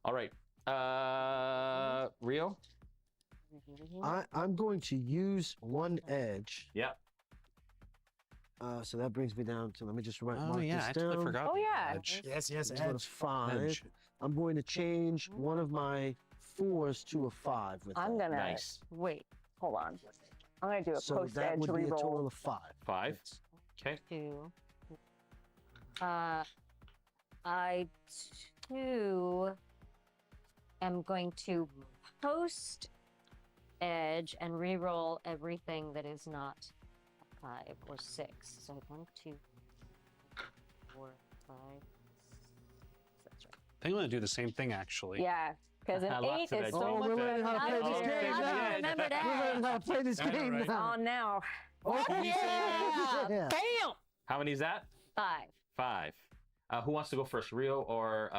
All right. Rio? I'm going to use 1 edge. Yep. So that brings me down to, let me just mark Oh, yeah. I this actually down. forgot. Oh, the yeah. edge. Yes, It's got a edge. 5. Edge. I'm going to change one of my 4s to a 5 with I'm that. gonna Nice. wait. Hold on. I'm gonna do a So post that edge would be a total reroll. of 5. 5. Okay. 2. I too am going to post edge and reroll everything that is not 5 or 6. So 1, 2, 4, 5. That's right. I think I'm going to do the same thing, actually. Yeah, because an Lots 8 of is edge. so Oh, much we're learning how to play this better. game I now. don't remember We're that. learning how to play this I know, game right? now. on now. Oh, Yeah! yeah. Bam! How many is that? 5. 5. Who wants to go first, Rio or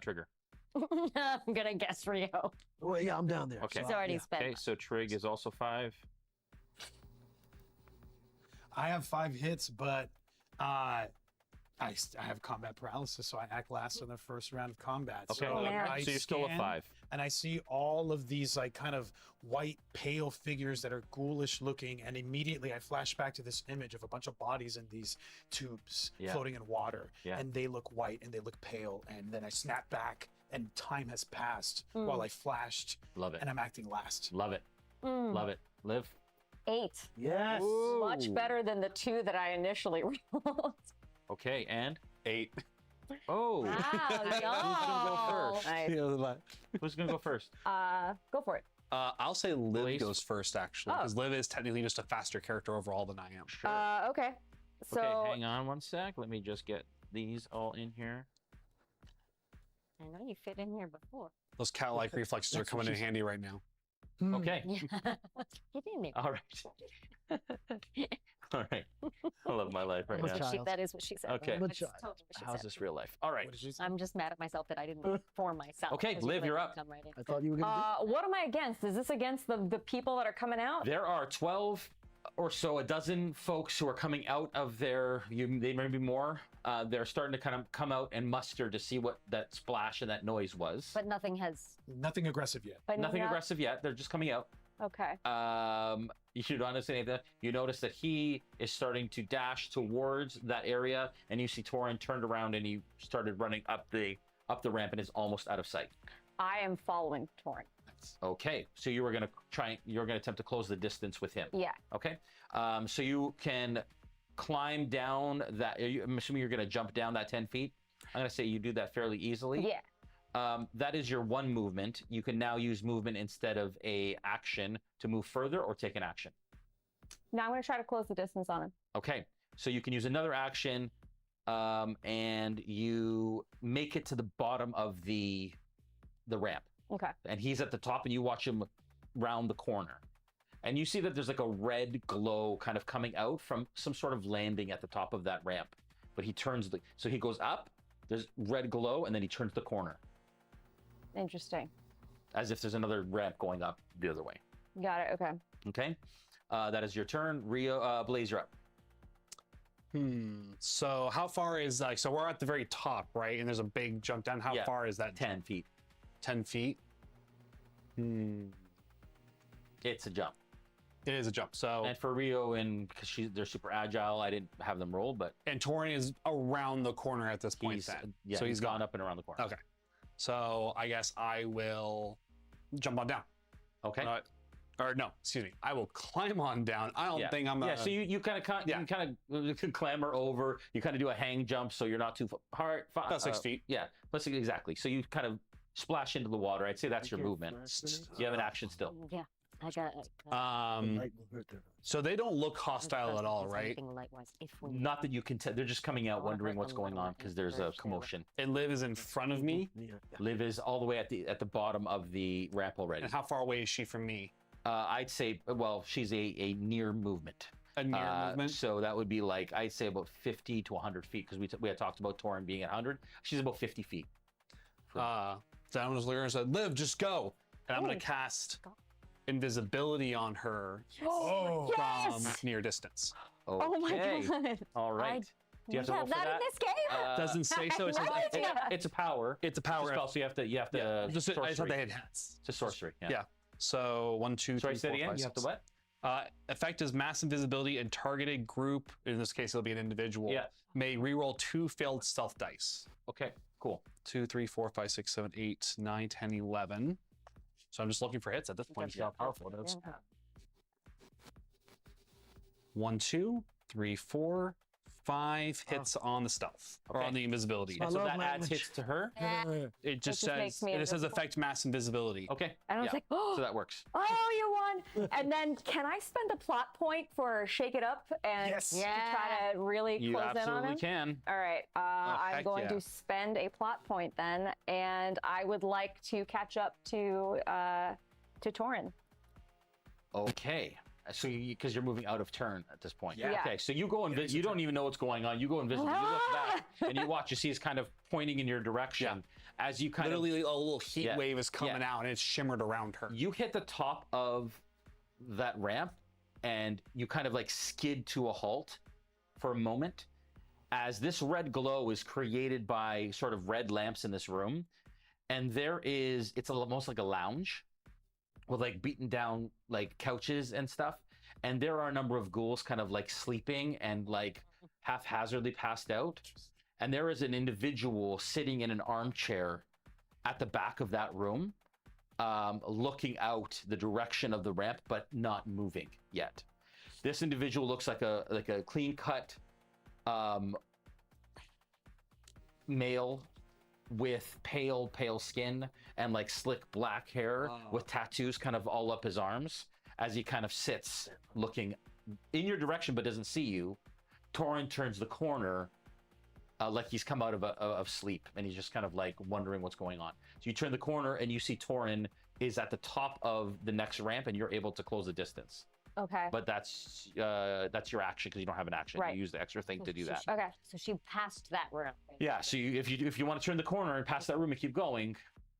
Trigger? I'm gonna guess Rio. Well, yeah, I'm down there. Okay. He's already yeah. spent. Okay, so Trig is also 5. I have 5 hits, but I have combat paralysis, so I act last in the first round of combat. Okay. So, man. I So you're still a scan, 5. And I see all of these like kind of white, pale figures that are ghoulish looking, and immediately I flash back to this image of a bunch of bodies in these tubes Yeah. floating in water, Yeah. and they look white and they look pale, and then I snap back, and time has passed while I flashed, Love it. and I'm acting last. Love it. Mm. Love it. Liv? 8. Yes. Much better than the 2 that I initially rolled. Okay, and 8. Oh. Wow, Who's gonna go first? Nice. Who's gonna go first? Go for it. I'll say Liv Blaze. goes first, actually, Oh. because Liv is technically just a faster character overall than I am. Sure. Okay. So Okay, hang on one sec. Let me just get these all in here. I know you fit in here before. Those cat-like reflexes are That's what coming in she's- handy right now. Okay. Get in there. All right. All right. I love my life right I'm a now. child. That is what she said. Okay. I'm a That's child. totally what she How's said. this real life? All right. What did you say? I'm just mad at myself that I didn't form myself. Okay, 'cause Liv, you you're let me up. come right in. I thought you were gonna what am I against? Is this against the people that are coming out? There are 12 or so, a dozen folks who are coming out of their, they may be more. They're starting to kind of come out and muster to see what that splash and that noise was. But nothing has. Nothing aggressive yet. But Nothing not- aggressive yet. They're just coming out. Okay. You should honestly that you notice that he is starting to dash towards that area, and you see Torin turned around and he started running up the ramp and is almost out of sight. I am following Torin. Okay, so you're gonna attempt to close the distance with him. Yeah. Okay, so you can climb down that. I'm assuming you're gonna jump down that 10 feet. I'm gonna say you do that fairly easily. Yeah. That is your one movement. You can now use movement instead of a action to move further or take an action. Now I'm going to try to close the distance on him. Okay, so you can use another action, and you make it to the bottom of the ramp, Okay. and he's at the top, and you watch him round the corner, and you see that there's like a red glow kind of coming out from some sort of landing at the top of that ramp. But he turns so he goes up. There's red glow, and then he turns the corner, Interesting. as if there's another ramp going up the other way. Got it. Okay. Okay, that is your turn. Blaze, you're up. So how far is so we're at the very top, right? And there's a big jump down. How Yeah. far is that? 10 feet. 10 feet. It's a jump. It is a jump. So And for Rio, and because they're super agile, I didn't have them roll, but and Torin is around the corner at this point. he's Then. yeah, so he's gone up and around the corner. Okay. So I guess I will jump on down. Okay. Or no, excuse me. I will climb on down. I don't Yeah. think I'm. Yeah. So you kind of clamber over. You kind of do a hang jump, so you're not too hard. About 6 feet. Yeah. Let's exactly. So you kind of splash into the water. I'd say that's your movement. You have an action still. Yeah, I got it. Light will hurt their- So they don't look hostile at all, right? Not that you can tell. They're just coming out, Oh, I wondering heard what's them going on running because there's a first, yeah. commotion. And Liv is in front of me. Yeah. Liv is all the way at the bottom of the ramp already. And how far away is she from me? I'd say, well, she's a near movement. A near movement. So that would be like, I'd say about 50 to 100 feet, because we had talked about Torin being at 100. She's about 50 feet. So I was looking and said, "Liv, just go." And I'm gonna cast invisibility on her Oh, from near distance. Okay. Oh my god. All right. Do you have to roll for that in this game? Doesn't say so. It says No idea. It's a power. it's a power. Spell, so you have to. Yeah. Just, I sorcery. thought they had hats. It's a sorcery. Yeah. Yeah. So 1, 2, Sorry, 3, say it 4, again. 5, You have to 6. what? Effect is mass invisibility and targeted group. In this case, it'll be an individual. Yeah. May reroll 2 failed stealth dice. Okay. Cool. 2, 3, 4, 5, 6, 7, 8, 9, 10, 11. So I'm just looking for hits at this point. See how powerful it is. 1, 2, 3, 4, 5 hits on the stealth or Okay. on the invisibility. I And so love that adds language. hits to her. It just just makes says me it says invisible. affect mass invisibility. Okay. And I was Yeah. like, oh, So that works. oh, you won. And then can I spend a plot point for Shake It Up and Yes. try to really You close in on absolutely him? can. All right. I'm heck going yeah. to spend a plot point then, and I would like to catch up to Torin. Okay. So because you're moving out of turn at this point. Yeah. Okay. So you go and you don't even know what's going on. You go invisible. You look back and you watch. You see it's kind of pointing in your direction as you kind Literally, a little heat Yeah. wave is coming Yeah. out and it's shimmered around her. you hit the top of that ramp and you kind of like skid to a halt for a moment as this red glow is created by sort of red lamps in this room. And it's almost like a lounge with like beaten down like couches and stuff. And there are a number of ghouls kind of like sleeping and like haphazardly passed out. And there is an individual sitting in an armchair at the back of that room, looking out the direction of the ramp, but not moving yet. This individual looks like a clean cut, male with pale skin and like slick black hair with tattoos kind of all up his arms as he kind of sits looking in your direction but doesn't see you. Torin turns the corner like he's come out of sleep, and he's just kind of like wondering what's going on. So you turn the corner and you see Torin is at the top of the next ramp, and you're able to close the distance. Okay. But that's your action because you don't have an action. Right. You use the extra thing to do that. Okay. So she passed that room. Yeah. So if you want to turn the corner and pass that room and keep going,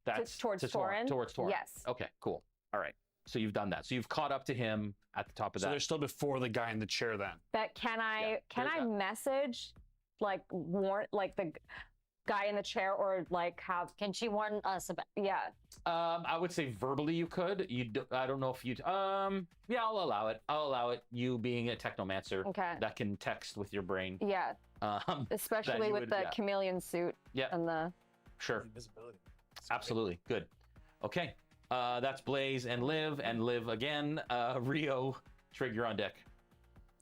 that's towards to Torin? Towards Torin. Yes. Okay. Cool. All right. So you've done that. So you've caught up to him at the top of So that. they're still before the guy in the chair then. But can I there's that. message like warn like the guy in the chair, or like have Can she warn us about? yeah. I would say verbally you could. I don't know if you. Yeah, I'll allow it. I'll allow it. You being a technomancer Okay. that can text with your brain. Yeah. Especially you with would- the yeah. chameleon suit Yeah. and the Sure. Invisibility. Absolutely. Good. Okay. That's Blaze and Liv again. Rio, Trig, you're on deck.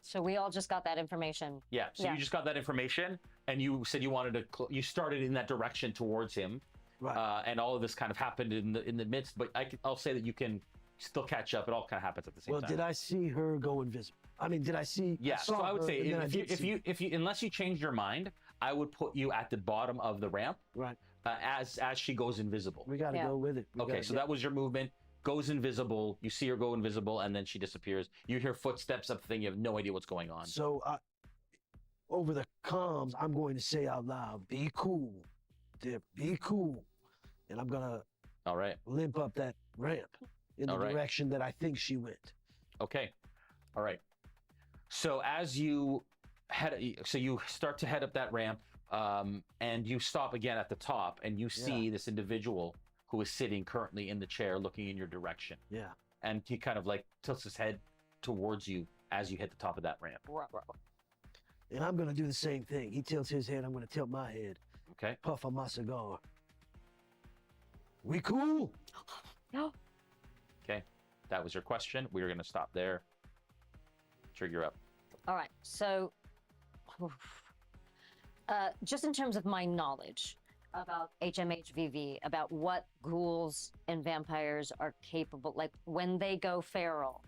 So we all just got that information. Yeah. So Yeah. you just got that information, and you said you wanted to. You started in that direction towards him, Right. and all of this kind of happened in the midst. But I'll say that you can still catch up. It all kind of happens at the same Well, time. did I see her go invisible? I mean, did I see? Yeah. So saw I would her, say and then I did see- if you unless you changed your mind, I would put you at the bottom of the ramp Right. as she goes invisible. We got to Yeah. go with it. We Okay, gotta so get- that was your movement. Goes invisible. You see her go invisible, and then she disappears. You hear footsteps up the thing. You have no idea what's going on. So over the comms, I'm going to say out loud, "Be cool, Dip. Be cool," and I'm gonna All right. limp up that ramp in the All right. direction that I think she went. Okay. All right. So as you you start to head up that ramp, and you stop again at the top, and you see this individual who is sitting currently in the chair, looking in your direction, Yeah. and he kind of like tilts his head towards you as you hit the top of that ramp. And I'm gonna do the same thing. He tilts his head. I'm gonna tilt my head. Okay. Puff on my cigar. We cool? No. Okay. That was your question. We are going to stop there. Trigger up. All right. So, just in terms of my knowledge about HMHVV, about what ghouls and vampires are capable, like when they go feral,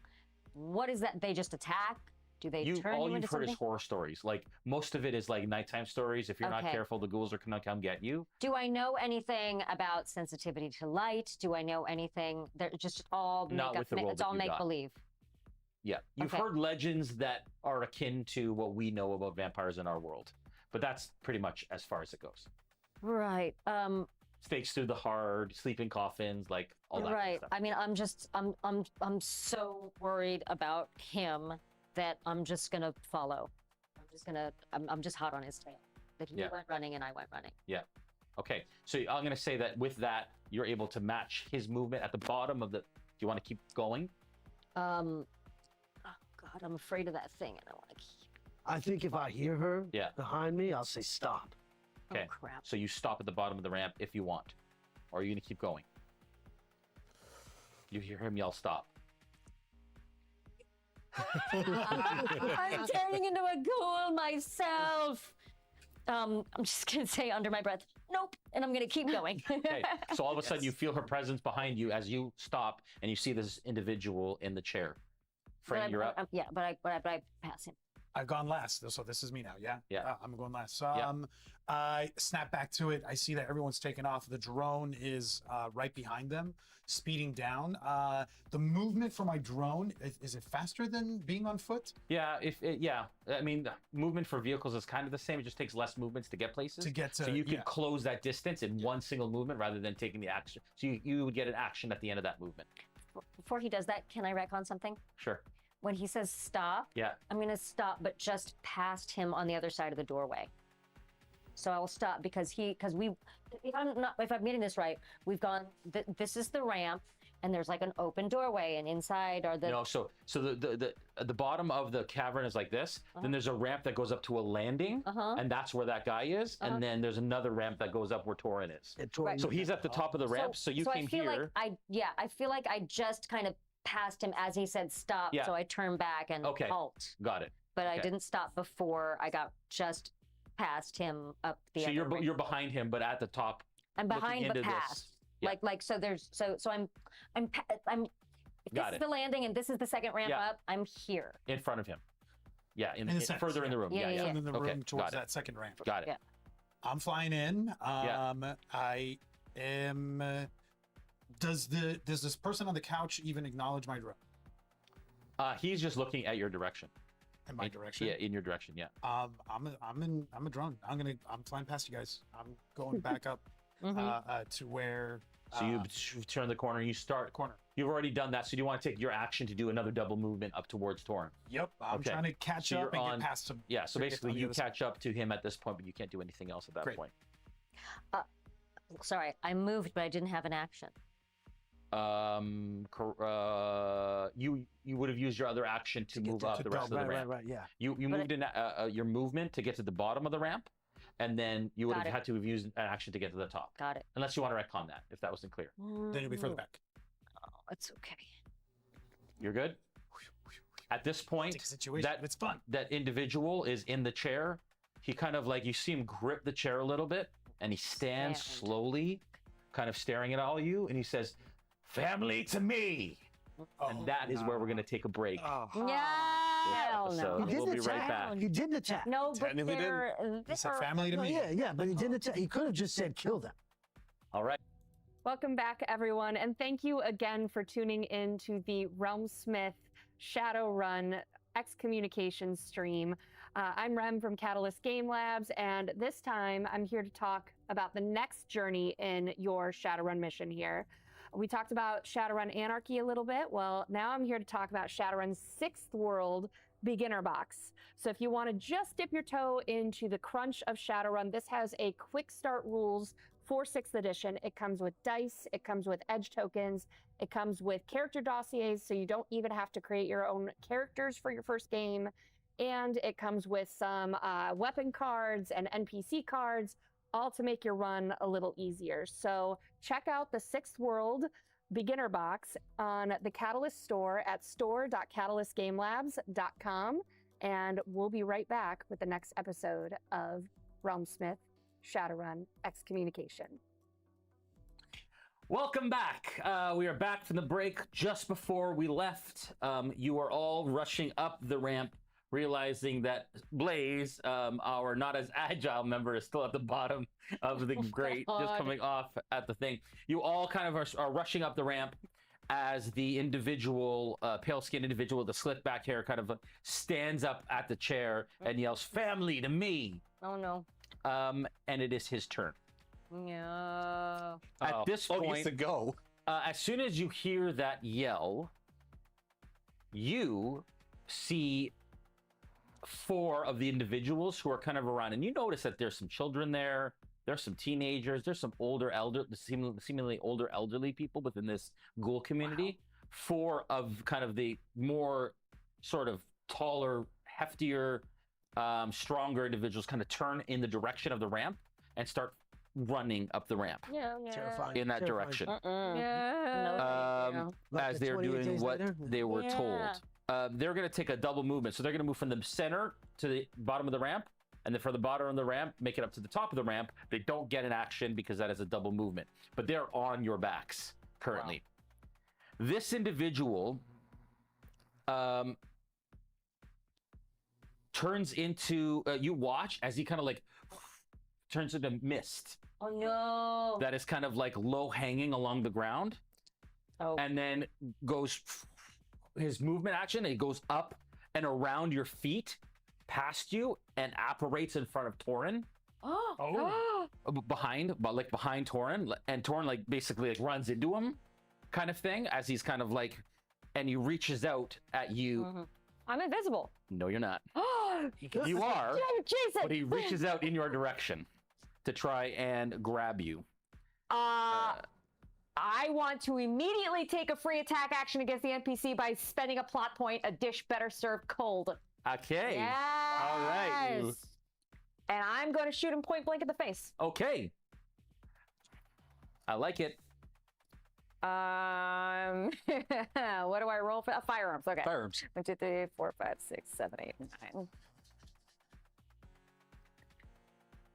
what is that? They just attack? Do they turn All you you've into heard something? is horror stories. Like most of it is like nighttime stories. If you're not Okay. careful, the ghouls are gonna come get you. Do I know anything about sensitivity to light? Do I know anything? They're just all Not with the role it's that all you make got. believe. Yeah, you've Okay. heard legends that are akin to what we know about vampires in our world, but that's pretty much as far as it goes. Right. Stakes through the heart, sleeping coffins, like all that kind of Right. stuff. I mean, I'm so worried about him that I'm just gonna follow. I'm just hot on his tail. That he Yeah. went running and I went running. Okay, so I'm gonna say that with that, you're able to match his movement at the bottom of the. Do you want to keep going? Oh God, I'm afraid of that thing, and I want to keep. I think if I hear her Yeah. behind me, I'll say stop. Okay. Oh crap. So you stop at the bottom of the ramp if you want, or are you gonna keep going? You hear him yell stop. I'm turning into a ghoul myself. I'm just gonna say under my breath, nope, and I'm gonna keep going. Okay. So all of a sudden you feel her presence behind you as you stop, and you see this individual in the chair. Fran, you're up. Yeah, but I pass him. I've gone last, so this is me now. Yeah. Yeah. I'm going last. So, Yeah. I snap back to it. I see that everyone's taken off. The drone is right behind them, speeding down. The movement for my drone is it faster than being on foot? Yeah. I mean, movement for vehicles is kind of the same. It just takes less movements to get places. To get to so you can yeah. close that distance in one single movement rather than taking the action. So you would get an action at the end of that movement. Before he does that, can I retcon something? Sure. When he says stop, Yeah. I'm gonna stop, but just past him on the other side of the doorway. So I will stop because if I'm getting this right, we've gone. This is the ramp, and there's like an open doorway, and inside are the. No, so the bottom of the cavern is like this. Then there's a ramp that goes up to a landing, and that's where that guy is. And then there's another ramp that goes up where Torin is. And Torin- Right. So he's at the top of the ramp. So you came I feel here. Like I feel like I just kind of passed him as he said stop. Yeah. So I turned back and Okay. halt. Got it. But I Okay. didn't stop before I got just past him up the So other you're ramp. you're behind him, but at the top. I'm looking behind but into past. this. Yeah. Like so there's so I'm if Got this it. is the landing and this is the second ramp Yeah. up, I'm here. In front of him. Yeah, In the center, further in the room. Yeah, Yeah, yeah, yeah. And in the Okay, room towards got it. that second ramp. Got it. Yeah. I'm flying in. Yeah. I am. Does this person on the couch even acknowledge my drone? He's just looking at your direction. In my direction? Yeah, in your direction. Yeah. I'm a drone. I'm flying past you guys. I'm going back up to where. So you turn the corner. You start. Corner. You've already done that. So do you want to take your action to do another double movement up towards Torin? Yep. I'm Okay. trying to catch So up you're and on- get past him. Yeah. So to get basically, on the you other side. catch up to him at this point, but you can't do anything else at that Great. point. Sorry, I moved, but I didn't have an action. You would have used your other action to move up the rest of the right, ramp. right, yeah. You But moved in your movement to get to the bottom of the ramp, and then you would Got have it. had to have used an action to get to the top. Got it. Unless you want to retcon that, if that wasn't clear. Then you'll be further back. Oh, it's okay. You're good? At this point, Take a situation. It's fun. that individual is in the chair. He kind of like, you see him grip the chair a little bit, and he stands Stand. slowly, kind of staring at all you, and he says, "Family to me." And that is where we're going to take a break. Oh. Hell episode. no. He We'll didn't be right attack. back. He didn't attack. No, but Technically they're He said family to No, me. yeah, but he didn't attack. He could have just said kill them. All right. Welcome back, everyone, and thank you again for tuning in to the Realmsmith Shadowrun Excommunication stream. I'm Rem from Catalyst Game Labs, and this time I'm here to talk about the next journey in your Shadowrun mission here. We talked about Shadowrun Anarchy a little bit. Well, now I'm here to talk about Shadowrun's 6th World Beginner Box. So if you want to just dip your toe into the crunch of Shadowrun, this has a quick start rules for 6th edition. It comes with dice, it comes with edge tokens, it comes with character dossiers, so you don't even have to create your own characters for your first game. And it comes with some weapon cards and NPC cards, all to make your run a little easier. So check out the 6th World Beginner Box on the Catalyst store at store.catalystgamelabs.com. And we'll be right back with the next episode of Realmsmith Shadowrun Excommunication. Welcome back. We are back from the break. Just before we left, you are all rushing up the ramp, realizing that Blaze, our not as agile member, is still at the bottom of the grate, just God. coming off at the thing. You all kind of are rushing up the ramp as the individual, pale-skinned individual with the slick back hair kind of stands up at the chair and yells, "Family to me!" Oh no. And it is his turn. No. At this he gets point, to go. as soon as you hear that yell, you see 4 of the individuals who are kind of around, and you notice that there's some children there, there's some teenagers, there's some seemingly older elderly people within this ghoul community. 4 of kind of the more sort of taller, heftier, stronger individuals kind of turn in the direction of the ramp and start running up the ramp Yeah, yeah. Terrifying. in that terrifying. direction. No, thank you. Like As the they're 28 doing days what later? they were Yeah. told. They're going to take a double movement. So they're going to move from the center to the bottom of the ramp. And then from the bottom of the ramp, make it up to the top of the ramp. They don't get an action because that is a double movement. But they're on your backs currently. This individual turns into, you watch as he kind of like turns into mist Oh no. that is kind of like low hanging along the ground. Oh. And then goes his movement action. It goes up and around your feet, past you, and apparates in front of Torin, Oh. behind Torin, and Torin like basically like runs into him, kind of thing, as he's kind of like, and he reaches out at you. Mhm. I'm invisible. No, you're not. Oh, You are, Jason. but he reaches out in your direction to try and grab you. I want to immediately take a free attack action against the NPC by spending a plot point, a dish better served cold. Okay. Yes. All right. And I'm going to shoot him point blank in the face. Okay. I like it. What do I roll for? Firearms. Okay. Firearms. 1, 2, 3, 4, 5, 6, 7, 8, 9.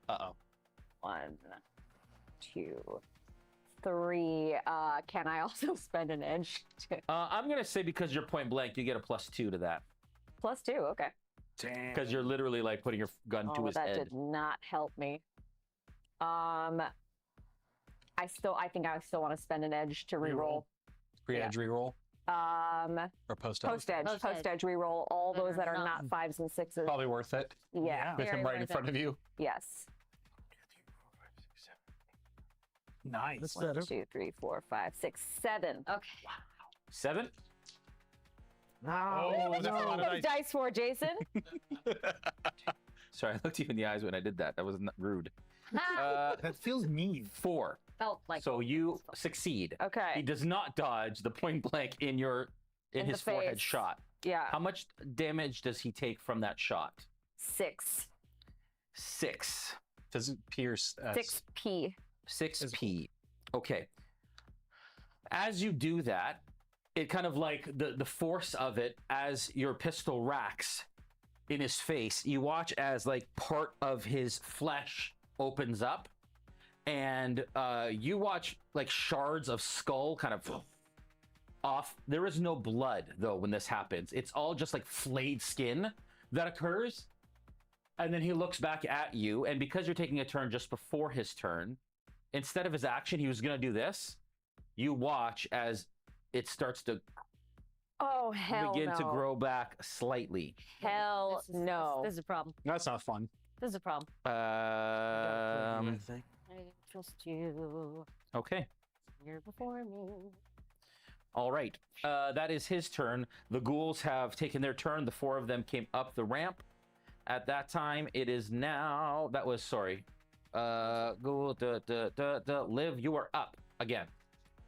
Uh-oh. 1, 2, 3. Can I also spend an edge? I'm gonna say because you're point blank, you get a +2 to that. +2. Okay. Damn. Because you're literally like putting your gun to his that head. did not help me. I think I still want to spend an edge to reroll. Pre-edge reroll or post-edge? Post-edge. Post-edge. Post-edge reroll all That those that are are not- not 5s and 6s. Probably worth it Yeah. with him Very right in worth front it. of you. Yes. Nice. That's 1, better. 2, 3, 4, 5, 6, 7. Okay. 7? Oh, What that's a are lot of those dice. dice for, Jason? Sorry, I looked you in the eyes when I did that. That was rude. That feels mean. 4. Felt like So you succeed. He Okay. does not dodge the point blank in In his the forehead face. shot. Yeah. How much damage does he take from that shot? 6. 6. Does it pierce? 6p. 6p. Okay. As you do that, it kind of like the force of it as your pistol racks in his face, you watch as like part of his flesh opens up, and you watch like shards of skull kind of off. There is no blood though when this happens. It's all just like flayed skin that occurs. And then he looks back at you, and because you're taking a turn just before his turn, instead of his action, he was going to do this. You watch as it starts to Oh, hell begin no. to grow back slightly. Hell no. This is a problem. That's not fun. This is a problem. Um, I think. I trust you. Okay. You're before me. All right. That is his turn. The ghouls have taken their turn. The 4 of them came up the ramp. At that time, it is now. That was, sorry. Ghoul, Liv, you are up again.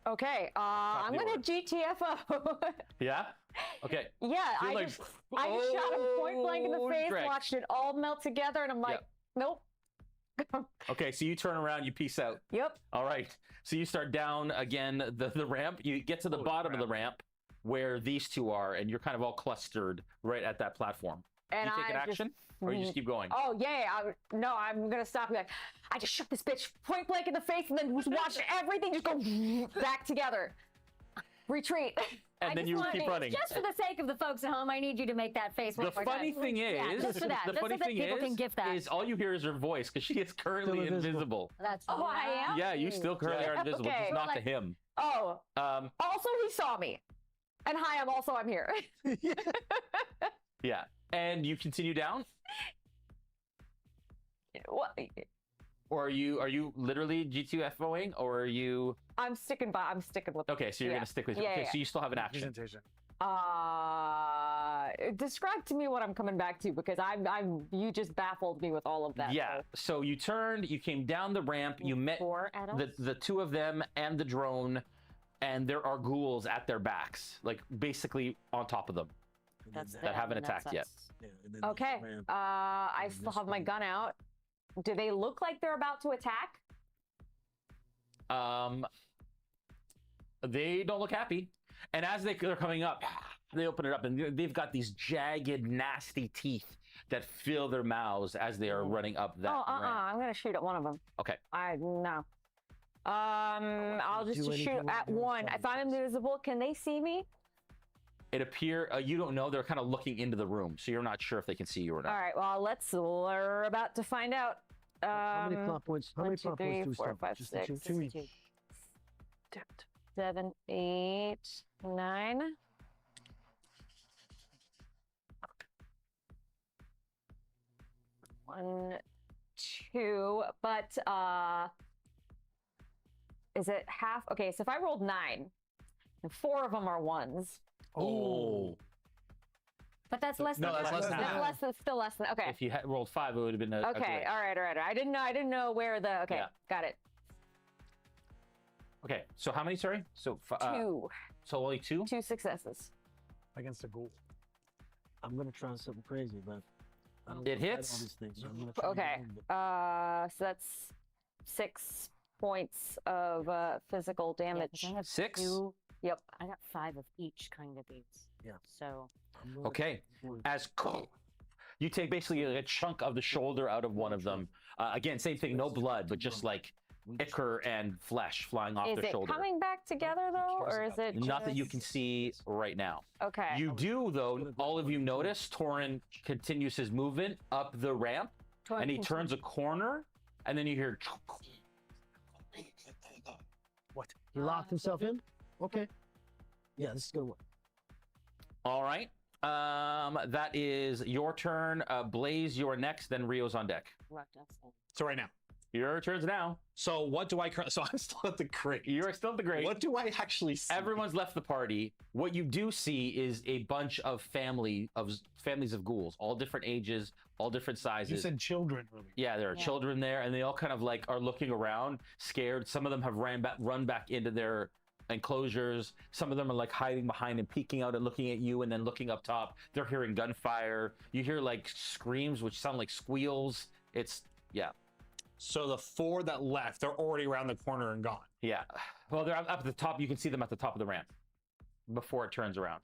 Okay, I'm the gonna order. GTFO. Yeah? Okay. Yeah, I You're just shot him point blank in the oh, face, Greg. watched it all melt together, and I'm like, nope. Okay, so you turn around, you peace out. Yep. All right. So you start down again the ramp. You get to the bottom of the ramp where these two are, and you're kind of all clustered right at that platform. And you take an I just- action, or you just keep going? Oh yeah, no, I'm gonna stop. And be like, I just shot this bitch point blank in the face, and then just watch everything just go back together. Retreat. And then you keep running. Just for the sake of the folks at home, I need you to make that face. The one more funny time. thing Yeah, is, just for that. the Just funny so that thing people can gift that. is all you hear is her voice because she is currently Still invisible. invisible. That's Oh, I am? Yeah, you still currently are invisible, Okay. just not Like- to him. Oh, Um, also he saw me. And hi, I'm here. yeah, and you continue down, What? or are you literally G2FOing, or are you? I'm sticking with. Okay, so you're Yeah. gonna stick with. Yeah, Okay, yeah. so you still have an action. Presentation. Describe to me what I'm coming back to, because you just baffled me with all of that. Yeah. So you turned, you came down the ramp, you met 4 adults. the 2 of them and the drone, and there are ghouls at their backs, like basically on top of them. And That's then that haven't and attacked yet. yeah, and then there's Okay. the ramp. I And still this have my one. gun out. Do they look like they're about to attack? They don't look happy, and as they're coming up, they open it up, and they've got these jagged, nasty teeth that fill their mouths as they are running up that Oh, ramp. I'm gonna shoot at one of them. Okay. No. I'll just Do shoot anything at with one. If I'm invisible, can they see me? It you don't know. They're kind of looking into the room, so you're not sure if they can see you or not. All right. Well, we're about to find out. How many plot points? How 1, many 2, plot 3, points do we 4, start with? 5, Just the 6, two? Just the two. 7, 8, 9. One, 2, but is it half? Okay, so if I rolled 9, and 4 of them are 1s. Oh. But that's less No, than that's less than That's half. still less than. Okay. If you had rolled 5, it would have been a Okay. great. All right. I didn't know where the. Okay. Yeah. Got it. Okay, so how many? Sorry. So 2. So only 2. 2 successes. Against a ghoul. I'm gonna try something crazy, but I don't It wanna fight hits. all these things, so I'm gonna try Okay. and move it. So that's 6 points of physical Yeah, 'cause damage. I have 6. 2. Yep. I got 5 of each kind of these. Yeah. So I'm gonna- Okay. As You take basically a chunk of the shoulder out of one of them. Again, same thing, no blood, but just like ichor and flesh flying off Is the it shoulder. coming back together though, or is it Not that you just- can see right now. Okay. You do, though, all of you notice Torin continues his movement up the ramp, and he turns a corner, and then you hear. What? He locked himself in? Okay. Yeah, this is gonna work. All right. That is your turn. Blaze, you're next, then Rio's on deck. So right now. Your turn's now. So what do I currently? So I'm still at the crate. You're still at the grate. What do I actually see? Everyone's left the party. What you do see is a bunch of families of ghouls, all different ages, all different sizes. You said children earlier. Yeah, there are children there, and they all kind of like are looking around, scared. Some of them have run back into their enclosures. Some of them are like hiding behind and peeking out and looking at you, and then looking up top. They're hearing gunfire. You hear like screams, which sound like squeals. Yeah. So the 4 that left, they're already around the corner and gone. Yeah. Well, they're up at the top. You can see them at the top of the ramp before it turns around.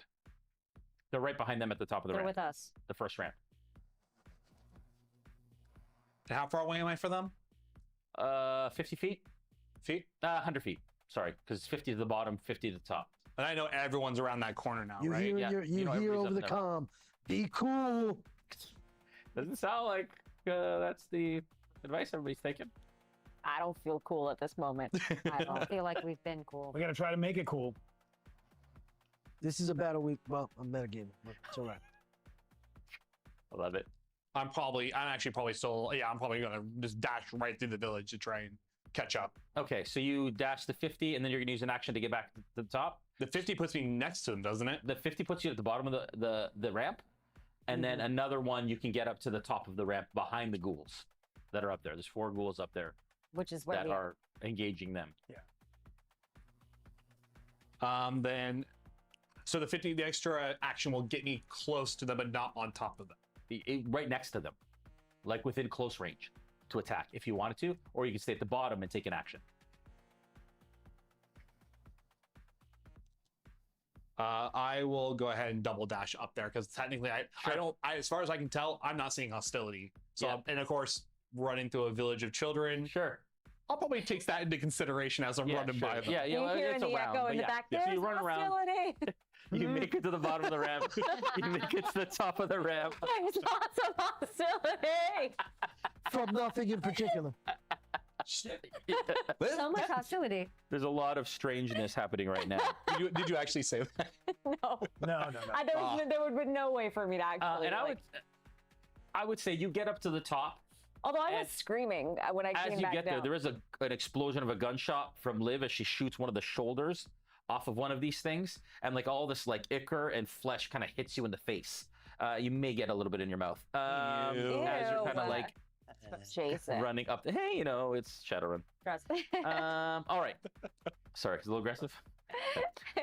They're right behind them at the top of the They're ramp. with us. The first ramp. And how far away am I from them? 50 feet? 100 feet. Sorry, because 50 to the bottom, 50 to the top. And I know everyone's around that corner now, You right? hear, Yeah. you know hear everybody's over up the there. comm. Be cool. Doesn't sound like that's the advice everybody's taking. I don't feel cool at this moment. I don't feel like we've been cool. We gotta try to make it cool. This is a battle week. Well, I'm metagaming, but it's all right. I love it. I'm actually probably still, I'm probably gonna just dash right through the village to try and catch up. Okay, so you dash the 50, and then you're gonna use an action to get back to the top. The 50 puts me next to them, doesn't it? The 50 puts you at the bottom of the ramp, and then another one you can get up to the top of the ramp behind the ghouls that are up there. There's 4 ghouls up there Which is where that we are engaging them. Then, so the extra action will get me close to them, but not on top of them. Right next to them, like within close range to attack if you wanted to, or you can stay at the bottom and take an action. I will go ahead and double dash up there because technically I don't, as far as I can tell, I'm not seeing hostility. So, Yeah. and of course, running through a village of children, Sure. I'll probably take that into consideration as I'm running sure. by them. Yeah, You well, hear it's the around, echo but in the yeah. back. Yeah, so There's you run around. hostility. You make it to the bottom of the ramp. You make it to the top of the ramp. There's lots of hostility. From nothing in particular. so much hostility. There's a lot of strangeness happening right now. Did you actually say that? No. No. There would be no way for me to actually. And I would say you get up to the top. Although I was and screaming when I came As you back get down. there, there is an explosion of a gunshot from Liv as she shoots one of the shoulders off of one of these things, and like all this like ichor and flesh kind of hits you in the face. You may get a little bit in your mouth as you're kind of like Jason. running up. Hey, it's Shadowrun. Trust me. All right. Sorry, it's a little aggressive.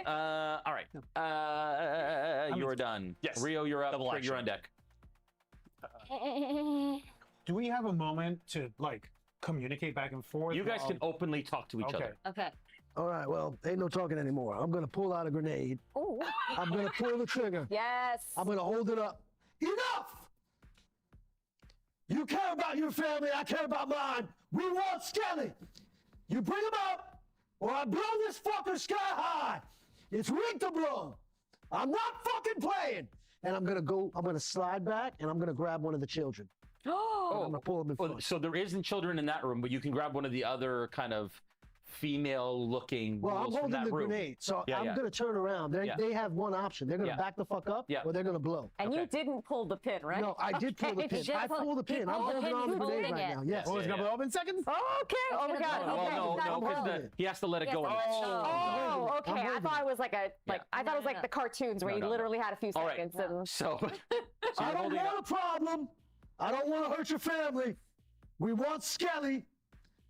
All right. You're done. Yes. Rio, you're up. Double Trig, you're on action. deck. Do we have a moment to like communicate back and forth? You guys can openly talk to each Okay. other. Okay. All right, well, ain't no talking anymore. I'm gonna pull out a grenade. Oh. I'm gonna pull the trigger. Yes. I'm gonna hold it up. Enough! You care about your family, I care about mine. We want Skelly. You bring him up, or I blow this fucker sky high. It's rigged to blow. I'm not fucking playing. And I'm gonna slide back, and I'm gonna grab one of the children. Oh. I'm gonna pull them in front. So there isn't children in that room, but you can grab one of the other kind of female-looking Well, I'm ghouls from holding that the room. grenade, so Yeah, I'm yeah. gonna turn around. Yeah. They have one option. They're gonna Yeah. back the fuck up, Yeah. or they're gonna blow. And you Okay. didn't pull the pin, right? No, I did pull the Okay. pin. I pulled the pin. I'm pulled the holding pin, on to you the pulled grenade it right again. now. Yes. Oh, it's gonna blow up in seconds? Okay. Oh my God. Well, Okay. Well, no, I'm because holding it. he has to let it go. Yes, in. Oh, okay. I thought it was like a Yeah. I thought it was like No. the cartoons where No, you no, no. literally had a few All right. seconds and So I you're don't holding want up. a problem. I don't want to hurt your family. We want Skelly.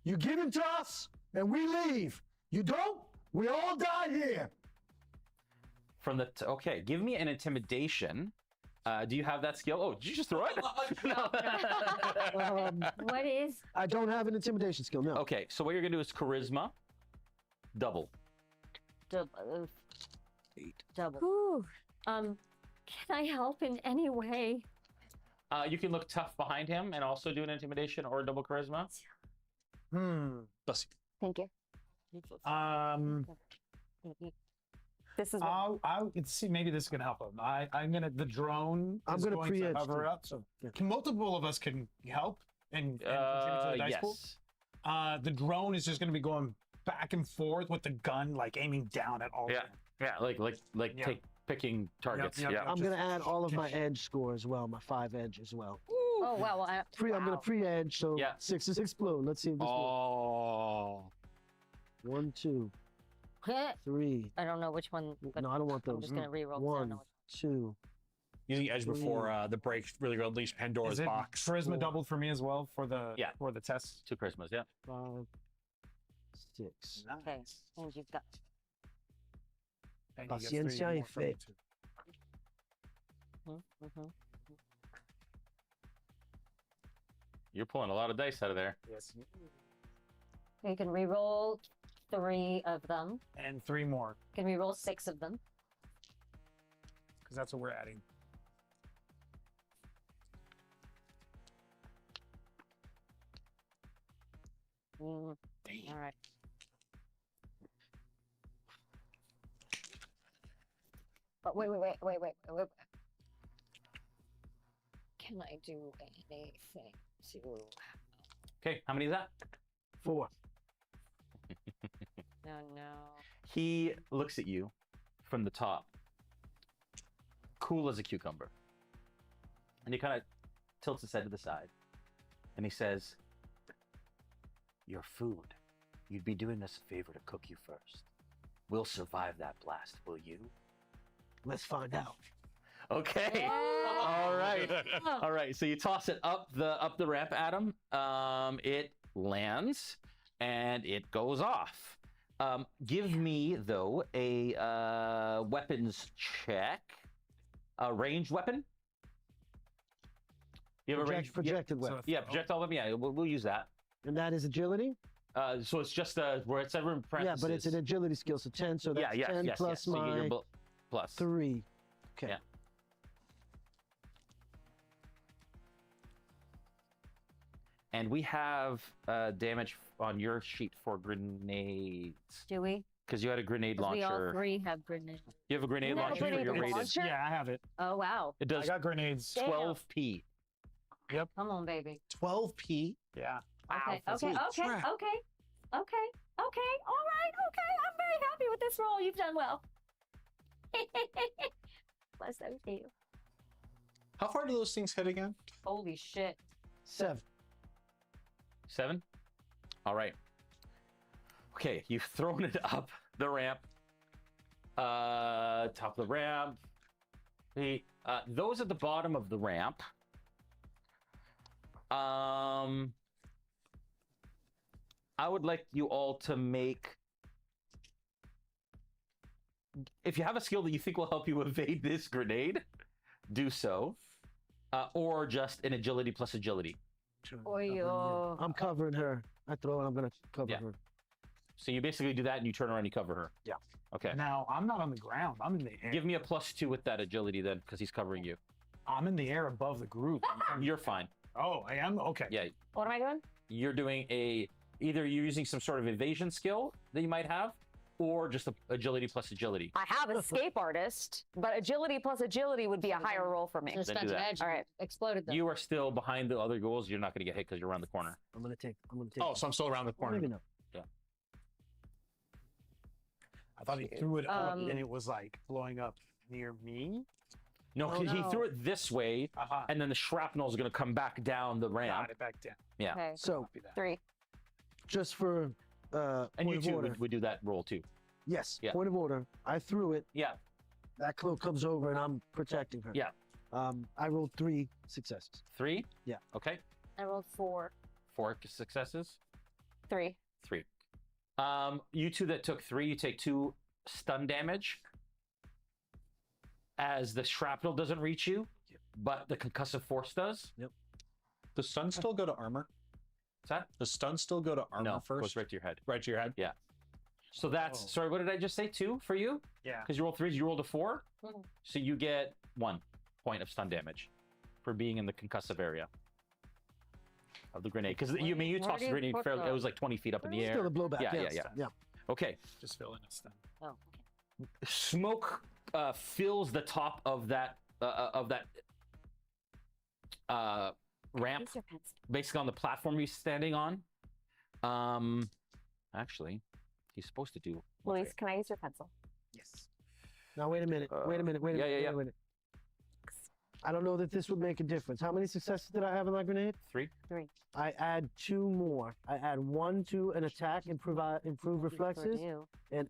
You give him to us, and we leave. You don't, we all die here. From the okay, give me an intimidation. Do you have that skill? Oh, did you just throw it? No. What is? I don't have an intimidation skill, no. Okay, so what you're gonna do is charisma, double. Double. Can I help in any way? You can look tough behind him and also do an intimidation or a double charisma. Bless you. Thank you. This is what I'll see. Maybe this can help him. I'm gonna. The drone I'm is gonna going to pre-edge hover too. up, so multiple of us can help and contribute to the dice pool. Yes. The drone is just gonna be going back and forth with the gun, like aiming down at all. Yeah. Yeah, Yeah. picking targets. yep, Yeah. yep. I'm Just- gonna add all of my edge score as well, my 5 edge as well. Oh wow! Well, I'm gonna pre-edge, so Yeah. 6 is explode. Let's see if this works. Oh. 1, 2, 3. I don't know which one. But No, I don't want those. I'm just gonna reroll. 'cause I don't 1, know which- 2. Using edge before the break really unleashed Pandora's Is it box. charisma Four. doubled for me as well for the Yeah. test? 2 charismas. Yeah. 5, 6. Okay, and you've got. And he gets Paciencia 3 y more from me, fe. too. Mm-hmm. You're pulling a lot of dice out of there. Yes. You can reroll 3 of them. And 3 more, You can reroll 6 of them. because that's what we're adding. All right. But wait. Can I do anything to? Okay, how many is that? 4. No. He looks at you from the top, cool as a cucumber. And he kind of tilts his head to the side. And he says, "Your food. You'd be doing us a favor to cook you first. We'll survive that blast, will you?" Let's find out. Okay. All right. All right. So you toss it up the ramp, Adam. It lands and it goes off. Give me though a weapons check. A ranged weapon. You have a range Projected weapon. Yeah, projectile weapon. Yeah, we'll use that. And that is agility? So it's just where it's ever in Yeah, parentheses. but it's an agility skill, so 10. So that's 10 plus So you get your my plus. 3. Okay. Yeah. And we have damage on your sheet for grenades. Do we? Because you had a grenade 'Cause we all launcher. 3 have grenades. You have a grenade You have a launcher for grenade your rated. launcher? Yeah, I have it. Oh wow! It I does got grenades. Damn. 12p. Come on, baby. 12p. Yeah. Okay, that's okay, it. okay, Crap. okay, okay. All right, okay. I'm very happy with this roll. You've done well. Bless those you. How far do those things hit again? Holy shit. 7. 7? All right. Okay, you've thrown it up the ramp. Top of the ramp. Those at the bottom of the ramp. I would like you all to make. If you have a skill that you think will help you evade this grenade, do so. Or just an agility plus agility. Oyo. I'm covering her. I throw it, I'm going to cover Yeah. her. So you basically do that and you turn around and you cover her. Yeah. Okay. Now I'm not on the ground. I'm in the air. Give me a +2 with that agility then, because he's covering you. I'm in the air above the group. You're fine. Oh, I am. Okay. Yeah. What am I doing? You're doing either you're using some sort of evasion skill that you might have, or just agility plus agility. I have escape artist, but agility plus agility would be a higher roll for me. Just Then do spent an that. edge. All right. Exploded them. You are still behind the other goals. You're not going to get hit because you're around the corner. I'm going to take. Oh, so I'm still around the corner. Maybe not. I thought he threw it up Um, and it was like blowing up near me. No, Oh, he no. threw it this way, Aha. and then the shrapnel is going to come back down the Got ramp. it back down. Yeah. Okay. So, Copy that. 3. just for And point you of two order. would do that roll too. Yes, Yeah. point of order. I threw it. Yeah. That cloak comes over and I'm protecting her. Yeah. I rolled 3 successes. 3? Yeah. Okay. I rolled 4. 4 successes. 3. 3. You two that took 3, you take 2 stun damage as the shrapnel doesn't reach you, but the concussive force does. Does stun still go to armor? What's that? Does stun still go to armor No, first? goes right to your head. Right to your head? Yeah. So that's Oh. sorry. What did I just say? 2 for you? Yeah. Because you rolled 3s, you rolled a 4, Mhm. so you get 1 point of stun damage. for being in the concussive area of the grenade. Because you Where tossed do the you grenade put fairly, it them? was like 20 feet up in the air. Still a blowback. Yeah. Okay. Just fill in a stem. Oh, Smoke fills the top of that ramp, use your pencil. basically on the platform he's standing on. Actually, he's supposed to do. Luis, can I use your pencil? Yes. Now wait a minute. Wait a minute. yeah. I don't know that this would make a difference. How many successes did I have in that grenade? 3. I add 2 more. I add 1 to an attack and improve reflexes, Do. and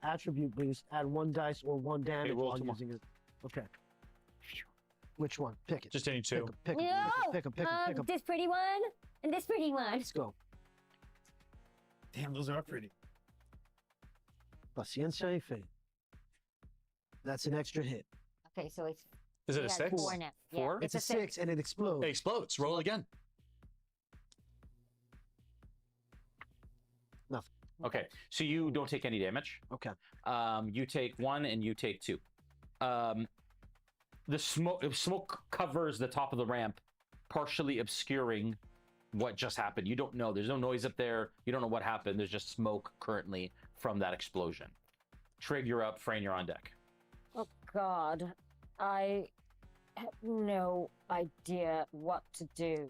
attribute boost. Add 1 dice or 1 damage roll while 2 more. using it. Okay. Which one? Pick it. Just any two. Pick 'em, pick 'em, pick 'em, pick 'em. This pretty one and this pretty one. Let's go. Damn, those are pretty. Paciencia y fe. That's an extra hit. Okay, so it's Is it a yeah, 6? 4 now. Yeah, 4? It's a 6 and it explodes. It explodes. Roll again. Nothing. Okay, so you don't take any damage. Okay. You take 1 and you take 2. The smoke covers the top of the ramp, partially obscuring what just happened. You don't know. There's no noise up there. You don't know what happened. There's just smoke currently from that explosion. Trig, you're up. Frayne, you're on deck. Oh God, I have no idea what to do.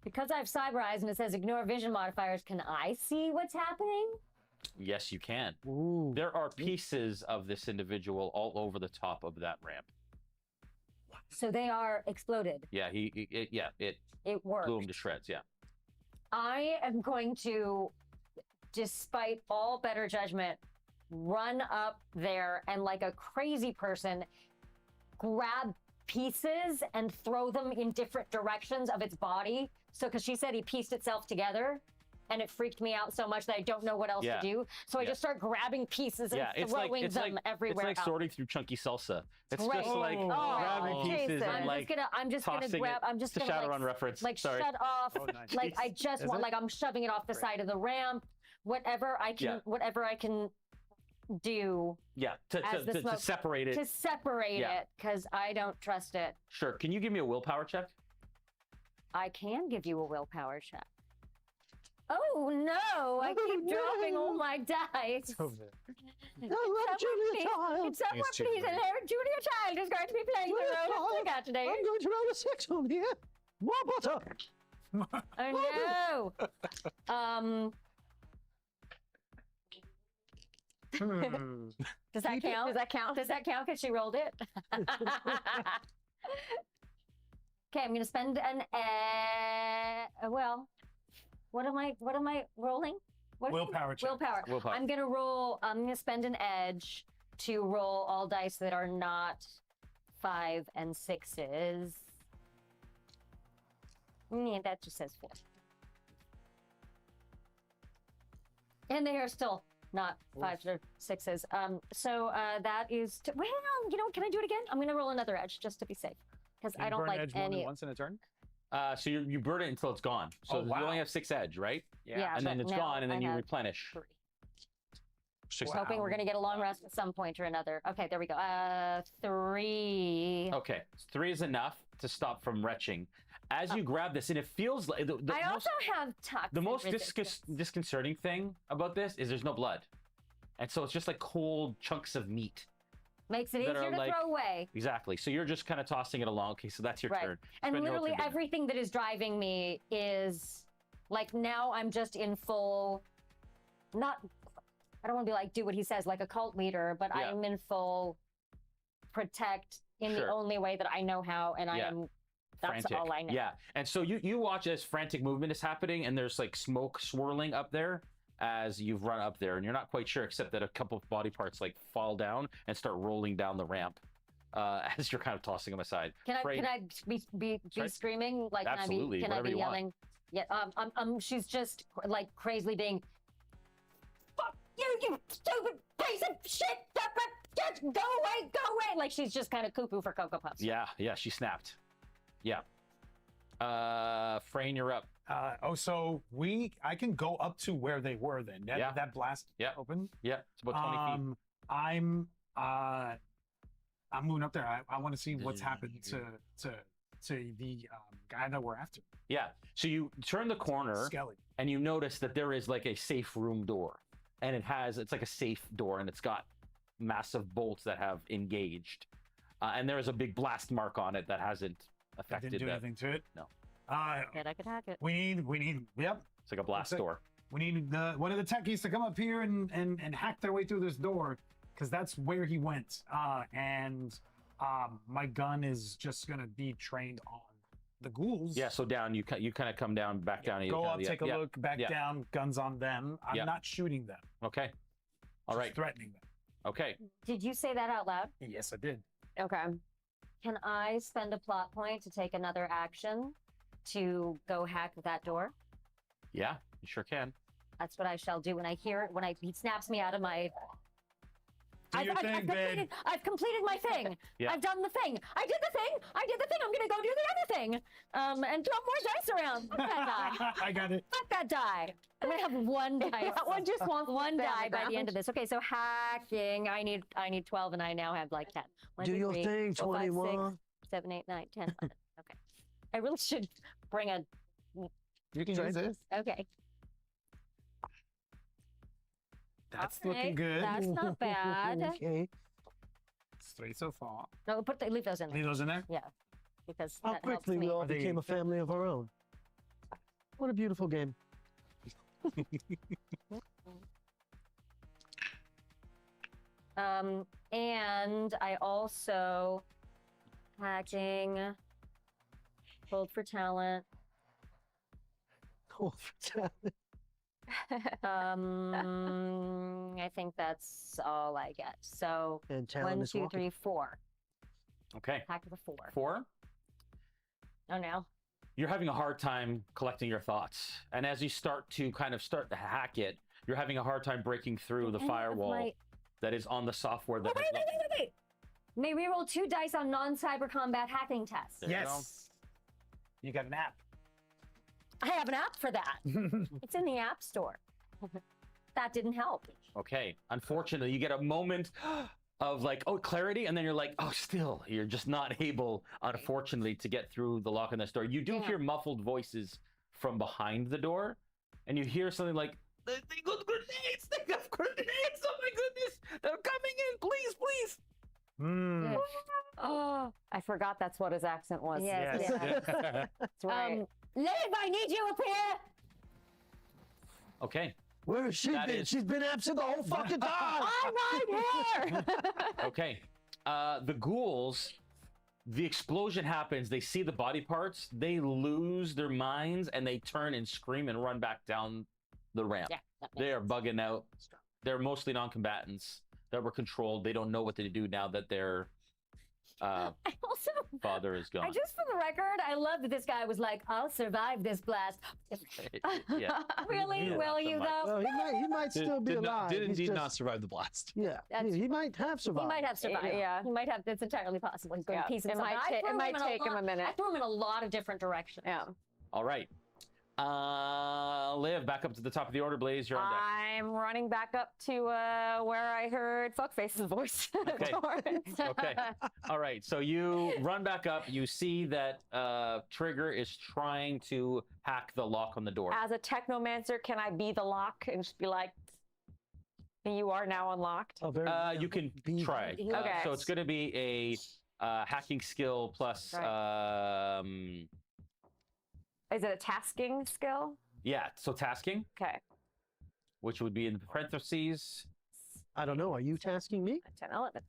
Because I have Cyber Eyes and it says ignore vision modifiers, can I see what's happening? Yes, you can. Ooh. There are pieces of this individual all over the top of that ramp. So they are exploded. Yeah, it It worked. blew him to shreds. Yeah. I am going to, despite all better judgment, run up there and like a crazy person, grab pieces and throw them in different directions of its body. So, because she said he pieced itself together and it freaked me out so much that I don't know what else Yeah. to do. So I Yeah. just start grabbing pieces and Yeah, throwing them everywhere. It's like sorting through chunky salsa. It's Great. just like Oh, grabbing pieces Jason, and like I'm just gonna tossing grab. it. I'm just It's a gonna Shadowrun like, reference. like Sorry. shut off. Oh, nice. Like I just Is want, it? like I'm shoving it off the side of the ramp. Whatever I can, Yeah. whatever I can do Yeah, as the to smoke- separate it. to separate Yeah. it, because I don't trust it. Sure. Can you give me a willpower check? I can give you a willpower check. Oh no! I keep dropping all my dice. Over there. Julia Child. Can someone It's please Julia. allow Julia Child is going to be playing the Julia role of Child. Trigger today. I'm going to roll a 6 on here. More butter. Oh no! Hmm. Does that count? Does that count? Does that count? Because she rolled it. Okay, I'm gonna spend an. Well, what am I rolling? What is it? Willpower check. Willpower. Willpower. I'm gonna spend an edge to roll all dice that are not 5 and 6s. Yeah, that just says 4. And they are still not 5s or 6s. So that is. Well, you know, can I do it again? I'm gonna roll another edge just to be safe, because I don't Burn like edge more than any. once in a turn. So you burn it until it's gone. So Oh, you wow. only have 6 edge, right? Yeah, And then but it's now gone, and then I you have replenish. 3. Six. Hoping we're gonna get a long rest at some point or another. Okay, there we go. 3. Okay, 3 is enough to stop from retching. As you grab this, and it feels like the I most, also have toxic the most resistance. disconcerting thing about this is there's no blood, and so it's just like cold chunks of meat. Makes it that easier are to like- throw away. Exactly. So you're just kind of tossing it along. Okay, so that's your Right. turn. And Spend your literally turn doing it. everything that is driving me is like now I'm just in full, not, I don't want to be like do what he says like a cult leader, but Yeah. I'm in full protect in Sure. the only way that I know how, and Yeah. I am. That's Frantic. all I know. Yeah, and so you watch as frantic movement is happening, and there's like smoke swirling up there as you've run up there, and you're not quite sure, except that a couple of body parts like fall down and start rolling down the ramp as you're kind of tossing them aside. Can I Frayne- can I be Sorry? screaming like Absolutely, can I whatever be you want. yelling? Yeah. She's just like crazily being. Fuck you stupid piece of shit! Just go away, go away! Like she's just kind of cuckoo for Cocoa Puffs. Yeah, she snapped. Yeah. Frayne, you're up. So I can go up to where they were then. Yeah. That blast Yeah. open. Yeah, it's about 20 feet. I'm moving up there. I want to see what's happened to to the guy that we're after. Yeah. So you turn the corner Skelly. and you notice that there is like a safe room door, and it's like a safe door, and it's got massive bolts that have engaged, and there is a big blast mark on it that hasn't I affected didn't do that. anything to it. No. Yet I could hack it. We need. Yep. It's like a blast Looks like- door. We need one of the techies to come up here and hack their way through this door, because that's where he went. My gun is just gonna be trained on the ghouls. Yeah. So down, you kind of come down, back down. and you Go kinda- up, yeah, take a yeah. look, back yeah. down. Guns on them. I'm Yeah. not shooting them. Okay. All Just right. threatening them. Okay. Did you say that out loud? Yes, I did. Okay. Can I spend a plot point to take another action to go hack that door? Yeah, you sure can. That's what I shall do when I hear it. When he snaps me out of my. Do your thing, babe. I've completed my thing. Yeah. I've done the thing. I did the thing. I did the thing. I'm gonna go do the other thing. And throw more dice around. Fuck that die. I got it. Fuck that die. I'm gonna have one die. That one just wants one to stay on die the by the end ground. of this. Okay, so hacking. I need 12, and I now have like 10. One, Do two, your three, thing, 4, 5, 6, 21. 7, 8, 9, 10, 11. Okay. I really should bring a. You can use this. Okay. That's All right, looking good. That's not bad. Okay. It's 3 so far. No, leave those in there. Leave those in there. Yeah, because How that helps quickly me. we all Are they- became a family of our own. What a beautiful game. And I also hacking, hold for talent. I think that's all I get. So And 1, talent is 2, walking. 3, 4. Okay. Hack the 4. 4. Oh no. You're having a hard time collecting your thoughts, and as you start to to hack it, you're having a hard time breaking through the Any of firewall my- that is on the software. That Wait, has wait, wait, wait, wait. May reroll 2 dice on non-cyber combat hacking tests. There you Yes. You got an app. I have an app for that. It's in the App Store. That didn't help. Okay. Unfortunately, you get a moment of like, oh, clarity, and then you're like, oh, still, you're just not able, unfortunately, to get through the lock on this door. You do Yeah. hear muffled voices from behind the door, and you hear something like, they got grenades! They got grenades! Oh my goodness! They're coming in! Please, please! Hmm. Oh, I forgot that's what his accent was. Yes, Yes. yes. That's right. Liv, I need you up here. Okay. Where has she That been? is- She's been absent the whole fucking time. I'm right here. Okay. The ghouls, the explosion happens. They see the body parts. They lose their minds and they turn and scream and run back down the ramp. Yeah, that makes They are sense. bugging out. They're mostly non-combatants that were controlled. They don't know what to do now that their I also, father is gone. just for the record, I love that this guy was like, "I'll survive this blast." Yeah. Really? Yeah. Will you though? Well, he might still be alive. Did He's indeed just- not survive the blast. Yeah, That's he might have He survived. might have survived. Yeah. He might have. That's entirely possible. He's going to Yeah. piece It himself. might I ta- threw it might in a take him a lot- minute. I threw him in a lot of different directions. Yeah. All right. Liv, back up to the top of the order, Blaze. You're on deck. I'm running back up to where I heard Fuckface's voice. Okay. Torrance. Okay. All right. So you run back up. You see that Trigger is trying to hack the lock on the door. As a technomancer, can I be the lock and just be like, you are now unlocked? Oh, very You can be- try. Okay. So it's going to be a hacking skill plus. Is it a tasking skill? Yeah. So tasking, Okay. which would be in parentheses. I don't know. Are you tasking me? 10, 11.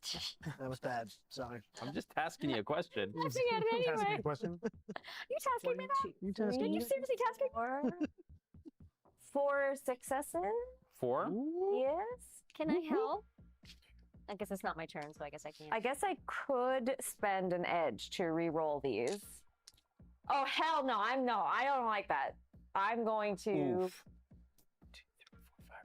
That was bad. Sorry. I'm just asking you a question. Tasking it That's a anyway. good question. You tasking me that? You tasking Did me? you seriously task me? 4 successes? 4. Yes. Can I help? I guess it's not my turn, so I guess I can't. I guess I could spend an edge to re-roll these. Oh hell no! I don't like that. I'm going to. Oof. 2, 3, 4, 5,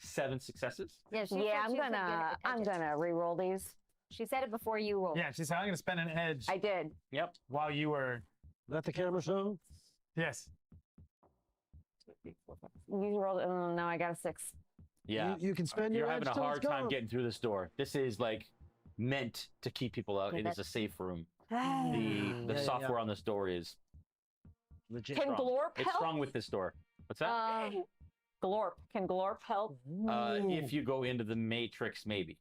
6, 7 successes. Yeah, she said Yeah, she was gonna give it I'm edges. gonna re-roll these. She said it before you rolled. Yeah, she said I'm going to spend an edge I did. Yep. while you were. Let the camera show. Yes. You rolled. Oh, no, I got a 6. Yeah. You can spend You're your having edge a till hard it's time gone. getting through this door. This is like meant to keep people out. Okay, It is a safe room. The software on this door is Legit. Can strong. Glorp It's help? strong with this door. What's that? Glorp. Can Glorp help? If you go into the matrix, maybe.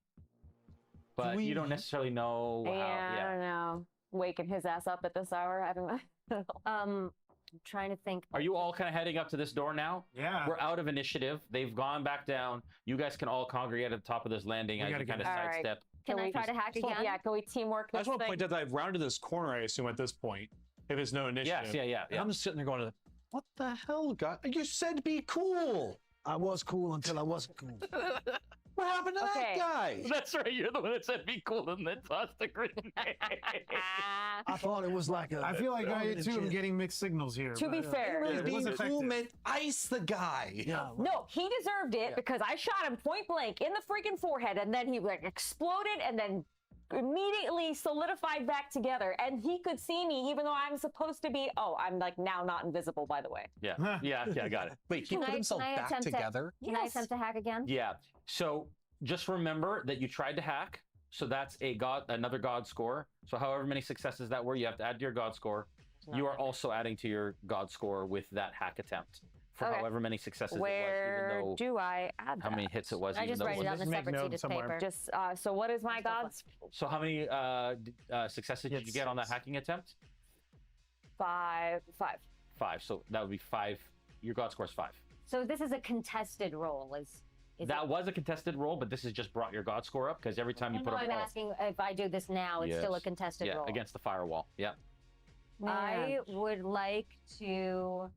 But you don't necessarily know how. I don't know. Waking his ass up at this hour. I don't know. I'm trying to think. Are you all kind of heading up to this door now? Yeah. We're out of initiative. They've gone back down. You guys can all congregate at the top of this landing as you kind of All right. sidestep. Can I we try to hack again? Yeah, can we teamwork I this just want to thing? point out that I've rounded this corner, I assume, at this point. If it's no initiative. Yes, And I'm just sitting there going, what the hell, guy? You said be cool. I was cool until I wasn't cool. What happened to that guy? That's right. You're the one that said be cool and then tossed the grenade. I thought it was like a. I feel like I too am legit- getting mixed signals here. To be but, fair, it was Being effective. cool meant ice the guy. Yeah. no, he deserved it because I shot him point blank in the freaking forehead, and then he like exploded, and then immediately solidified back together, and he could see me even though I'm supposed to be. Oh, I'm like now not invisible, by the way. Yeah, I got it. Wait, he Can put I- himself can I back attempt to- together? Can I attempt to hack again? Yeah. So just remember that you tried to hack. So that's another God score. So however many successes that were, you have to add to your God score. You are also adding to your God score with that hack attempt for Okay. however many successes Where it was, even though do I add how that? many hits it was. I even just though write it on a Just make separate note sheet of somewhere. paper. Just so what is my God's? So how many successes did you get on that hacking attempt? 5. 5. So that would be 5. Your God score is 5. So this is a contested roll. Is That was a contested roll, but this has just brought your God score up because every time you No, put a I'm roll, asking if I do this now, it's still a contested roll. against the firewall. Yeah. I would like to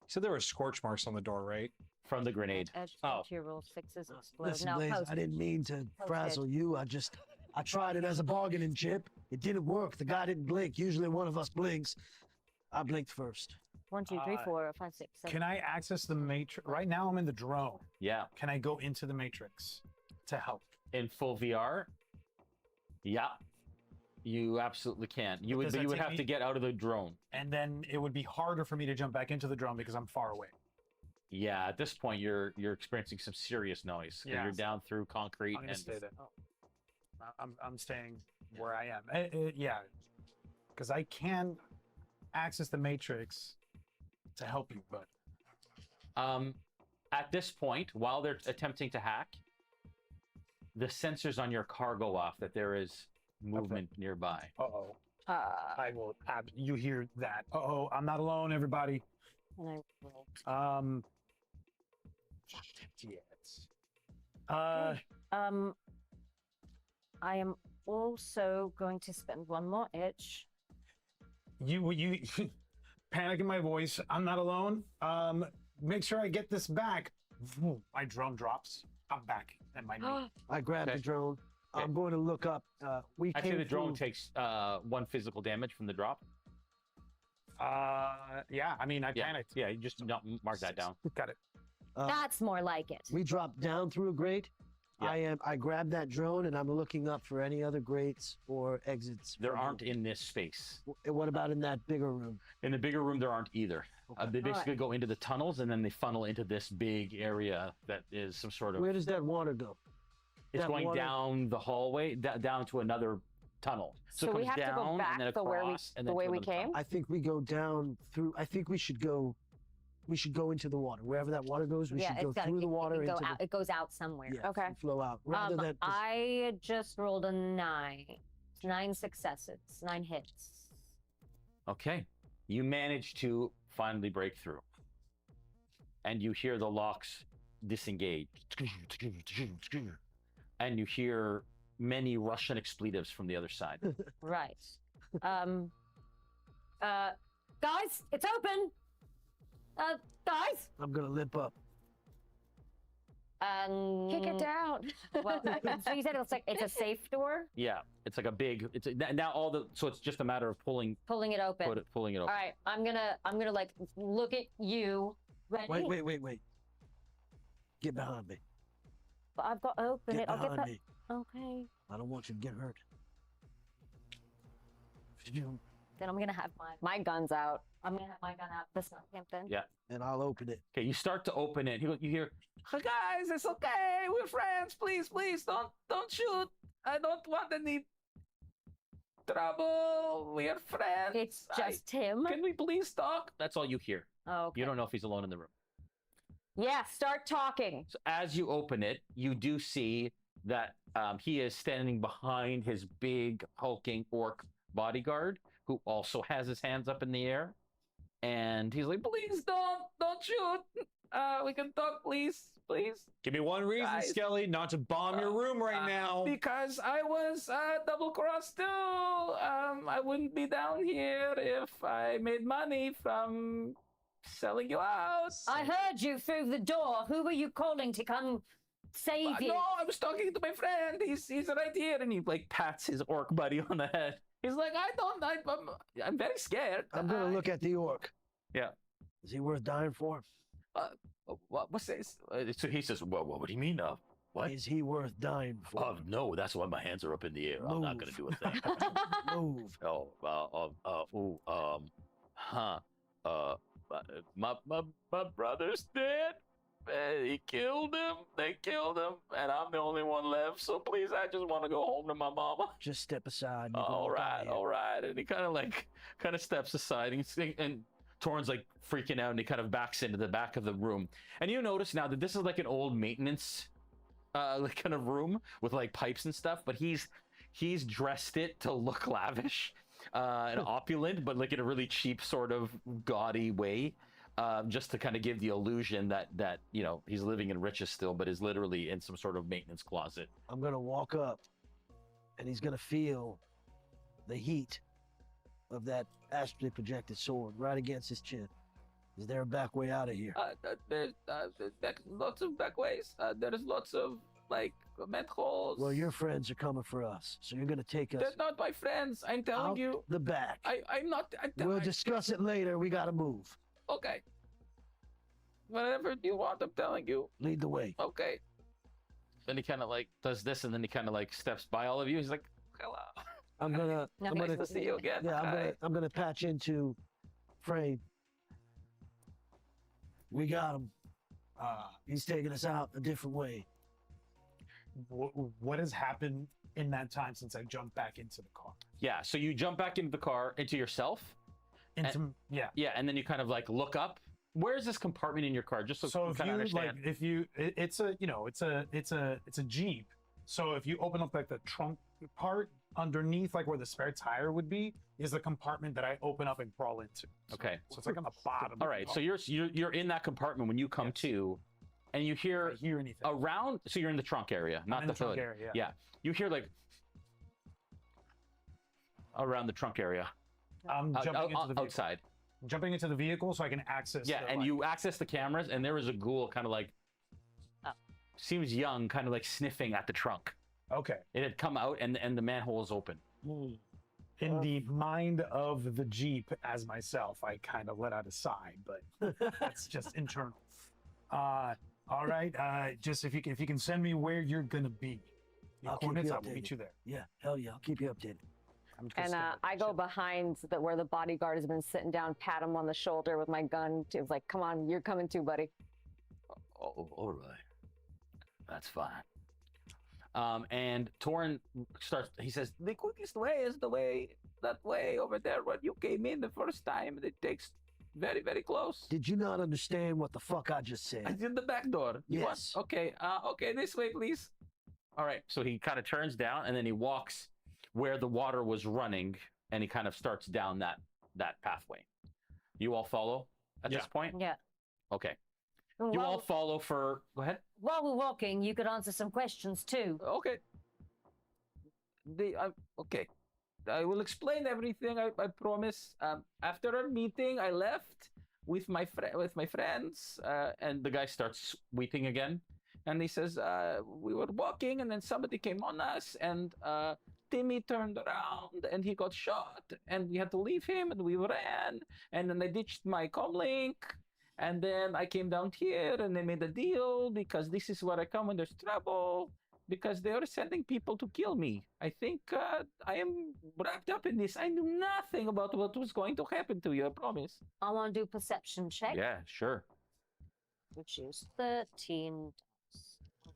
So there were scorch marks on the door, right? From the grenade. edge Oh. to your roll 6s explode. Listen, No, Blaze, post. I didn't mean to Post frazzle you. I tried it as a bargaining chip. It didn't work. The guy didn't blink. Usually one of us blinks. I blinked first. 1, 2, 3, 4, 5, 6, 7. Can I access the matrix? Right now I'm in the drone. Yeah. Can I go into the matrix to help? In full VR. Yeah. You absolutely can. You would Does that you would take have me- to get out of the drone. And then it would be harder for me to jump back into the drone because I'm far away. Yeah, at this point you're experiencing some serious noise. 'Cause Yeah. You're down through concrete I'm gonna and stay there. I'm staying where I am. Yeah, because I can access the matrix to help you, but at this point, while they're attempting to hack, the sensors on your car go off that there is movement nearby. uh-oh. I will. You hear that? Uh-oh, I'm not alone, everybody. And I roll. I am also going to spend one more itch. You panic in my voice. I'm not alone. Make sure I get this back. My drone drops. I'm back at my knee. I grabbed the drone. I'm going to look up. We Actually, came the drone through- takes 1 physical damage from the drop. Yeah. I mean, I panicked. Yeah, you just mark that down. Got it. That's more like it. We dropped down through a grate. Yeah. I grabbed that drone and I'm looking up for any other grates or exits. There from aren't the- in this space. What about in that bigger room? In the bigger room, there aren't either. Okay. They basically go into the tunnels and then they funnel into this big area that is some sort of. Where does that water go? It's that going water- down the hallway, down to another tunnel. So it we comes have to go down back and then the where we- across and the then way to we another tunnel. came? I think we go down through. I think we should go. We should go into the water. Wherever that water goes, we Yeah, should go it's got through the water go into out. It goes out somewhere. the. Yeah, Okay. Flow out rather than. I just rolled a 9. 9 successes, 9 hits. Okay. You manage to finally break through. And you hear the locks disengage. And you hear many Russian expletives from the other side. Right. Guys, it's open. Guys. I'm gonna limp up. Kick it down. Well, so you said it's a safe door, Yeah, it's like a big. It's now so it's just a matter of pulling pulling it open. pulling it All open. right, I'm gonna like look at you. Ready? Wait. Get behind me. But I've got to open Get it. I'll get behind that. me. Okay. I don't want you to get hurt. Then I'm gonna have My gun's out. I'm gonna have my gun out. This one, then. Yeah. And I'll open it. Okay, you start to open it. You hear, guys, it's okay. We're friends. Please, don't shoot. I don't want any trouble. We're friends. It's just him. Can we please talk? That's all you hear. Oh, okay. You don't know if he's alone in the room. Yeah, start talking. So as you open it, you do see that he is standing behind his big hulking orc bodyguard, who also has his hands up in the air, and he's like, "Please don't shoot. We can talk, please. Give me one reason, Guys. Skelly, not to bomb your room right now. Because I was double crossed too. I wouldn't be down here if I made money from selling you out. I heard you through the door. Who were you calling to come save you? No, I was talking to my friend. He's right here," and he like pats his orc buddy on the head. He's like, I'm very scared. I'm gonna look at the orc. Yeah. Is he worth dying for? What's this? So he says, well, what do you mean? What? Is he worth dying for? No, that's why my hands are up in the air. I'm not gonna do a thing. Move. My brother's dead. He killed him. They killed him, and I'm the only one left. So please, I just want to go home to my mama. Just step aside. All right. And he kind of steps aside, and Torn's like freaking out, and he kind of backs into the back of the room. And you notice now that this is like an old maintenance, like kind of room with like pipes and stuff. But he's dressed it to look lavish, and opulent, but like in a really cheap sort of gaudy way. Just to kind of give the illusion that he's living in riches still, but is literally in some sort of maintenance closet. I'm gonna walk up, and he's gonna feel the heat of that astrally projected sword right against his chin. Is there a back way out of here? There's lots of back ways. There's lots of like manholes. Well, your friends are coming for us, so you're gonna take us They're not my friends. I'm telling out you. the back. I'm not. We'll discuss it later. We gotta move. Okay. Whatever you want, I'm telling you. Lead the way. Okay. Then he kind of like does this, and then he kind of like steps by all of you. He's like, "Hello." I'm gonna Nice to see you again. Yeah, Hi. I'm gonna patch into Frame. We got him. He's taking us out a different way. What has happened in that time since I jumped back into the car? Yeah. So you jump back into the car, into yourself. Yeah, and then you kind of like look up. Where's this compartment in your car? Just so you if kind you of understand. it's a Jeep. So if you open up like the trunk part underneath, like where the spare tire would be, is the compartment that I open up and crawl into. Okay. So it's like on the bottom. All right. So you're in that compartment when you come to, and you hear anything around. So you're in the trunk area, not in the the trunk hood. area, Yeah. You hear like around the trunk area. I'm jumping into the vehicle. Outside. Jumping into the vehicle so I can access. Yeah, and you access the cameras, and there is a ghoul kind of like seems young, kind of like sniffing at the trunk. Okay. It had come out, and the manhole is open. In the mind of the Jeep as myself, I kind of let out a sigh, but that's just internal. All right. Just if you can send me where you're gonna be, your I'll keep coordinates, you I will meet updated. you there. Yeah, hell yeah, I'll keep you updated. And I go behind where the bodyguard has been sitting down, pat him on the shoulder with my gun. It was like, come on, you're coming too, buddy. Oh, all right. That's fine. And Torn starts, he says, the quickest way is that way over there when you came in the first time. It takes very, very close. Did you not understand what the fuck I just said? It's in the back door. Yes. Okay, this way, please. All right, so he kind of turns down, and then he walks where the water was running, and he kind of starts down that pathway. You all follow at this point? Yeah. Okay. You all follow for... Go ahead. While we're walking, you could answer some questions too. Okay. Okay. I will explain everything, I promise. After our meeting, I left with my friends, and the guy starts weeping again. And he says, we were walking, and then somebody came on us, and Timmy turned around, and he got shot, and we had to leave him, and we ran, and then I ditched my comlink, and then I came down here, and they made a deal, because this is where I come when there's trouble, because they are sending people to kill me. I think I am wrapped up in this. I knew nothing about what was going to happen to you, I promise. I want to do a perception check. Yeah, sure. Which is 13.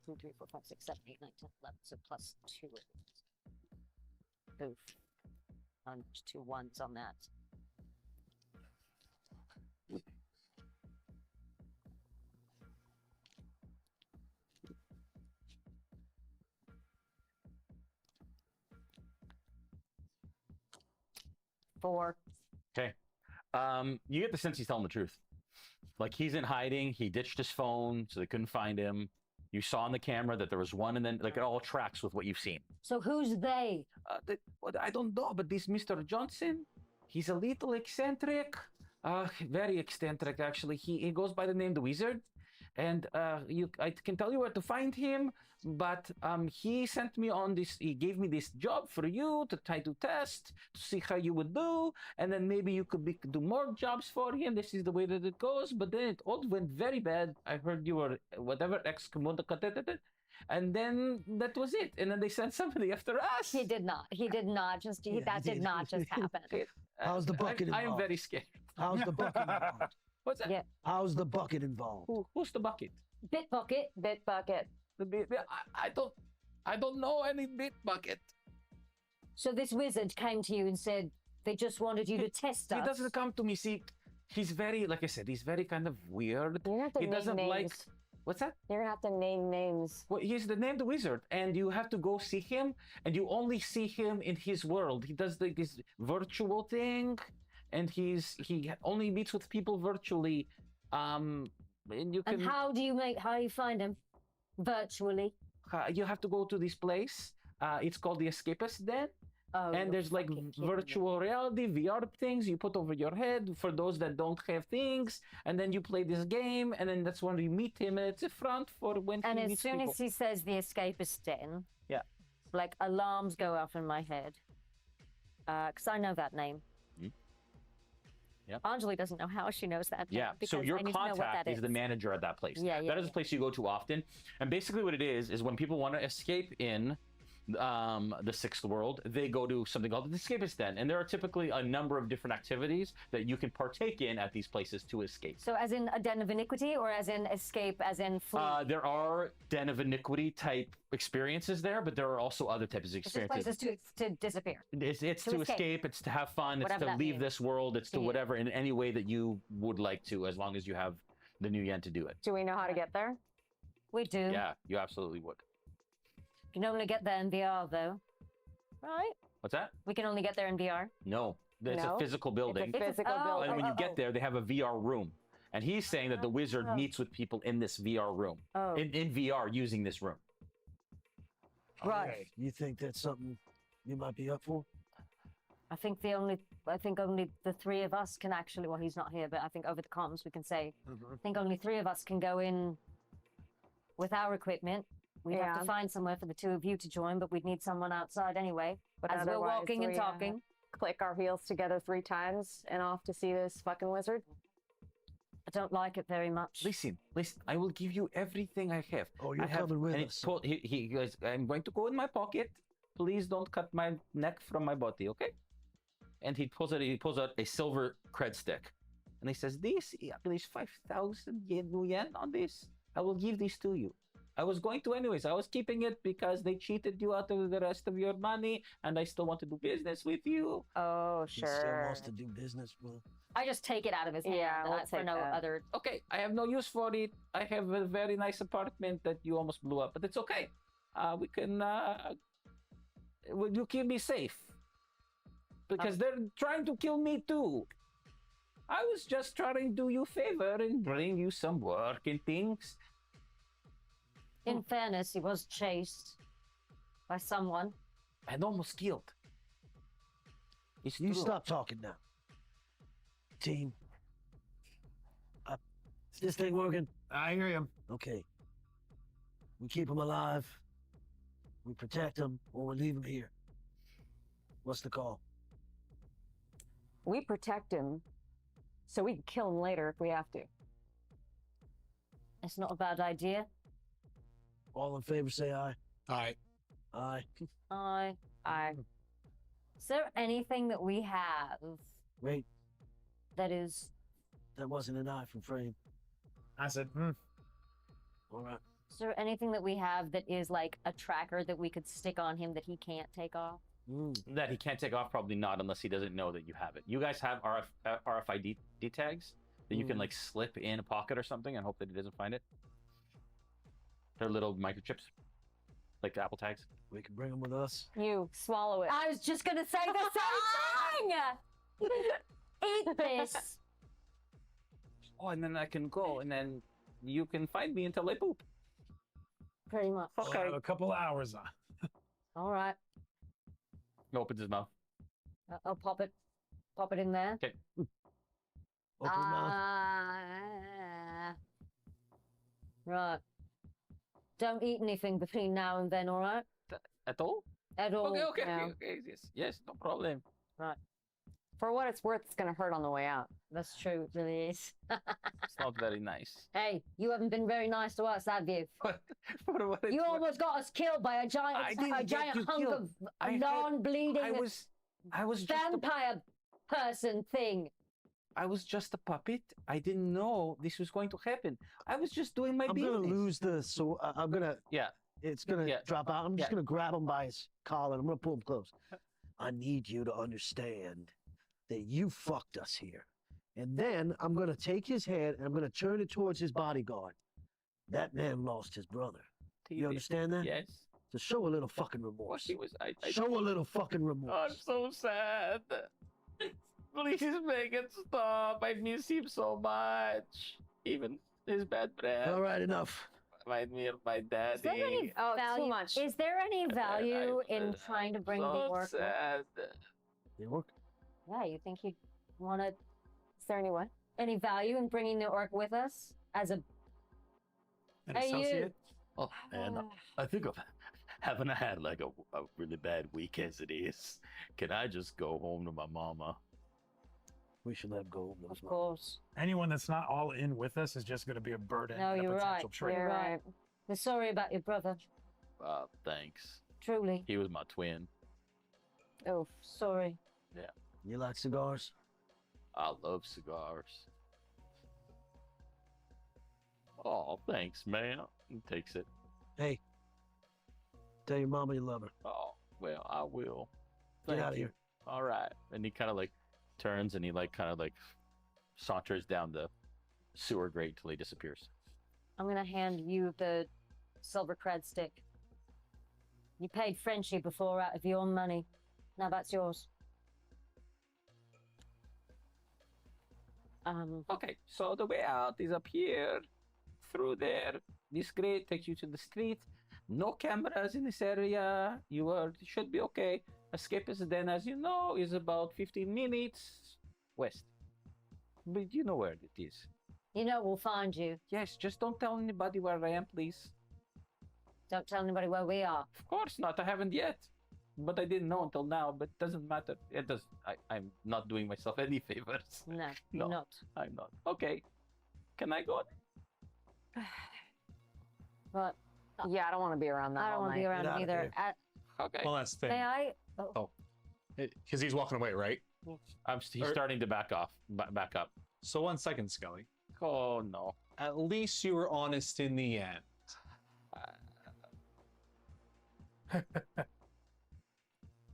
1, 2, 3, 4, 5, 6, 7, 8, 9, 10, 11. So plus 2. Oof. 2 1s on that. Four. Okay. You get the sense he's telling the truth. Like he's in hiding. He ditched his phone, so they couldn't find him. You saw on the camera that there was one, and then like it all tracks with what you've seen. So who's they? I don't know, but this Mr. Johnson, he's a little eccentric. Very eccentric actually. He goes by the name the Wizard, and I can tell you where to find him. But he sent me on this. He gave me this job for you to try to test to see how you would do, and then maybe you could do more jobs for him. This is the way that it goes. But then it all went very bad. I heard you were whatever excommunicated, and then that was it. And then they sent somebody after us. He did not. He did not just. That did not just happen. How's the bucket involved? I am very scared. How's the bucket involved? What's that? Yeah. How's the bucket involved? Who's the bucket? Bit bucket. Bit bucket. I don't know any bit bucket. So this wizard came to you and said they just wanted you to test us. He doesn't come to me. See, he's very, like I said, he's very kind of weird. You're gonna have to He name doesn't like. names. What's that? You're gonna have to name names. Well, he's the named wizard, and you have to go see him, and you only see him in his world. He does this virtual thing, and he only meets with people virtually. And you can. And how do you find him? Virtually. You have to go to this place. It's called the Escapist Den. Oh, And there's like virtual reality, VR things you put over your head for those that don't have things. And then you play this game, and then that's when you meet him, and it's a front for when And he as meets soon people. as he says the escapist den, Yeah. like alarms go off in my head. Because I know that name. Yep. Anjali doesn't know how she knows that. Yeah, name, so because your I need to know what contact that is the manager at that place. Yeah, yeah, That is a yeah. place you go to often. And basically what it is when people want to escape in the sixth world, they go to something called the Escapist Den. And there are typically a number of different activities that you can partake in at these places to escape. So as in a den of iniquity, or as in escape, as in flee? There are Den of Iniquity type experiences there, but there are also other types of It's just experiences. places to disappear. It's to escape, it's to have fun, it's Whatever to that leave means. this world, it's to Yeah. whatever in any way that you would like to, as long as you have the new yen to do it. Do we know how to get there? We do. Yeah, you absolutely would. You can only get there in VR, though. Right? What's that? We can only get there in VR. No, it's No, a physical building. It's a physical oh, building. And when you oh. get there, they have a VR room. And he's saying that the wizard meets with people in this VR room, Oh. in VR using this room. Right. Okay, you think that's something you might be up for? I think only the three of us can actually. Well, he's not here, but I think over the comms we can say. I think only three of us can go in with our equipment. We'd have Yeah. to find somewhere for the two of you to join, but we'd need someone outside anyway. But as we're otherwise, walking and we, talking. Click our heels together 3 times and off to see this fucking wizard. I don't like it very much. Listen, I will give you everything I have. Oh, you're I have, coming with and us. he goes, I'm going to go in my pocket. Please don't cut my neck from my body, okay? And he pulls out a silver cred stick. And he says, this, I believe 5,000 yen on this. I will give this to you. I was going to anyways. I was keeping it because they cheated you out of the rest of your money, and I still want to do business with you. Oh, He still sure. wants to do business with. I just take it out of his hand. Yeah, we'll for take no that. other. Okay, I have no use for it. I have a very nice apartment that you almost blew up, but it's okay. We can. You keep me safe because they're trying to kill me too. I was just trying to do you a favor and bring you some work and things. In fairness, he was chased by someone. And almost killed. It's You true. stop talking now. Team. Is this thing working? I hear you. Okay. We keep him alive. We protect him, or we leave him here. What's the call? We protect him so we can kill him later if we have to. It's not a bad idea. All in favor, say aye. All right. Aye. I Is there anything that we have Wait, that is? that wasn't an aye from Frame. I said, All right. Is there anything that we have that is like a tracker that we could stick on him that he can't take off? that he can't take off. Probably not, unless he doesn't know that you have it. You guys have RFID tags that you can like slip in a pocket or something and hope that he doesn't find it. They're little microchips, like the Apple tags. We can bring them with us. You swallow it. I was just gonna say the same thing. Eat this. Oh, and then I can go, and then you can find me until I poop. Pretty much. Okay. We'll have a couple hours on. All right. He opens his mouth. I'll pop it in there. Okay. Open your mouth. Right. Don't eat anything between now and then, all right? At all? At all. Okay. yeah. Okay. Yes, no problem. Right. For what it's worth, it's gonna hurt on the way out. That's true. It really is. It's not very nice. Hey, you haven't been very nice to us, have you? For what it's You worth. almost got us killed by a I giant, didn't get you hunk killed. of I had- non-bleeding I was just vampire person thing. I was just a puppet. I didn't know this was going to happen. I was just doing my I'm business. gonna lose the so I'm gonna. Yeah. It's gonna Yeah. drop out. I'm just Yeah. gonna grab him by his collar. And I'm gonna pull him close. I need you to understand that you fucked us here. And then I'm gonna take his head and I'm gonna turn it towards his bodyguard. That man lost his brother. You understand that? Yes. So show a little fucking Well, remorse. she was. I Show a little fucking I'm remorse. so sad. Please make it stop. I miss him so much. Even his bad breath. All right, enough. Remind me of my Is there any daddy. Oh, value? too much. Is there any value in trying to bring the so orc? sad. The orc? Yeah, you think you'd want to? Is there any what? Any value in bringing the orc with us as a? An Hey, you. associate. Oh man, I think I've haven't had like a really bad week as it is. Can I just go home to my mama? We should let him go. Of course. Anyone that's not all in with us is just going to be a burden. No, and a you're right. potential traitor. You're right. We're sorry about your brother. Thanks. Truly. He was my twin. Oh, sorry. You like cigars? I love cigars. Oh, thanks, man. He takes it. Hey, tell your mama you love her. Oh, well, I will. Get Thank out of you. here. All right. And he kind of like turns and he like kind of like saunters down the sewer grate till he disappears. I'm gonna hand you the silver cred stick. You paid Frenchie before out of your own money. Now that's yours. Okay, so the way out is up here, through there. This grate takes you to the street. No cameras in this area. You should be okay. Escapist Den, as you know, is about 15 minutes west. But you know where it is. You know we'll find you. Yes, just don't tell anybody where I am, please. Don't tell anybody where we are. Of course not. I haven't yet. But I didn't know until now. But it doesn't matter. It does. I'm not doing myself any favors. No, you're No. not. I'm not. Okay. Can I go? But Yeah, I don't want to be around that. I don't all want to be night. around Get out of either. here. Okay. Well, that's the May thing. I? Oh, Because he's walking away, right? He's starting to back off. Back up. So 1 second, Skelly. Oh no. At least you were honest in the end.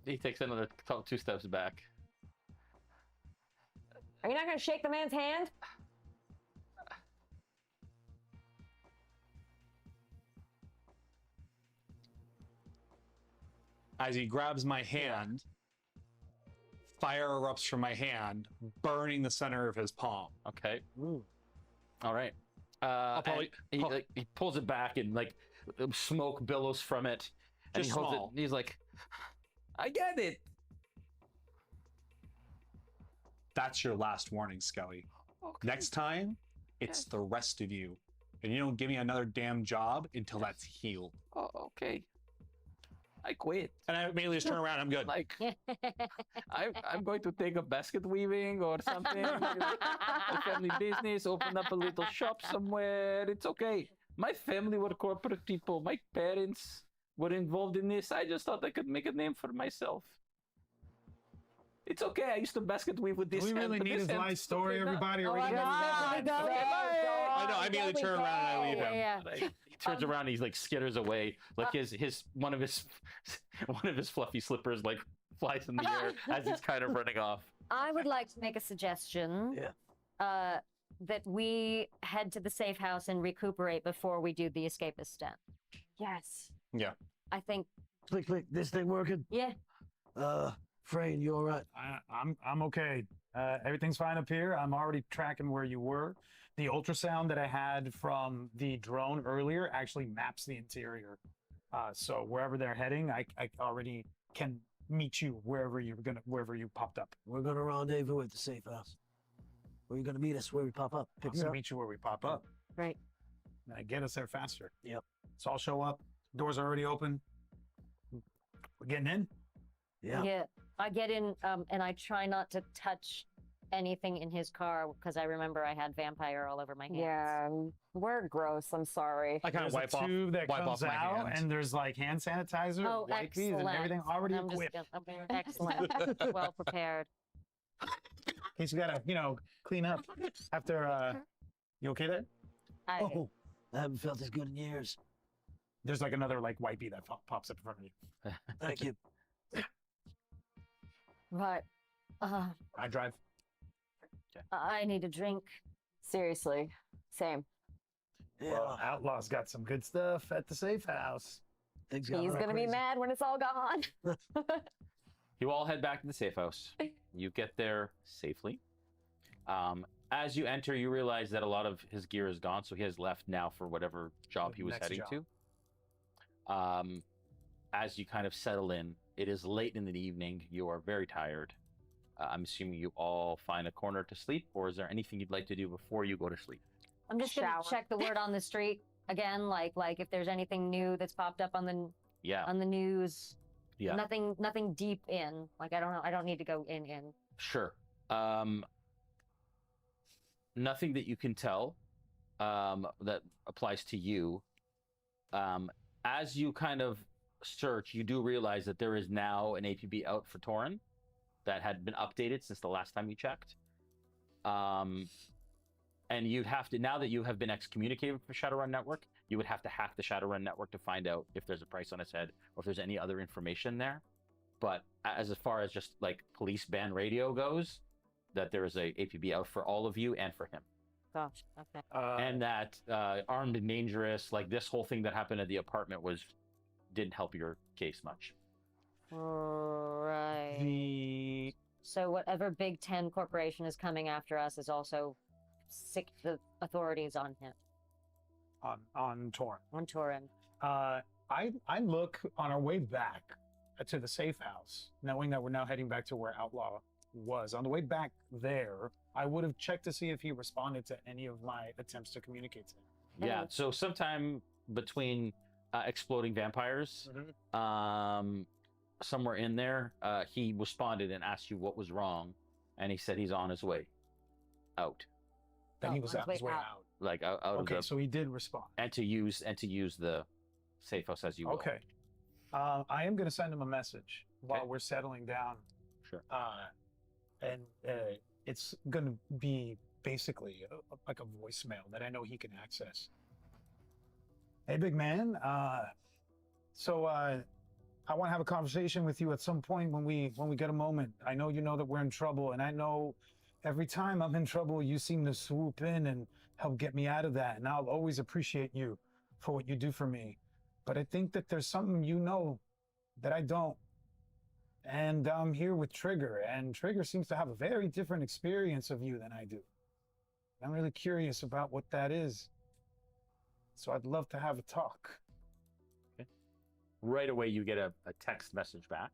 He takes another 2 steps back. Are you not going to shake the man's hand? As he grabs my hand, fire erupts from my hand, burning the center of his palm. Okay. Ooh. All right. probably- and he pulls it back and like smoke billows from it. And Just he holds small. it. And he's like, I get it. That's your last warning, Skelly. Okay. Next time, it's the rest of you. And you don't give me another damn job until that's healed. Oh, okay. I quit. And I immediately just turn around. I'm good. Like, I'm going to take up basket weaving or something. A family business, open up a little shop somewhere. It's okay. My family were corporate people. My parents were involved in this. I just thought I could make a name for myself. It's okay. I used to basket weave with Do this we hand, really but need this his hand- life story, okay, no. everybody? Or Oh, we I can know. move on? There we go. I know, I immediately turn around and I leave him. Yeah. Right. He turns around and he's like skitters away. Like his one of his fluffy slippers like flies in the air as he's kind of running off. I would like to make a suggestion. Yeah. That we head to the safe house and recuperate before we do the escapist den. Yes. Yeah. I think. Click, click. This thing working? Yeah. Frayne, you all right? I'm okay. Everything's fine up here. I'm already tracking where you were. The ultrasound that I had from the drone earlier actually maps the interior. So wherever they're heading, I already can meet you wherever you popped up. We're gonna rendezvous at the safe house. Where you gonna meet us where we pop up? I'm gonna meet you where we pop up. Right. And get us there faster. Yep. So I'll show up. Doors are already open. We're getting in. Yeah. Yeah. I get in, and I try not to touch anything in his car because I remember I had vampire all over my hands. Yeah, we're gross. I'm sorry. I kind of There's wipe a tube that off comes my out, hand. and there's like hand sanitizer, Oh, wipes, excellent. and everything already equipped. Excellent. Well prepared. In case you gotta, clean up after. You okay there? Oh, I haven't felt as good in years. There's like another like wipey that pops up in front of you. Thank you. But I drive. I need a drink. Seriously, same. Yeah. Well, Outlaw's got some good stuff at the safe house. Things got He's real gonna be crazy. mad when it's all gone. You all head back to the safe house. You get there safely. As you enter, you realize that a lot of his gear is gone, so he has left now for whatever job he was Next heading job. to. As you kind of settle in, it is late in the evening. You are very tired. I'm assuming you all find a corner to sleep, or is there anything you'd like to do before you go to sleep? I'm just gonna Shower. check the word on the street again, like if there's anything new that's popped up on the Yeah, news. yeah, Nothing deep in. Like I don't know. I don't need to go in. sure. Nothing that you can tell that applies to you. As you kind of search, you do realize that there is now an APB out for Torin that had been updated since the last time you checked. And you'd have to, now that you have been excommunicated from Shadowrun Network, you would have to hack the Shadowrun Network to find out if there's a price on its head or if there's any other information there. But as far as just like police band radio goes, that there is a APB out for all of you and for him. Gosh. Okay. And that armed and dangerous, like this whole thing that happened at the apartment didn't help your case much. Right. The So whatever Big Ten corporation is coming after us is also sick the authorities on him, on Torin. on Torin. I look on our way back to the safe house, knowing that we're now heading back to where Outlaw was. On the way back there, I would have checked to see if he responded to any of my attempts to communicate to him. Yeah, so sometime between exploding vampires, somewhere in there, he responded and asked you what was wrong, and he said he's on his way out, That Oh, he was on on his his way way out. out. like out Okay, of the so he did respond. and to use the safe house as you will. Okay. I am going to send him a message while Okay. we're settling down. Sure. And it's going to be basically like a voicemail that I know he can access. Hey, big man. So I want to have a conversation with you at some point when we get a moment. I know you know that we're in trouble, and I know every time I'm in trouble, you seem to swoop in and help get me out of that. And I'll always appreciate you for what you do for me. But I think that there's something you know that I don't. And I'm here with Trigger, and Trigger seems to have a very different experience of you than I do. I'm really curious about what that is. So I'd love to have a talk. Right away, you get a text message back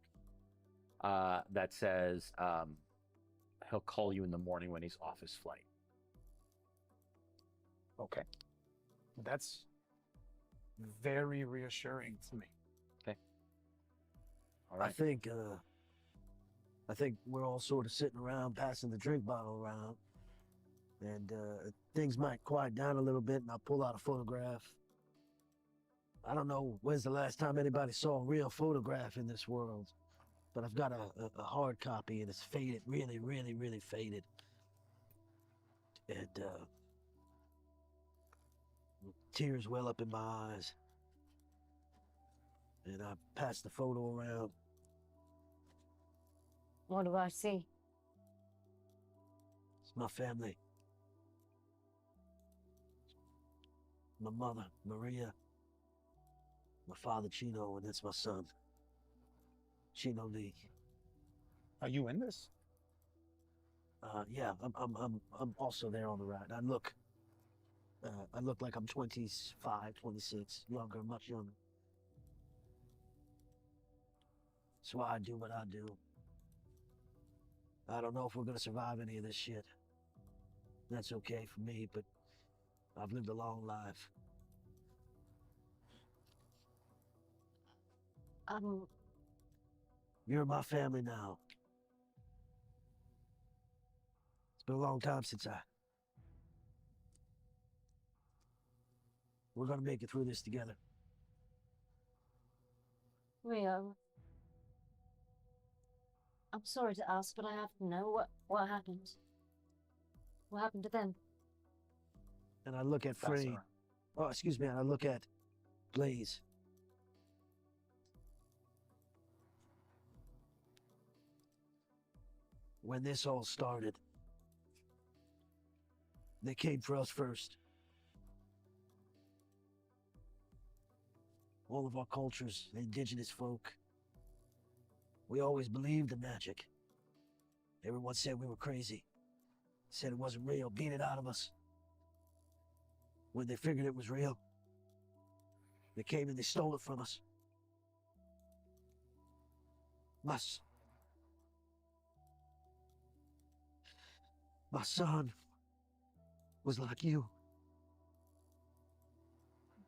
that says he'll call you in the morning when he's off his flight. Okay. That's very reassuring to me. All I right. think we're all sort of sitting around passing the drink bottle around, and things might quiet down a little bit, and I'll pull out a photograph. I don't know when's the last time anybody saw a real photograph in this world, but I've got a hard copy, and it's faded, really, really, really faded. And Tears well up in my eyes. And I pass the photo around. What do I see? It's my family. My mother, Maria. My father, Chino, and that's my son, Chino Lee. Are you in this? Yeah, I'm also there on the right. I look like I'm 25, 26, younger, much younger. That's why I do what I do. I don't know if we're gonna survive any of this shit. That's okay for me, but I've lived a long life. You're my family now. It's been a long time since we're gonna make it through this together. Rio, I'm sorry to ask, but I have to know what happened. What happened to them? And I look at Pass Frey. around. Oh, excuse me, and I look at Blaze. When this all started, they came for us first. All of our cultures, the indigenous folk, we always believed in magic. Everyone said we were crazy. Said it wasn't real, beat it out of us. When they figured it was real, they came and they stole it from us. My son was like you.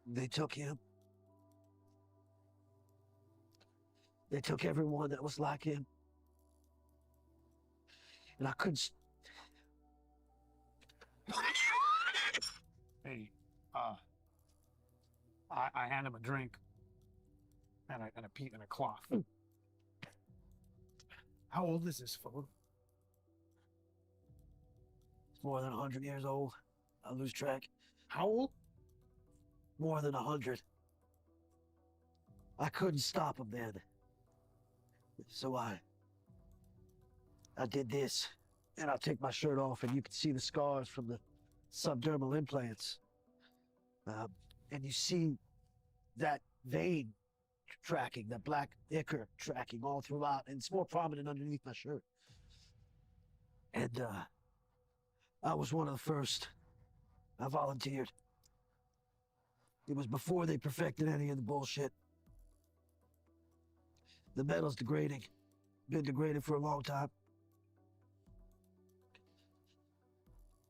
They took him. They took everyone that was like him. And I couldn't. Hey, I hand him a drink and a cloth. How old is this photo? It's more than 100 years old. I lose track. How old? More than 100. I couldn't stop him then. So I did this, and I'll take my shirt off, and you can see the scars from the subdermal implants. And you see that vein tracking, that black ichor tracking all throughout, and it's more prominent underneath my shirt. And I was one of the first. I volunteered. It was before they perfected any of the bullshit. The metal's degrading. Been degraded for a long time.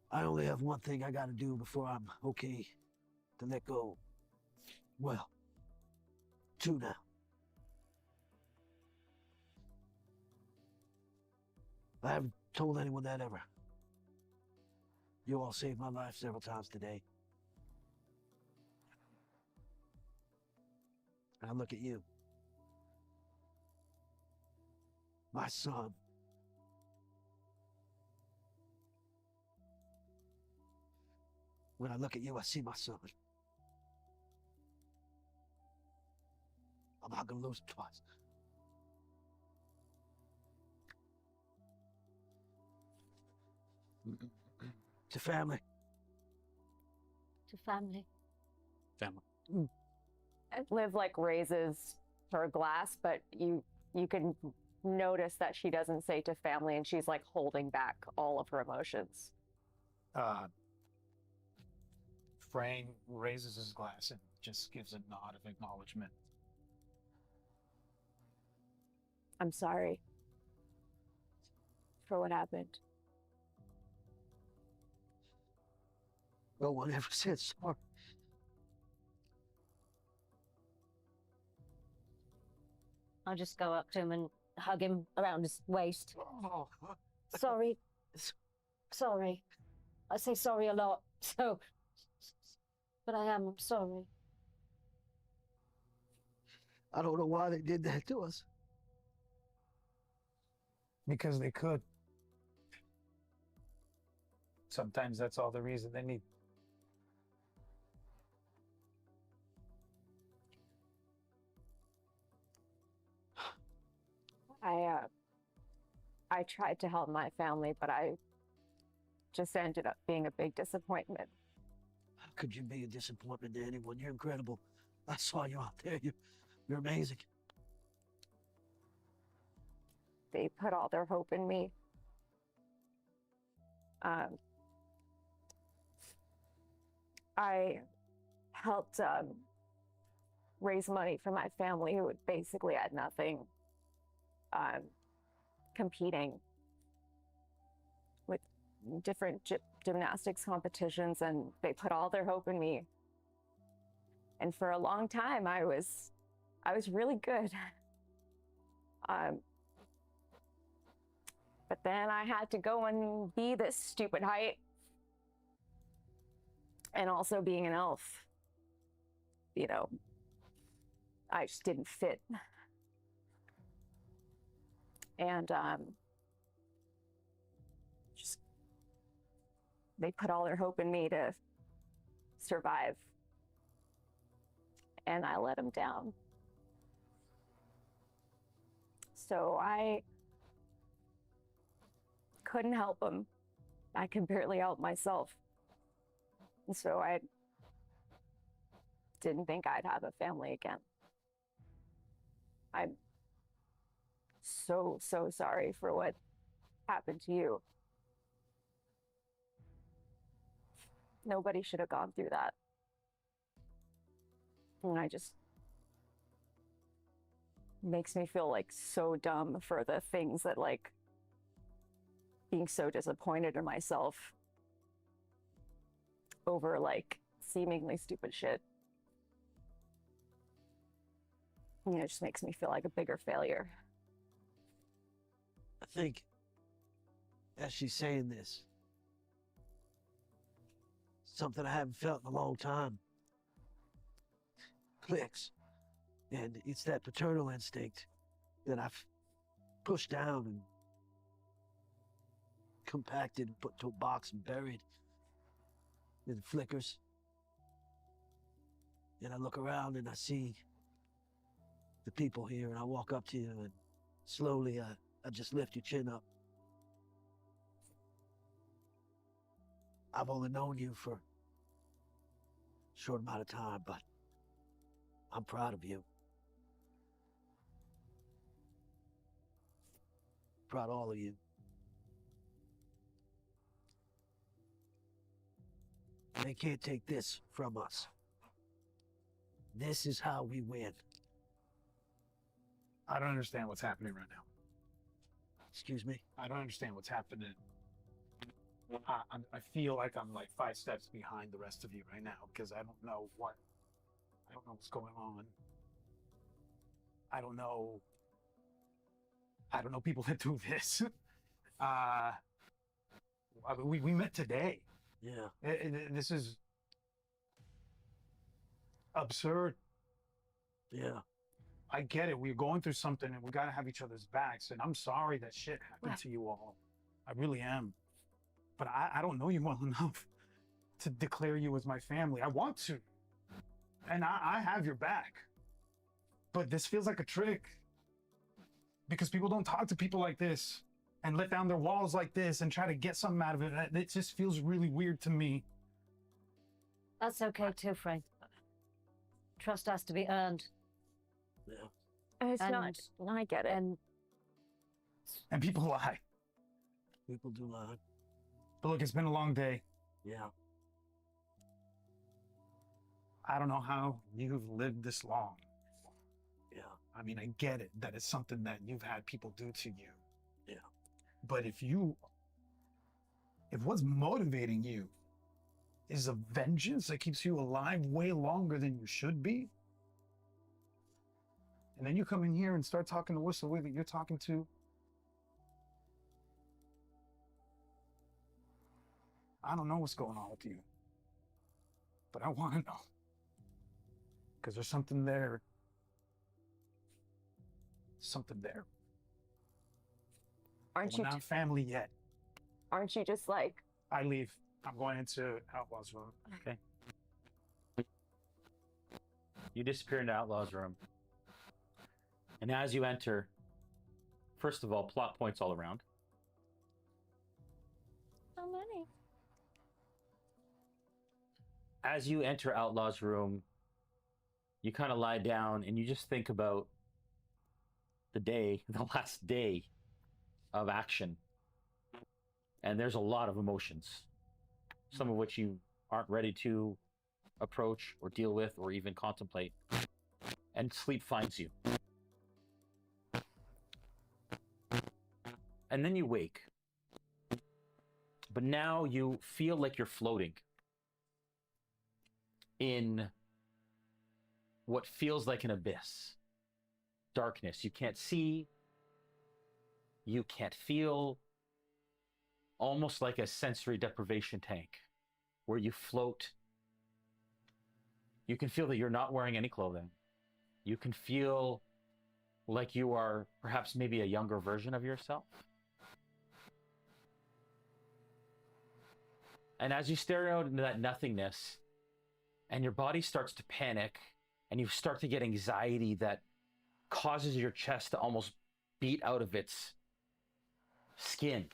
I only have one thing I gotta do before I'm okay to let go. Well, two now. I haven't told anyone that ever. You all saved my life several times today. And I look at you. My son. When I look at you, I see my son. I'm not gonna lose him twice. To family. To family. Family. Liv like raises her glass, but you can notice that she doesn't say to family, and she's like holding back all of her emotions. Frayne raises his glass and just gives a nod of acknowledgement. I'm sorry for what happened. No one ever said sorry. I'll just go up to him and hug him around his waist. Oh. Sorry. Sorry. I say sorry a lot, so... But I am sorry. I don't know why they did that to us. Because they could. Sometimes that's all the reason they need. I tried to help my family, but I just ended up being a big disappointment. How could you be a disappointment to anyone? You're incredible. I saw you out there. You're amazing. They put all their hope in me. I helped raise money for my family who basically had nothing, competing with different gymnastics competitions, and they put all their hope in me. And for a long time, I was really good. But then I had to go and be this stupid height. And also being an elf, you know, I just didn't fit. And just, they put all their hope in me to survive. And I let them down. So I couldn't help them. I could barely help myself. And so I didn't think I'd have a family again. I'm so sorry for what happened to you. Nobody should have gone through that. And I just makes me feel like so dumb for the things that, like, being so disappointed in myself over like seemingly stupid shit. You know, it just makes me feel like a bigger failure. I think, as she's saying this, something I haven't felt in a long time clicks. And it's that paternal instinct that I've pushed down and compacted and put to a box and buried. And it flickers. And I look around and I see the people here, and I walk up to you, and slowly I just lift your chin up. I've only known you for a short amount of time, but I'm proud of you. Proud of all of you. They can't take this from us. This is how we win. I don't understand what's happening right now. Excuse me? I don't understand what's happening. I feel like I'm like 5 steps behind the rest of you right now because I don't know what's going on. I don't know people that do this. We met today. Yeah. This is absurd. Yeah. I get it. We're going through something and we got to have each other's backs. And I'm sorry that shit happened to you all. I really am. But I don't know you well enough to declare you as my family. I want to. And I have your back. But this feels like a trick. Because people don't talk to people like this and let down their walls like this and try to get something out of it. It just feels really weird to me. That's okay too, Frank. Trust has to be earned. Yeah. It's not. I get it. And people lie. People do lie. But look, it's been a long day. Yeah. I don't know how you've lived this long. Yeah. I mean, I get it, that it's something that you've had people do to you. Yeah. But if what's motivating you is a vengeance that keeps you alive way longer than you should be, and then you come in here and start talking to us the way that you're talking to, I don't know what's going on with you, but I want to know. Because there's something there. Something there. Aren't you We're not family yet. Aren't you just like... I leave. I'm going into Outlaw's room. Okay. You disappear into Outlaw's room. And as you enter, first of all, plot points all around. so many. As you enter Outlaw's room, you kind of lie down and you just think about the last day of action. And there's a lot of emotions, some of which you aren't ready to approach or deal with or even contemplate. And sleep finds you. And then you wake. But now you feel like you're floating in what feels like an abyss. Darkness. You can't see. You can't feel. Almost like a sensory deprivation tank where you float. You can feel that you're not wearing any clothing. You can feel like you are perhaps maybe a younger version of yourself. And as you stare out into that nothingness, and your body starts to panic, and you start to get anxiety that causes your chest to almost beat out of its skin.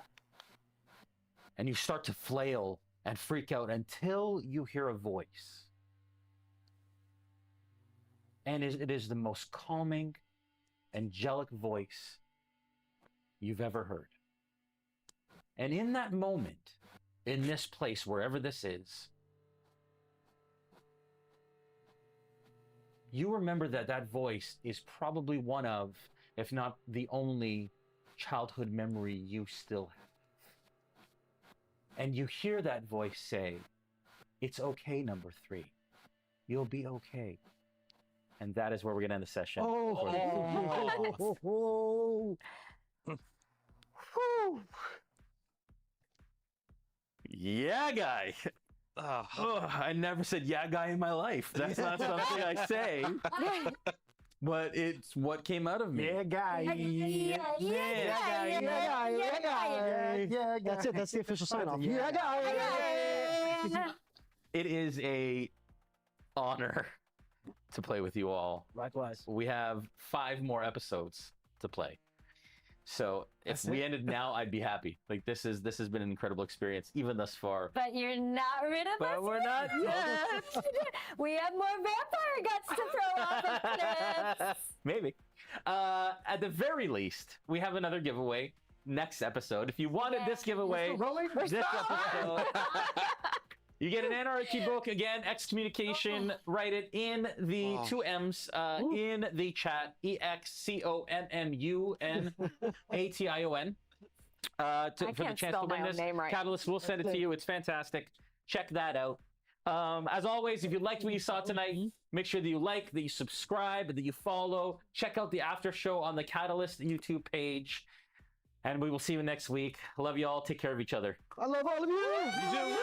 And you start to flail and freak out until you hear a voice. And it is the most calming, angelic voice you've ever heard. And in that moment, in this place, wherever this is, you remember that that voice is probably one of, if not the only, childhood memory you still have. And you hear that voice say, "It's okay, number 3. You'll be okay." And that is where we're going to end the session. Yeah, guy. I never said yeah, guy in my life. That's not something I say. But it's what came out of me. Yeah, guy. Yeah, guy. That's it. That's the official sign off. Yeah, guy. It is a honor to play with you all. Likewise. We have 5 more episodes to play. So if we ended now, I'd be happy. Like this has been an incredible experience, even thus far. But you're not rid of us. But we're not yet. We have more vampire guts to throw off of cliffs. Maybe. At the very least, we have another giveaway next episode. If you wanted this giveaway, this episode, you get an anarchy book. Again, Excommunication. Write it in the 2 M's in the chat. EXCOMMUNATION. For the chance to win this. Name right. Catalyst will send it to you. It's fantastic. Check that out. As always, if you liked what you saw tonight, make sure that you like, that you subscribe, that you follow. Check out the after show on the Catalyst YouTube page. And we will see you next week. Love you all. Take care of each other. I love all of you. You too.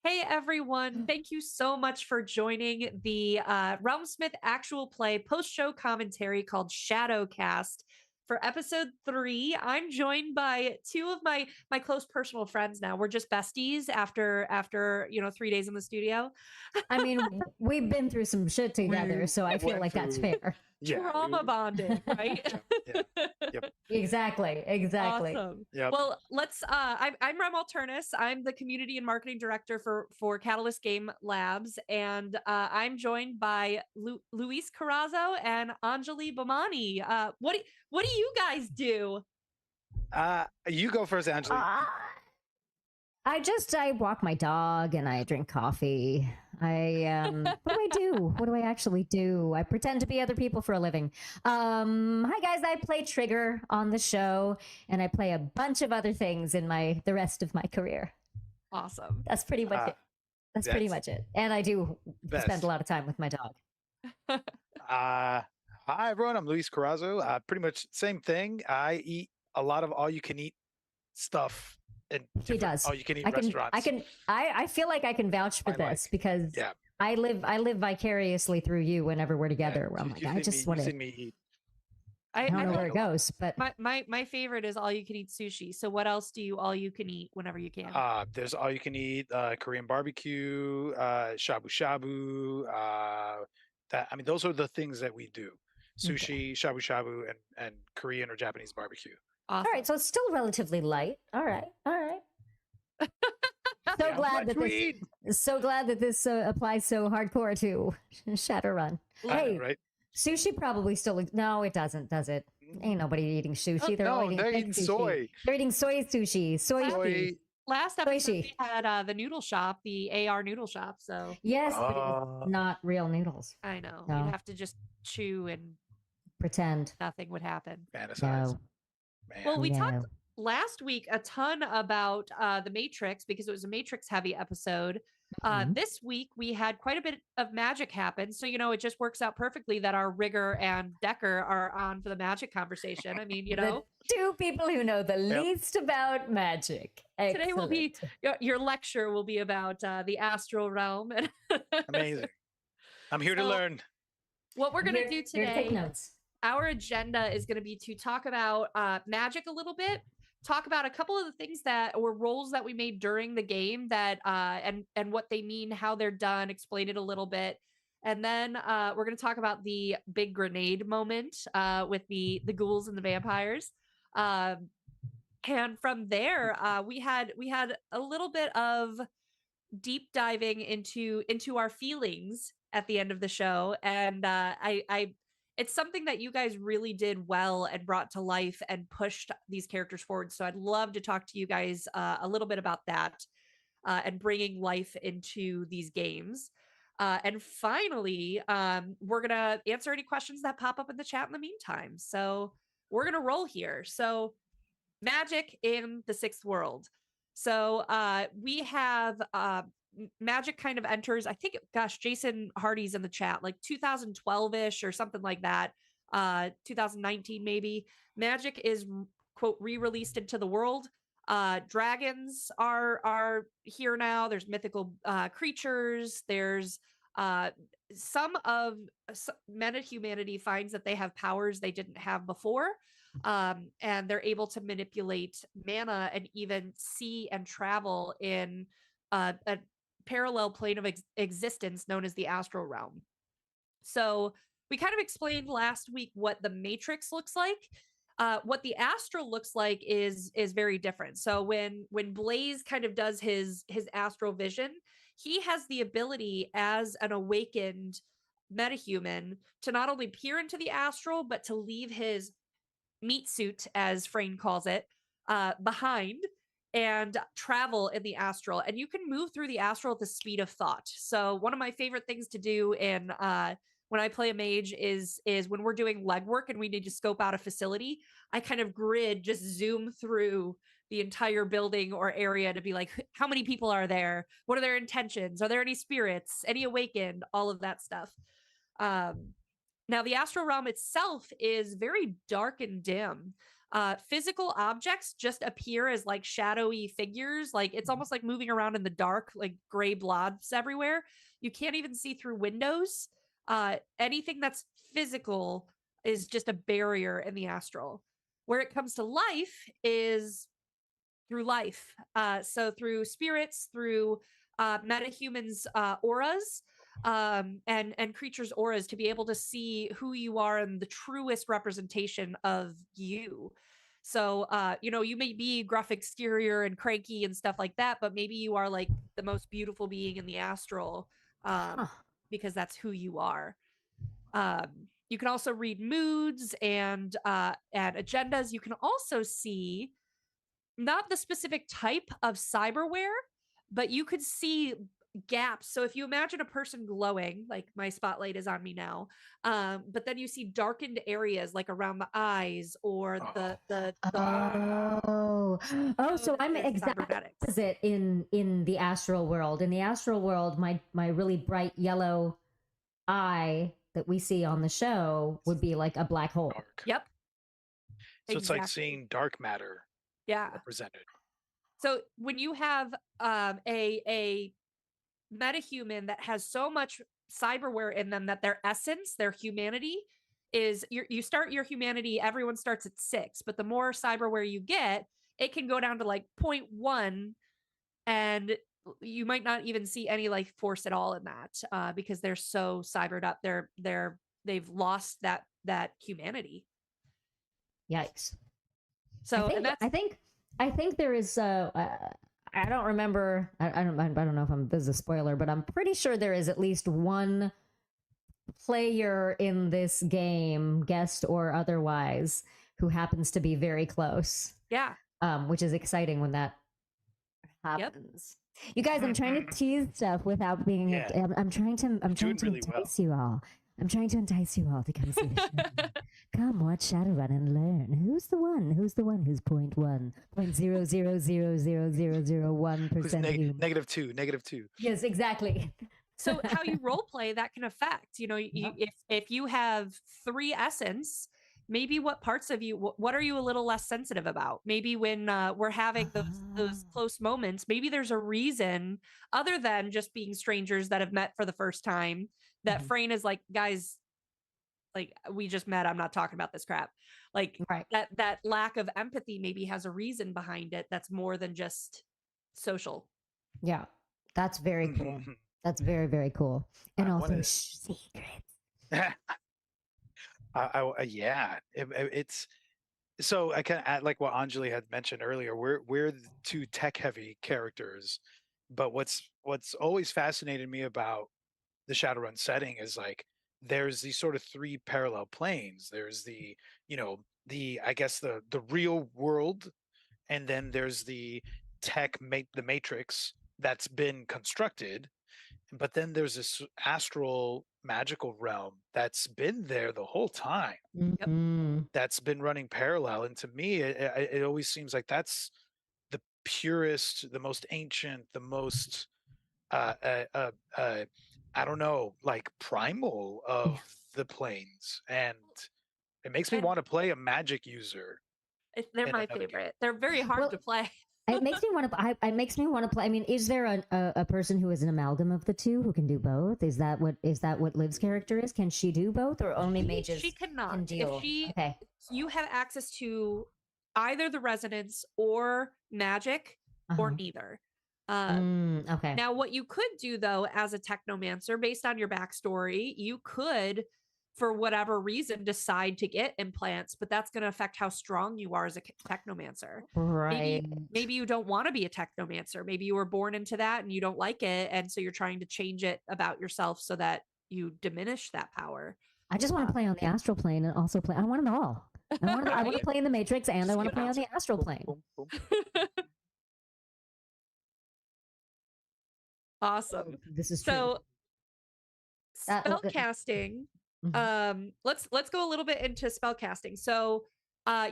Hey everyone, thank you so much for joining the Realmsmith actual play post-show commentary called Shadowcast. For episode 3, I'm joined by two of my close personal friends now. We're just besties after 3 days in the studio. I mean, we've been through some shit together, so I feel like that's fair. Trauma bonded, right? Yep. Exactly. Awesome. Yep. Well, let's I'm Rem Alternis. I'm the community and marketing director for Catalyst Game Labs, and I'm joined by Luis Carrazzo and Anjali Bamani. What do you guys do? You go first, Angela. I walk my dog and I drink coffee. What do I do? What do I actually do? I pretend to be other people for a living. Hi guys, I play Trigger on the show, and I play a bunch of other things in the rest of my career. Awesome. That's pretty much it. That's pretty much it. And I do spend a lot of time with my dog. Hi everyone, I'm Luis Carrazzo. Pretty much same thing. I eat a lot of all-you-can-eat stuff. He does. All-you-can-eat restaurants. I feel like I can vouch for this because I live vicariously through you whenever we're together. Where I'm like, I just want to. I don't know where it goes, but my favorite is all you can eat sushi. So what else do you all you can eat whenever you can? There's all you can eat Korean barbecue, shabu shabu. Those are the things that we do: sushi, shabu shabu, and Korean or Japanese barbecue. Awesome. All right, so it's still relatively light. All right. So glad that this applies so hardcore to Shadowrun. Hey, right? Sushi probably still. No, it doesn't, does it? Ain't nobody eating sushi. They're eating soy. They're eating soy sushi. Soy. Last episode we had the noodle shop, the AR noodle shop. So yes, but it was not real noodles. I know. No. You'd have to just chew and pretend nothing would happen. Fantasize. No. Well, we talked last week a ton about the Matrix because it was a Matrix heavy episode. This week we had quite a bit of magic happen. So, it just works out perfectly that our Rigger and Decker are on for the magic conversation. I mean, the two people who know the least about magic. Excellent. Today will be, your lecture will be about the astral realm. Amazing. I'm here to learn. What we're going to do today, take notes. Our agenda is going to be to talk about magic a little bit, talk about a couple of the things that were roles that we made during the game that and what they mean, how they're done, explain it a little bit. And then we're going to talk about the big grenade moment with the ghouls and the vampires. And from there, we had a little bit of deep diving into our feelings at the end of the show. And it's something that you guys really did well and brought to life and pushed these characters forward. So I'd love to talk to you guys a little bit about that and bringing life into these games. And finally, we're going to answer any questions that pop up in the chat in the meantime. So we're going to roll here. So magic in the sixth world. So we have magic kind of enters, I think, Jason Hardy's in the chat, like 2012-ish or something like that, 2019 maybe. Magic is, quote, re-released into the world. Dragons are here now. There's mythical creatures. There's some meta-humanity finds that they have powers they didn't have before. And they're able to manipulate mana and even see and travel in a parallel plane of existence known as the astral realm. So we kind of explained last week what the Matrix looks like. What the astral looks like is very different. So when Blaze kind of does his astral vision, he has the ability as an awakened metahuman to not only peer into the astral, but to leave his meat suit, as Frayne calls it, behind and travel in the astral. And you can move through the astral at the speed of thought. So one of my favorite things to do in when I play a mage is when we're doing legwork and we need to scope out a facility, I kind of just zoom through the entire building or area to be like, how many people are there? What are their intentions? Are there any spirits? Any awakened? All of that stuff. Now, the astral realm itself is very dark and dim. Physical objects just appear as like shadowy figures. Like it's almost like moving around in the dark, like gray blobs everywhere. You can't even see through windows. Anything that's physical is just a barrier in the astral. Where it comes to life is through life. So through spirits, through metahumans' auras, and creatures' auras, to be able to see who you are and the truest representation of you. So, you may be gruff exterior and cranky and stuff like that, but maybe you are like the most beautiful being in the astral, because that's who you are. You can also read moods and agendas. You can also see not the specific type of cyberware, but you could see gaps. So if you imagine a person glowing, like my spotlight is on me now, but then you see darkened areas like around the eyes or the So I'm exactly opposite in the astral world. In the astral world, my really bright yellow eye that we see on the show would be like a black hole. Dark. Yep. So it's like seeing dark matter represented. So when you have a metahuman that has so much cyberware in them that their essence, their humanity is, you start your humanity, everyone starts at 6, but the more cyberware you get, it can go down to like 0.1, and you might not even see any life force at all in that, because they're so cybered up. They've lost that humanity. Yikes. So I think there is I don't remember. I don't know if this is a spoiler, but I'm pretty sure there is at least one player in this game, guest or otherwise, who happens to be very close. Yeah. Which is exciting when that happens. Yep. You guys, I'm trying to tease stuff without being. Yeah. I'm trying to entice you all. I'm trying to entice you all to come see the show. Come watch Shadowrun and learn. Who's the one who's 0.1, 0.0000001%? -2. Yes, exactly. So how you role play, that can affect, if you have 3 essence, maybe what parts of you, what are you a little less sensitive about? Maybe when we're having those close moments, maybe there's a reason other than just being strangers that have met for the first time, that Frayne is like, guys, like, we just met, I'm not talking about this crap. Like, that lack of empathy maybe has a reason behind it that's more than just social. Yeah, that's very cool. That's very, very cool. And also secrets. It's so I kind of add like what Anjali had mentioned earlier. We're the 2 tech heavy characters, but what's always fascinated me about the Shadowrun setting is like there's these sort of 3 parallel planes. There's the I guess the real world, and then there's the the Matrix that's been constructed. But then there's this astral magical realm that's been there the whole time. That's been running parallel. And to me, it always seems like that's the purest, the most ancient, the most, I don't know, like primal of the planes. And it makes me want to play a magic user. They're my favorite. They're very hard to play. It makes me want to. It makes me want to play. I mean, is there a person who is an amalgam of the 2 who can do both? Is that what Liv's character is? Can she do both, or only mages? She cannot. Can deal? Okay. You have access to either the resonance or magic, or neither. Okay. Now, what you could do though, as a technomancer, based on your backstory, you could, for whatever reason, decide to get implants, but that's going to affect how strong you are as a technomancer. Right. Maybe you don't want to be a technomancer. Maybe you were born into that and you don't like it, and so you're trying to change it about yourself so that you diminish that power. I just want to play on the astral plane and also play. I want them all. I want to play in the Matrix, and I want to play on the astral plane. Awesome. This is true. So spellcasting. Let's go a little bit into spellcasting. So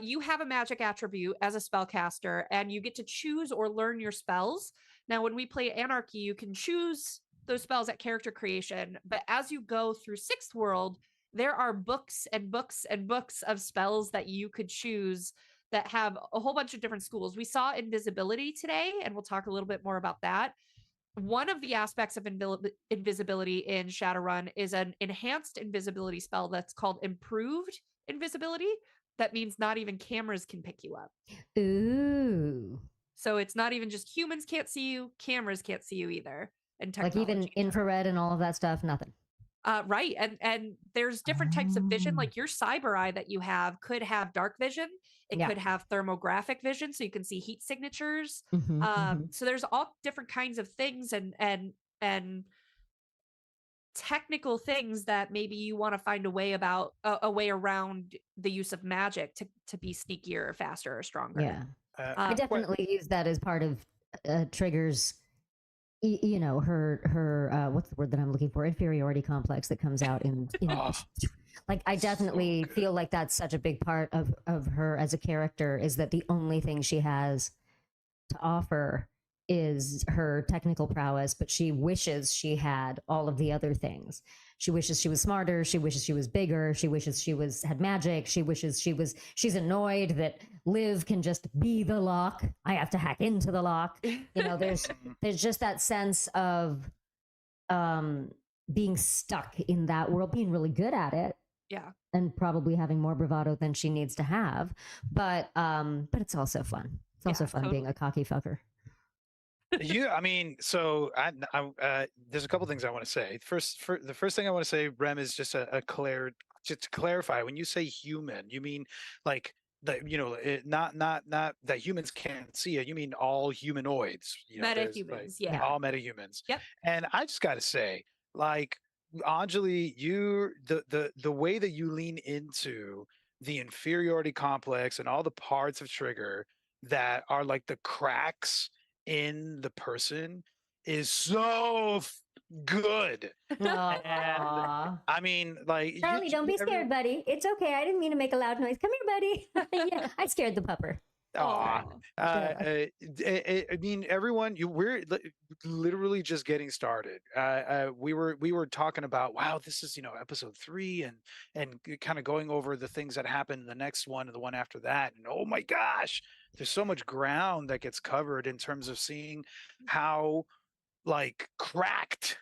you have a magic attribute as a spellcaster, and you get to choose or learn your spells. Now, when we play Anarchy, you can choose those spells at character creation, but as you go through 6th World, there are books and books and books of spells that you could choose that have a whole bunch of different schools. We saw invisibility today, and we'll talk a little bit more about that. One of the aspects of invisibility in Shadowrun is an enhanced invisibility spell that's called improved invisibility. That means not even cameras can pick you up. Ooh. So it's not even just humans can't see you, cameras can't see you either. And Like even infrared and all of that stuff, nothing. Right. And there's different types of vision. Like your cyber eye that you have could have dark vision. It Yeah. could have thermographic vision, so you can see heat signatures. Mhm, So there's all different kinds of things and technical things that maybe you want to find a way about a way around the use of magic to be sneakier or faster or stronger. Yeah. I definitely use that as part of triggers. You know, her what's the word that I'm looking for? Inferiority complex that comes out in like I definitely feel like that's such a big part of her as a character, is that the only thing she has to offer is her technical prowess, but she wishes she had all of the other things. She wishes she was smarter. She wishes she was bigger. She wishes she had magic. She's annoyed that Liv can just be the lock. I have to hack into the lock. You know, there's just that sense of being stuck in that world, being really good at it. Yeah. And probably having more bravado than she needs to have. But it's also fun. It's also fun being a cocky fucker. I mean, so there's a couple things I want to say. The first thing I want to say, Rem, is just just to clarify. When you say human, you mean like not that humans can't see it. You mean all humanoids. Metahumans, yeah. All metahumans. Yep. And I just got to say, like, Anjali, the way that you lean into the inferiority complex and all the parts of Trigger that are like the cracks in the person is so good. And, I mean, like, Charlie, don't be scared, buddy. It's okay. I didn't mean to make a loud noise. Come here, buddy. Yeah, I scared the pupper. I mean, everyone, we're literally just getting started. We were talking about, wow, this is episode 3, and kind of going over the things that happen in the next one and the one after that, and oh my gosh, there's so much ground that gets covered in terms of seeing how like cracked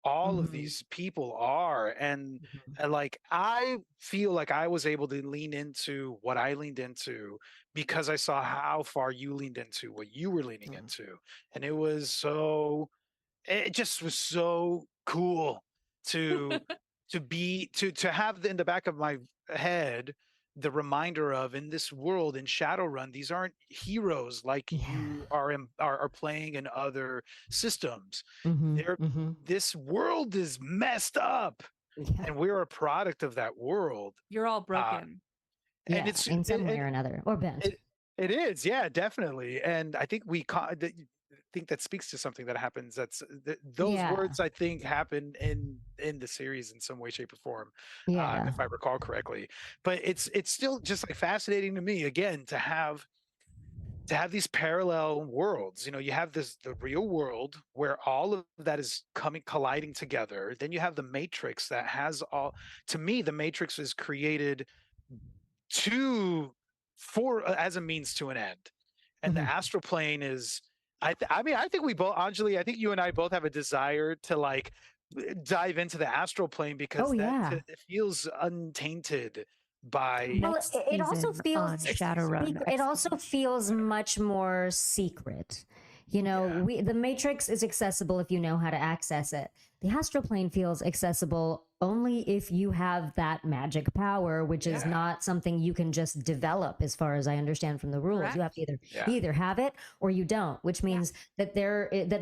all of these people are, and like I feel like I was able to lean into what I leaned into because I saw how far you leaned into what you were leaning into, and it just was so cool to to have in the back of my head the reminder of, in this world, in Shadowrun, these aren't heroes like you are playing in other systems. This world is messed up, and we're a product of that world. You're all broken. And it's in some way or another, or bent. It is, yeah, definitely. And I think that speaks to something that happens. Those words, I think, happen in the series in some way, shape, or form, if I recall correctly. But it's still just like fascinating to me, again, to have these parallel worlds. You have the real world where all of that is colliding together. Then you have the Matrix that has all. To me, the Matrix is created as a means to an end, and the astral plane is. I mean, I think we both, Anjali, I think you and I both have a desire to like dive into the astral plane because it feels untainted by. Well, it also feels Shadowrun. It also feels much more secret. The Matrix is accessible if you know how to access it. The astral plane feels accessible only if you have that magic power, which is not something you can just develop, as far as I understand from the rules. Correct. You have to either have it or you don't, which means that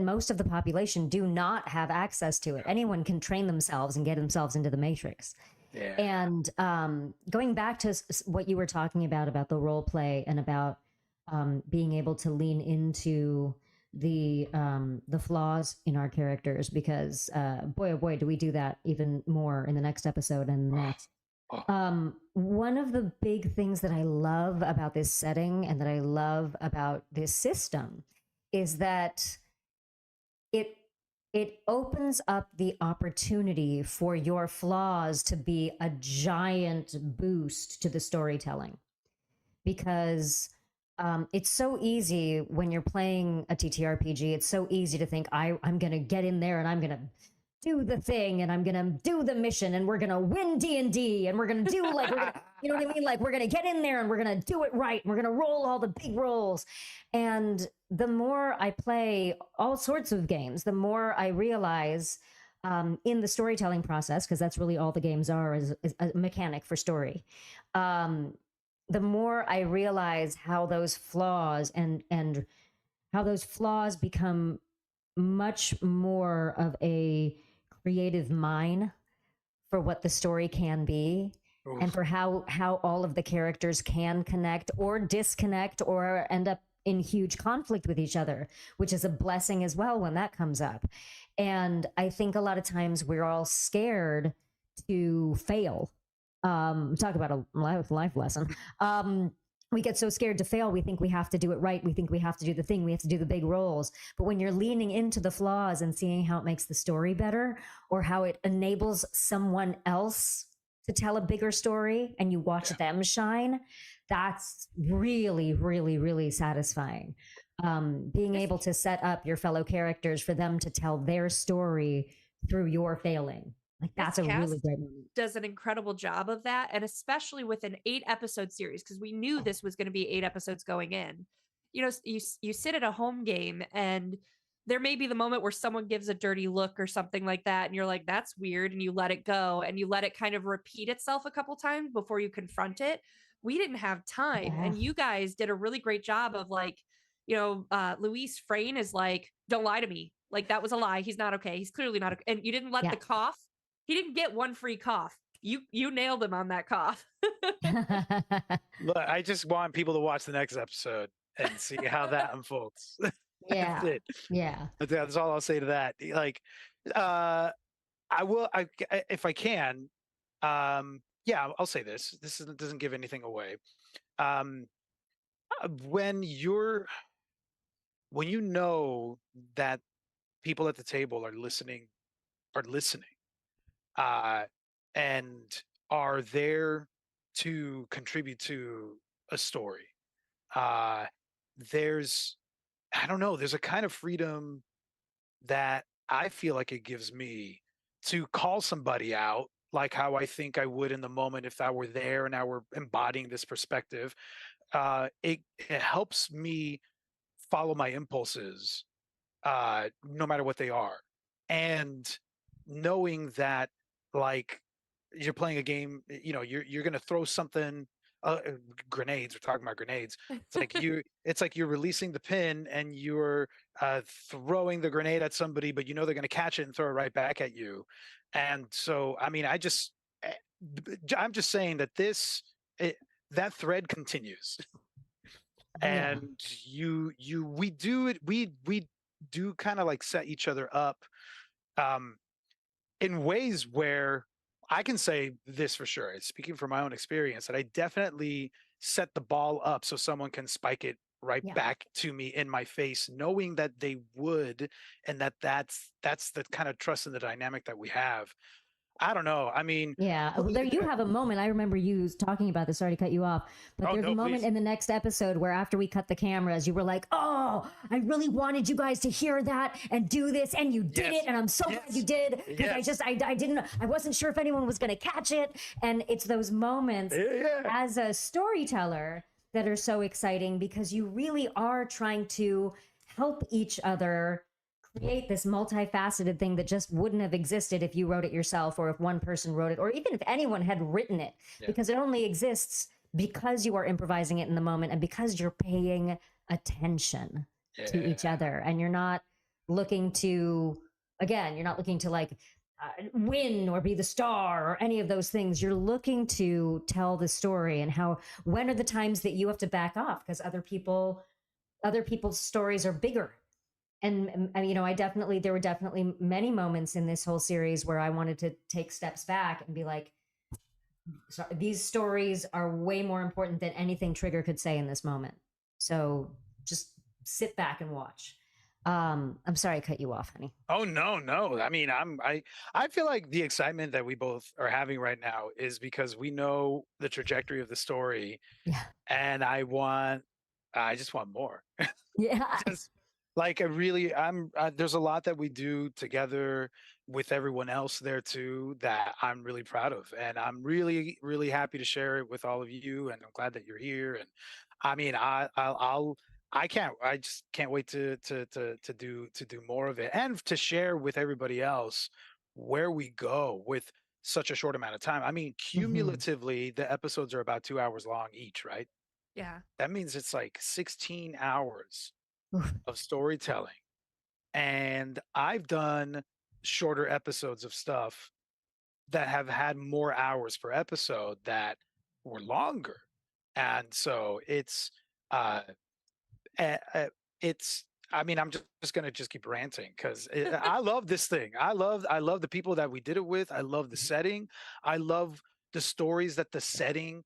most of the population do not have access to it. Anyone can train themselves and get themselves into the Matrix. Yeah. And going back to what you were talking about the role play and about being able to lean into the flaws in our characters, because boy oh boy do we do that even more in the next episode and the next. One of the big things that I love about this setting and that I love about this system is that it opens up the opportunity for your flaws to be a giant boost to the storytelling, because it's so easy when you're playing a TTRPG. It's so easy to think I'm gonna get in there and I'm gonna do the thing and I'm gonna do the mission and we're gonna win D&D and we're gonna do like we're gonna, you know what I mean? Like we're gonna get in there and we're gonna do it right. And we're gonna roll all the big rolls. And the more I play all sorts of games, the more I realize in the storytelling process, because that's really all the games are, is a mechanic for story. The more I realize how those flaws and how those flaws become much more of a creative mine for what the story can be. Oof. And for how all of the characters can connect or disconnect or end up in huge conflict with each other, which is a blessing as well when that comes up. And I think a lot of times we're all scared to fail. Talk about a life lesson. We get so scared to fail. We think we have to do it right. We think we have to do the thing. We have to do the big roles. But when you're leaning into the flaws and seeing how it makes the story better or how it enables someone else to tell a bigger story and you watch them shine, that's really, really, really satisfying. Being able to set up your fellow characters for them to tell their story through your failing. Like that's a really great movie. Does an incredible job of that, and especially with an 8-episode series, because we knew this was going to be 8 episodes going in. You know, you sit at a home game, and there may be the moment where someone gives a dirty look or something like that, and you're like, "That's weird," and you let it go, and you let it kind of repeat itself a couple times before you confront it. We didn't have time, and you guys did a really great job of like, you know, Luis Frayne is like, "Don't lie to me." Like that was a lie. He's not okay. He's clearly not okay. And you didn't let the cough. He didn't get one free cough. You nailed him on that cough. Look, I just want people to watch the next episode and see how that unfolds. Yeah. That's it. Yeah. That's all I'll say to that. Like, I will, if I can, yeah, I'll say this. This doesn't give anything away. When you know that people at the table are listening, and are there to contribute to a story. There's, I don't know, there's a kind of freedom that I feel like it gives me to call somebody out, like how I think I would in the moment if I were there and I were embodying this perspective. It helps me follow my impulses, no matter what they are. And knowing that, like, you're playing a game, you know, you're going to throw something, grenades, we're talking about grenades. It's like you're releasing the pin and you're throwing the grenade at somebody, but you know they're going to catch it and throw it right back at you. And so, I mean, I'm just saying that that thread continues. And we do kind of like set each other up in ways where I can say this for sure. Speaking from my own experience, that I definitely set the ball up so someone can spike it right back to me in my face, knowing that they would, and that's the kind of trust in the dynamic that we have. I don't know. I mean, there you have a moment. I remember you talking about this. Sorry to cut you off, but there's a moment in the next episode where after we cut the cameras, you were like, "Oh, I really wanted you guys to hear that and do this, and you did it, and I'm so glad you did." Because I wasn't sure if anyone was going to catch it, and it's those moments as a storyteller that are so exciting because you really are trying to help each other create this multifaceted thing that just wouldn't have existed if you wrote it yourself or if one person wrote it or even if anyone had written it, because it only exists because you are improvising it in the moment and because you're paying attention to each other, and you're not looking to like win or be the star or any of those things. You're looking to tell the story, and when are the times that you have to back off because other people's stories are bigger. And you know, there were definitely many moments in this whole series where I wanted to take steps back and be like, these stories are way more important than anything Trigger could say in this moment. So just sit back and watch. I'm sorry I cut you off, honey. Oh, no. I mean, I feel like the excitement that we both are having right now is because we know the trajectory of the story. Yeah. And I want I just want more. Yeah. Just like there's a lot that we do together with everyone else there too that I'm really proud of, and I'm really really happy to share it with all of you, and I'm glad that you're here. And I mean, I just can't wait to do more of it and to share with everybody else where we go with such a short amount of time. I mean, cumulatively, the episodes are about 2 hours long each, right? Yeah. That means it's like 16 hours of storytelling. And I've done shorter episodes of stuff that have had more hours per episode that were longer. And so uh, uh, uh, it's, I mean, I'm just gonna just keep ranting because I love this thing. I love the people that we did it with. I love the setting. I love the stories that the setting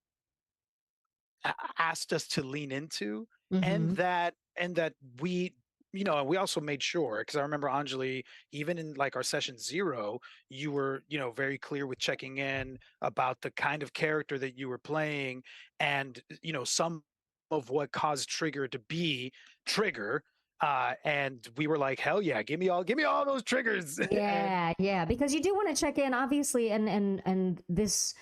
asked us to lean into, and Mm-hmm. that we, and we also made sure, because I remember Anjali, even in like our session 0, you were, very clear with checking in about the kind of character that you were playing, and some of what caused Trigger to be Trigger. And we were like, hell yeah, give me all those triggers. And Yeah, yeah, because you do want to check in, obviously, and this.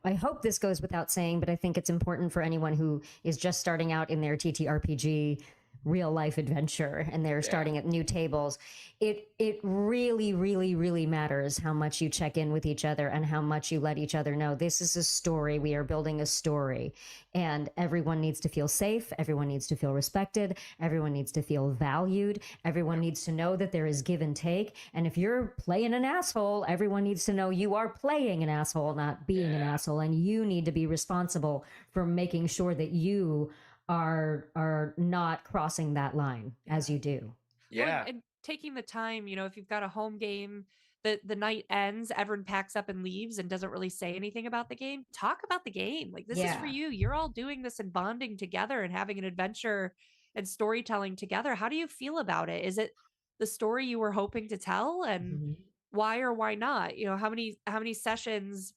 I hope this goes without saying, but I think it's important for anyone who is just starting out in their TTRPG real life adventure and they're starting at new tables. It really, really, really matters how much you check in with each other and how much you let each other know this is a story. We are building a story, and everyone needs to feel safe. Everyone needs to feel respected. Everyone needs to feel valued. Everyone needs to know that there is give and take. And if you're playing an asshole, everyone needs to know you are playing an asshole, not being an asshole. And you need to be responsible for making sure that you are not crossing that line as you do. Well, yeah, and taking the time, if you've got a home game, the night ends, everyone packs up and leaves and doesn't really say anything about the game. Talk about the game. Like, this is for Yeah. you. You're all doing this and bonding together and having an adventure and storytelling together. How do you feel about it? Is it the story you were hoping to tell, and Mhm. why or why not? How many sessions,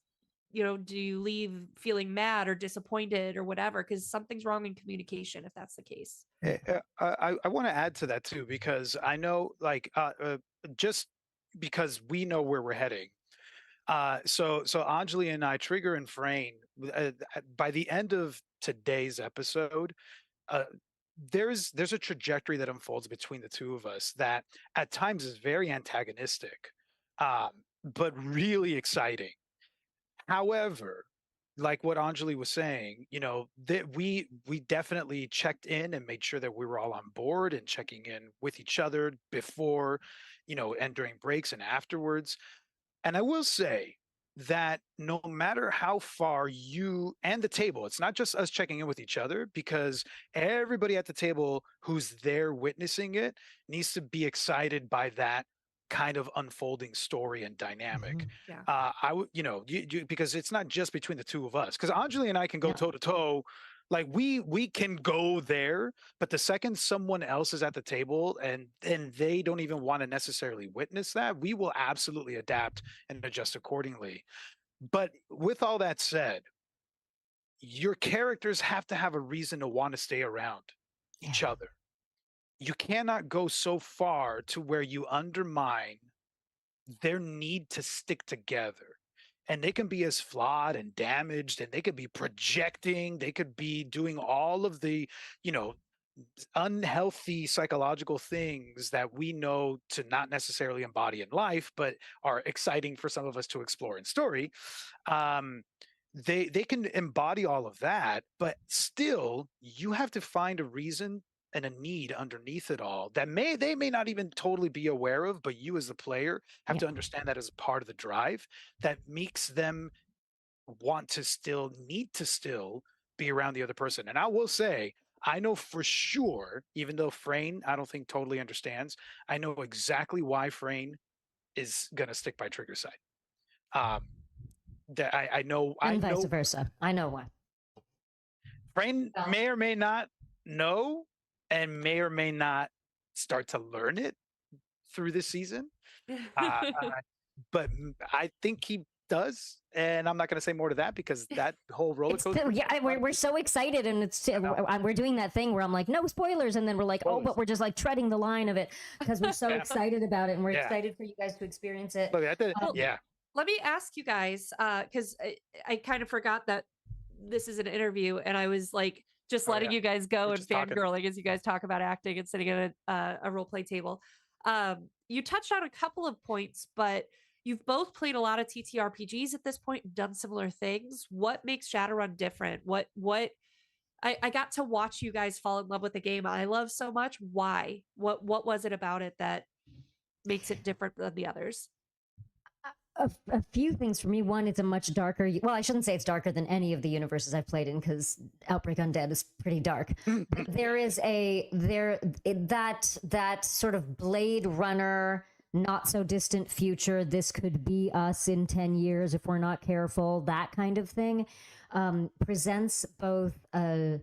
do you leave feeling mad or disappointed or whatever because something's wrong in communication if that's the case? I want to add to that too, because I know, like, just because we know where we're heading. So Anjali and I, Trigger and Frayne, by the end of today's episode, uh, there's a trajectory that unfolds between the two of us that at times is very antagonistic, um, but really exciting. However, like what Anjali was saying, that we definitely checked in and made sure that we were all on board and checking in with each other before, and during breaks and afterwards. And I will say that no matter how far you and the table, it's not just us checking in with each other, because everybody at the table who's there witnessing it needs to be excited by that kind of unfolding story and dynamic. Yeah. I would, because it's not just between the two of us. Because Anjali and I can go toe to toe, like we can go there, but the second someone else is at the table and they don't even want to necessarily witness that, we will absolutely adapt and adjust accordingly. But with all that said, your characters have to have a reason to want to stay around each other. You cannot go so far to where you undermine their need to stick together. And they can be as flawed and damaged, and they could be projecting, they could be doing all of the, you know, unhealthy psychological things that we know to not necessarily embody in life, but are exciting for some of us to explore in story. Um, they can embody all of that, but still, you have to find a reason and a need underneath it all that they may not even totally be aware of, but you as the player have to understand that as part of the drive that makes them need to still be around the other person. And I will say, I know for sure, even though Frayne, I don't think totally understands, I know exactly why Frayne is gonna stick by Trigger side. That I know, And vice versa. I know why. Frayne may or may not know, and may or may not start to learn it through this season. But I think does, and I'm not going to say more to that because that whole roller coaster. We're so excited, and we're doing that thing where I'm like, no spoilers, and then we're like, oh, but we're just like treading the line of it because we're so excited about it, and we're excited for you guys to experience it. Look, yeah. Let me ask you guys, because I kind of forgot that this is an interview, and I was like just letting you guys go and fangirling as you guys talk about acting and sitting at a role play table. You touched on a couple of points, but you've both played a lot of TTRPGs at this point and done similar things. What makes Shadowrun different? What I got to watch you guys fall in love with the game I love so much. Why? What was it about it that makes it different than the others? A few things for me. One, it's a much darker. Well, I shouldn't say it's darker than any of the universes I've played in because Outbreak Undead is pretty dark. But there is that sort of Blade Runner, not so distant future. This could be us in 10 years if we're not careful. That kind of thing presents both an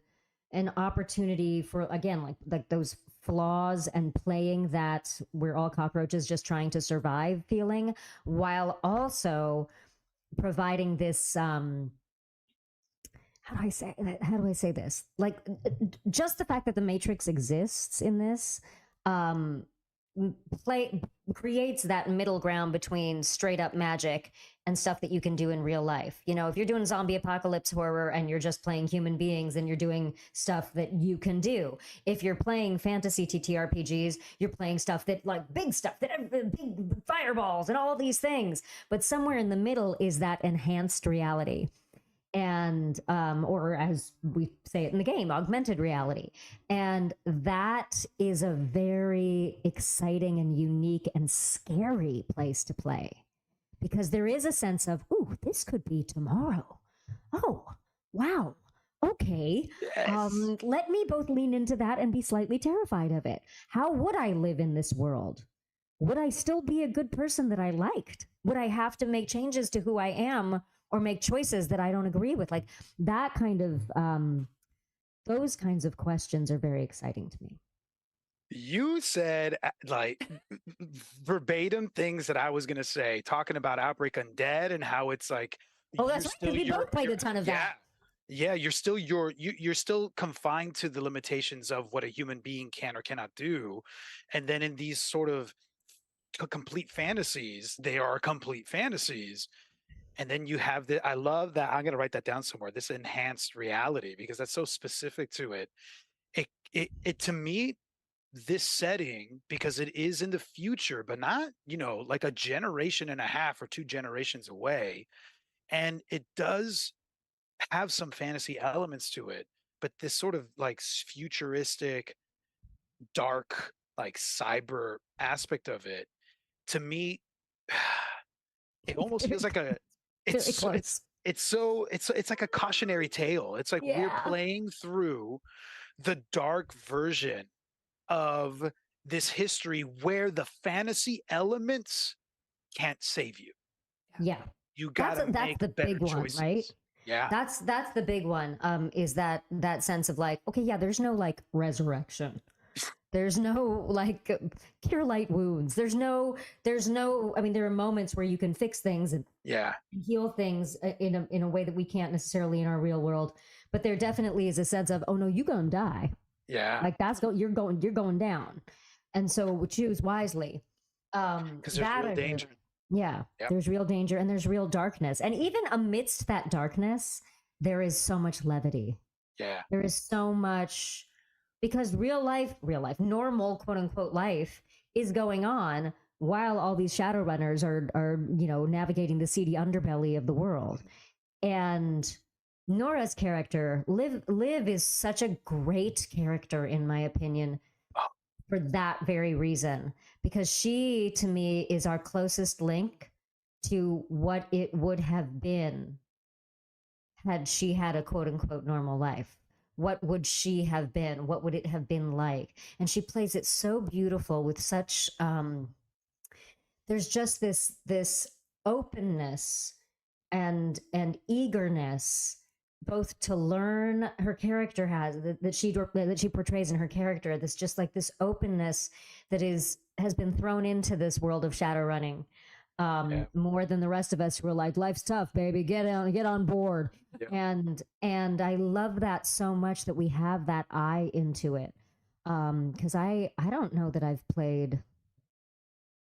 opportunity for, again, like those flaws and playing that we're all cockroaches just trying to survive feeling, while also providing this how do I say this, like just the fact that the Matrix exists in this creates that middle ground between straight up magic and stuff that you can do in real life. You know, if you're doing zombie apocalypse horror and you're just playing human beings, then you're doing stuff that you can do. If you're playing fantasy TTRPGs, you're playing stuff that, like, big stuff, that big fireballs and all these things. But somewhere in the middle is that enhanced reality. And or as we say it in the game, augmented reality. And that is a very exciting and unique and scary place to play, because there is a sense of, ooh, this could be tomorrow. Oh, wow. Okay. Yes. Let me both lean into that and be slightly terrified of it. How would I live in this world? Would I still be a good person that I liked? Would I have to make changes to who I am or make choices that I don't agree with? Like that kind of, those kinds of questions are very exciting to me. You said like verbatim things that I was going to say, talking about Outbreak Undead and how it's like, oh, that's right, because we both played a ton of that. Yeah, you're still confined to the limitations of what a human being can or cannot do. And then in these sort of complete fantasies, they are complete fantasies. And then you have the, I love that. I'm going to write that down somewhere. This enhanced reality, because that's so specific to it. It to me, this setting, because it is in the future, but not, you know, like a generation and a half or 2 generations away. And it does have some fantasy elements to it, but this sort of like futuristic, dark, like cyber aspect of it, to me, it almost feels like a, it's like a cautionary tale. It's like we're playing through the dark version of this history where the fantasy elements can't save you. Yeah. You gotta make the better big choices. one, right? Yeah. That's the big one. Is that sense of like, okay, yeah, there's no like resurrection. There's no like cure light wounds. There's no, I mean, there are moments where you can fix things and heal things in a way that we can't necessarily in our real world. But there definitely is a sense of, oh no, you're gonna die. Yeah. Like you're going down. And so choose wisely. Because there's real danger. Yeah. Yep. There's real danger and there's real darkness. And even amidst that darkness, there is so much levity. Yeah. There is so much, because real life, normal quote unquote life is going on while all these Shadowrunners are, you know, navigating the seedy underbelly of the world. And Nora's character, Liv is such a great character, in my opinion, for that very reason, because she, to me, is our closest link to what it would have been had she had a quote unquote normal life. What would she have been? What would it have been like? And she plays it so beautiful with such, there's just this openness and has both to learn. Her character has that she portrays in her character, this just like this openness that has been thrown into this world of Shadowrunning, more than the rest of us who were like, life's tough, baby, get on board. Yeah. And I love that so much that we have that eye into it. Because I don't know that I've played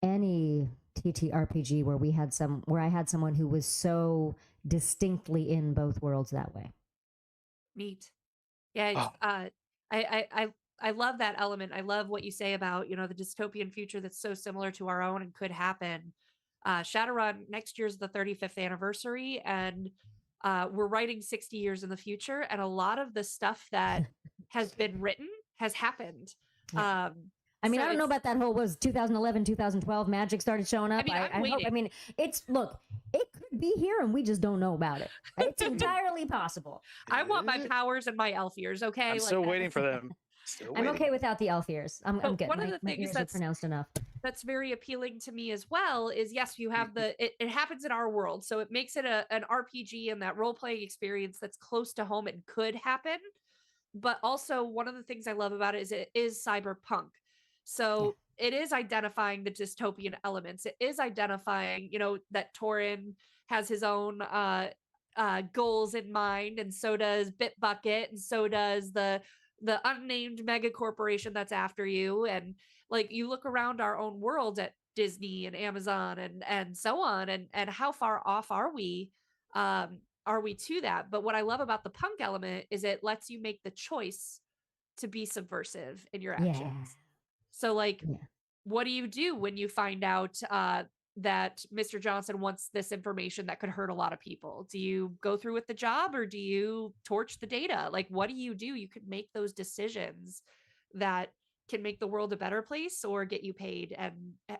any TTRPG where I had someone who was so distinctly in both worlds that way. Neat. Yeah, it's, I love that element. I love what you say about, you know, the dystopian future that's so similar to our own and could happen. Shadowrun next year's the 35th anniversary, and we're writing 60 years in the future, and a lot of the stuff that has been written has happened. Yeah. I mean, so I don't know it's- about that whole was 2011, 2012 magic started showing up. I'm I hope. I mean, look, it could be here and we just don't know about it. It's entirely possible. I want my powers and my elf ears. Okay, I'm still waiting for them. Still I'm waiting. okay without the elf ears. I'm good. One of the My things ears are pronounced enough. that's very appealing to me as well is, yes, you have it happens in our world, so it makes it an RPG and that role-playing experience that's close to home and could happen. But also, one of the things I love about it is cyberpunk. So it is identifying the dystopian elements. It is identifying, you know, that Torin has his own goals in mind, and so does Bitbucket, and so does the unnamed mega corporation that's after you. And like, you look around our own world at Disney and Amazon and so on, and how far off are we to that? But what I love about the punk element is it lets you make the choice to be subversive in your actions. Yeah. So like, what do you do when you find out that Mr. Johnson wants this information that could hurt a lot of people? Do you go through with the job, or do you torch the data? Like, what do? You could make those decisions that can make the world a better place or get you paid and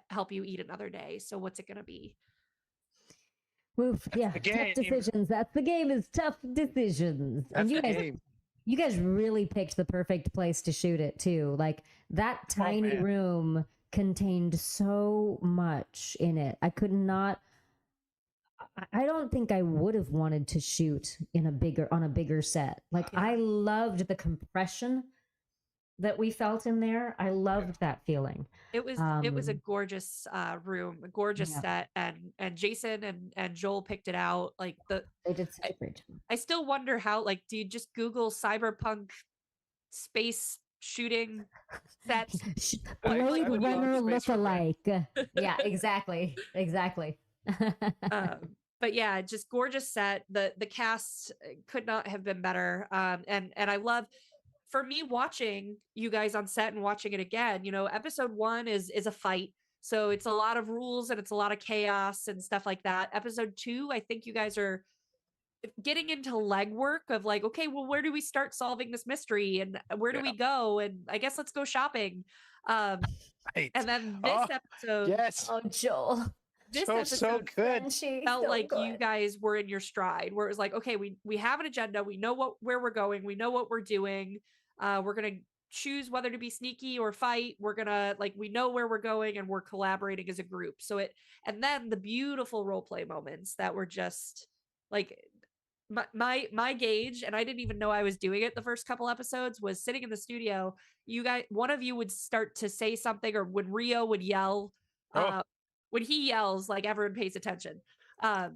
help you eat another day. So what's it going to be? Oof, yeah, tough decisions. That's the game, is tough decisions. That's And you guys really picked the perfect place to shoot it too. Like, that tiny room contained so much in it. I don't think I would have wanted to shoot on a bigger set. Like, I loved the compression that we felt in there. I loved that feeling. It was a gorgeous room, a gorgeous set, and Jason and Joel picked it out. Like, they did such a great job. I still wonder how, like, do you just Google cyberpunk space shooting sets? Blade Runner look-alike. Yeah, exactly. But yeah, just gorgeous set. The cast could not have been better. And I love, for me, watching you guys on set and watching it again, you know, episode 1 is a fight. So it's a lot of rules and it's a lot of chaos and stuff like that. Episode 2, I think you guys are getting into legwork of like, okay, well, where do we start solving this mystery, and where do we go? And I guess let's go shopping. And then this episode, oh, Joel, this so episode good. felt like you guys were in your stride, where it was like, okay, we have an agenda, we know where we're going, we know what we're doing, we're gonna choose whether to be sneaky or fight, we're gonna, like, we know where we're going, and we're collaborating as a group. And then the beautiful role play moments that were just like, my gauge, and I didn't even know I was doing it the first couple episodes, was sitting in the studio. You guys, one of you would start to say something, or when Rio would yell, when he yells, like, everyone pays attention. I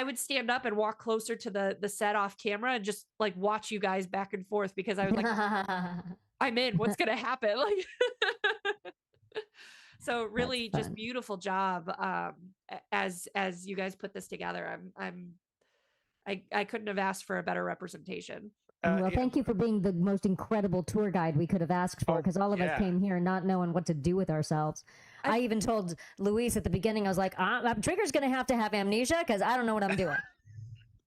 would stand up and walk closer to the set off camera and just like watch you guys back and forth, because I was like, I'm in, what's gonna happen? Like, so really just beautiful job as you guys put this together. I couldn't have asked for a better representation. Well, thank you for being the most incredible tour guide we could have asked for, because all of us came here not knowing what to do with ourselves. I even told Luis at the beginning, I was like, Trigger's going to have amnesia because I don't know what I'm doing.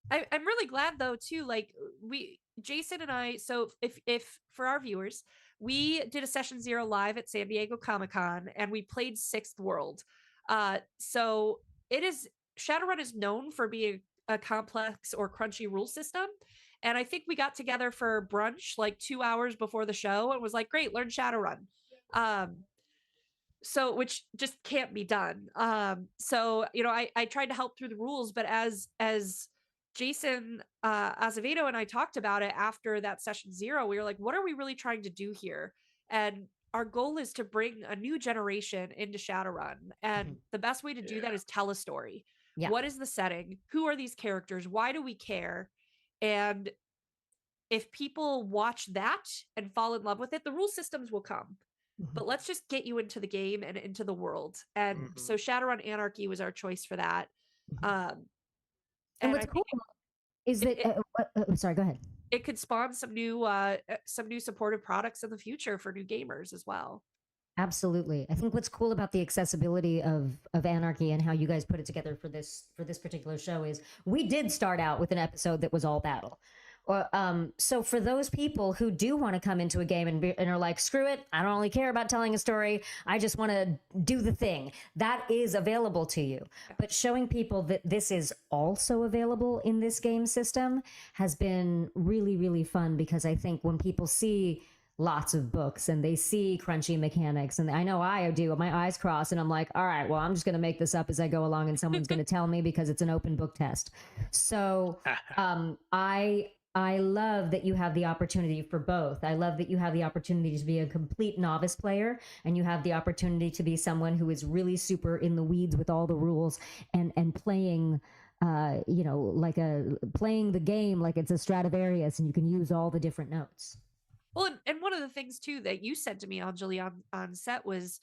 I'm really glad, though, too. Like, Jason and I, so if for our viewers, we did a Session 0 live at San Diego Comic-Con, and we played Sixth World. So Shadowrun is known for being a complex or crunchy rule system. And I think we got together for brunch like 2 hours before the show and was like, great, learn Shadowrun. So, which just can't be done. So, you know, I tried to help through the rules, but as Jason Azevedo and I talked about it after that Session 0, we were like, what are we really trying to do here? And our goal is to bring a new generation into Shadowrun. And the best way to do that is tell a story. Yeah. What is the setting? Who are these characters? Why do we care? And if people watch that and fall in love with it, the rule systems will come. But let's just get you into the game and into the world. And so Shadowrun Anarchy was our choice for that. And what's cool is that I'm sorry, go ahead. It could spawn some new supportive products in the future for new gamers as well. Absolutely. I think what's cool about the accessibility of Anarchy and how you guys put it together for this particular show is we did start out with an episode that was all battle. So for those people who do want to come into a game and are like, screw it, I don't really care about telling a story, I just want to do the thing, that is available to you. But showing people that this is also available in this game system has been really, really fun, because I think when people see lots of books and they see crunchy mechanics, and I know I do, my eyes cross and I'm like, all right, well, I'm just going to make this up as I go along and someone's going to tell me because it's an open book test. So I love that you have the opportunity for both. I love that you have the opportunity to be a complete novice player, and you have the opportunity to be someone who is really super in the weeds with all the rules and playing, playing the game like it's a Stradivarius, and you can use all the different notes. Well, and one of the things too that you said to me, Anjali, on set was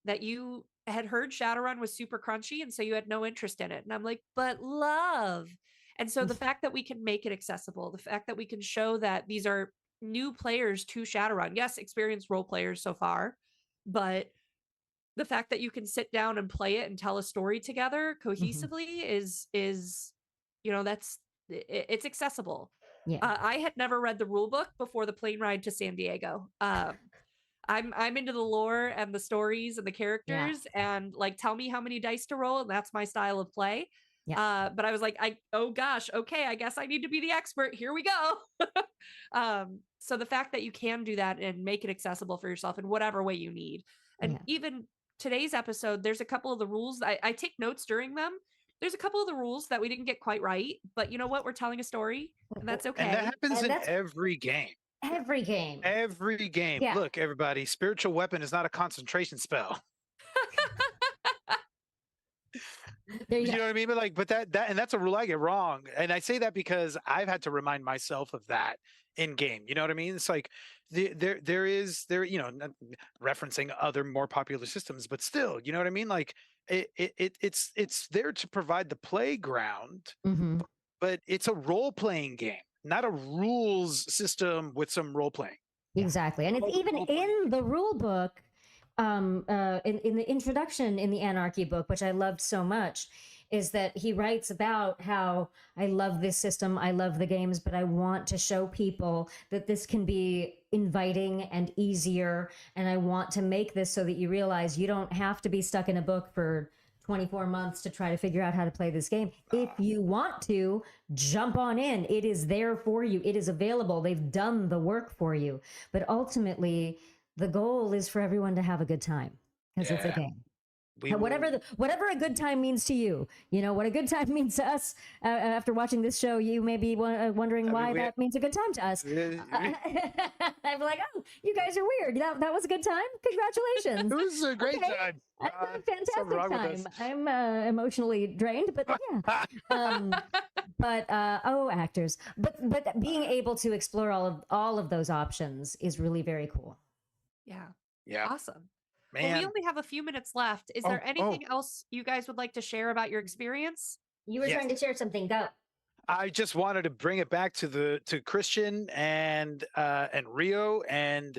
that you had heard Shadowrun was super crunchy, and so you had no interest in it. And I'm like, but love. And so the fact that we can make it accessible, the fact that we can show that these are new players to Shadowrun, yes, experienced role players so far, but the fact that you can sit down and play it and tell a story together cohesively is it's accessible. Yeah. I had never read the rule book before the plane ride to San Diego. I'm into the lore and the stories and the characters, and like, tell me how many dice to roll, and that's my style of play. Yeah. But I was like, oh gosh, okay, I guess I need to be the expert. Here we go. So the fact that you can do that and make it accessible for yourself in whatever way you need. And even today's episode, there's a couple of the rules. I take notes during them. There's a couple of the rules that we didn't get quite right, but you know what? We're telling a story, and that's okay. And that happens in every game. Every game. Every game. Yeah. Look, everybody, spiritual weapon is not a concentration spell. You know what I mean? But that's a rule I get wrong. And I say that because I've had to remind myself of that in game. You know what I mean? It's like there is referencing other more popular systems, but still, you know what I mean? Like it's there to provide the playground, but it's a role-playing game, not a rules system with some role-playing. Exactly. And it's even in the rule book. In the introduction in the Anarchy book, which I loved so much, is that he writes about how I love this system, I love the games, but I want to show people that this can be inviting and easier, and I want to make this so that you realize you don't have to be stuck in a book for 24 months to try to figure out how to play this game. If you want to, jump on in. It is there for you. It is available. They've done the work for you. But ultimately, the goal is for everyone to have a good time, because it's a game. Whatever a good time means to you, you know what a good time means to us. After watching this show, you may be wondering why that means a good time to us. I'm like, oh, you guys are weird. That was a good time. Congratulations. It was a great time. A fantastic time. I'm emotionally drained, but yeah. Actors. But being able to explore all of those options is really very cool. Yeah. Awesome. Man. Well, we only have a few minutes left. Is there anything else you guys would like to share about your experience? You were trying to share something. Go. I just wanted to bring it back to Christian and Rio and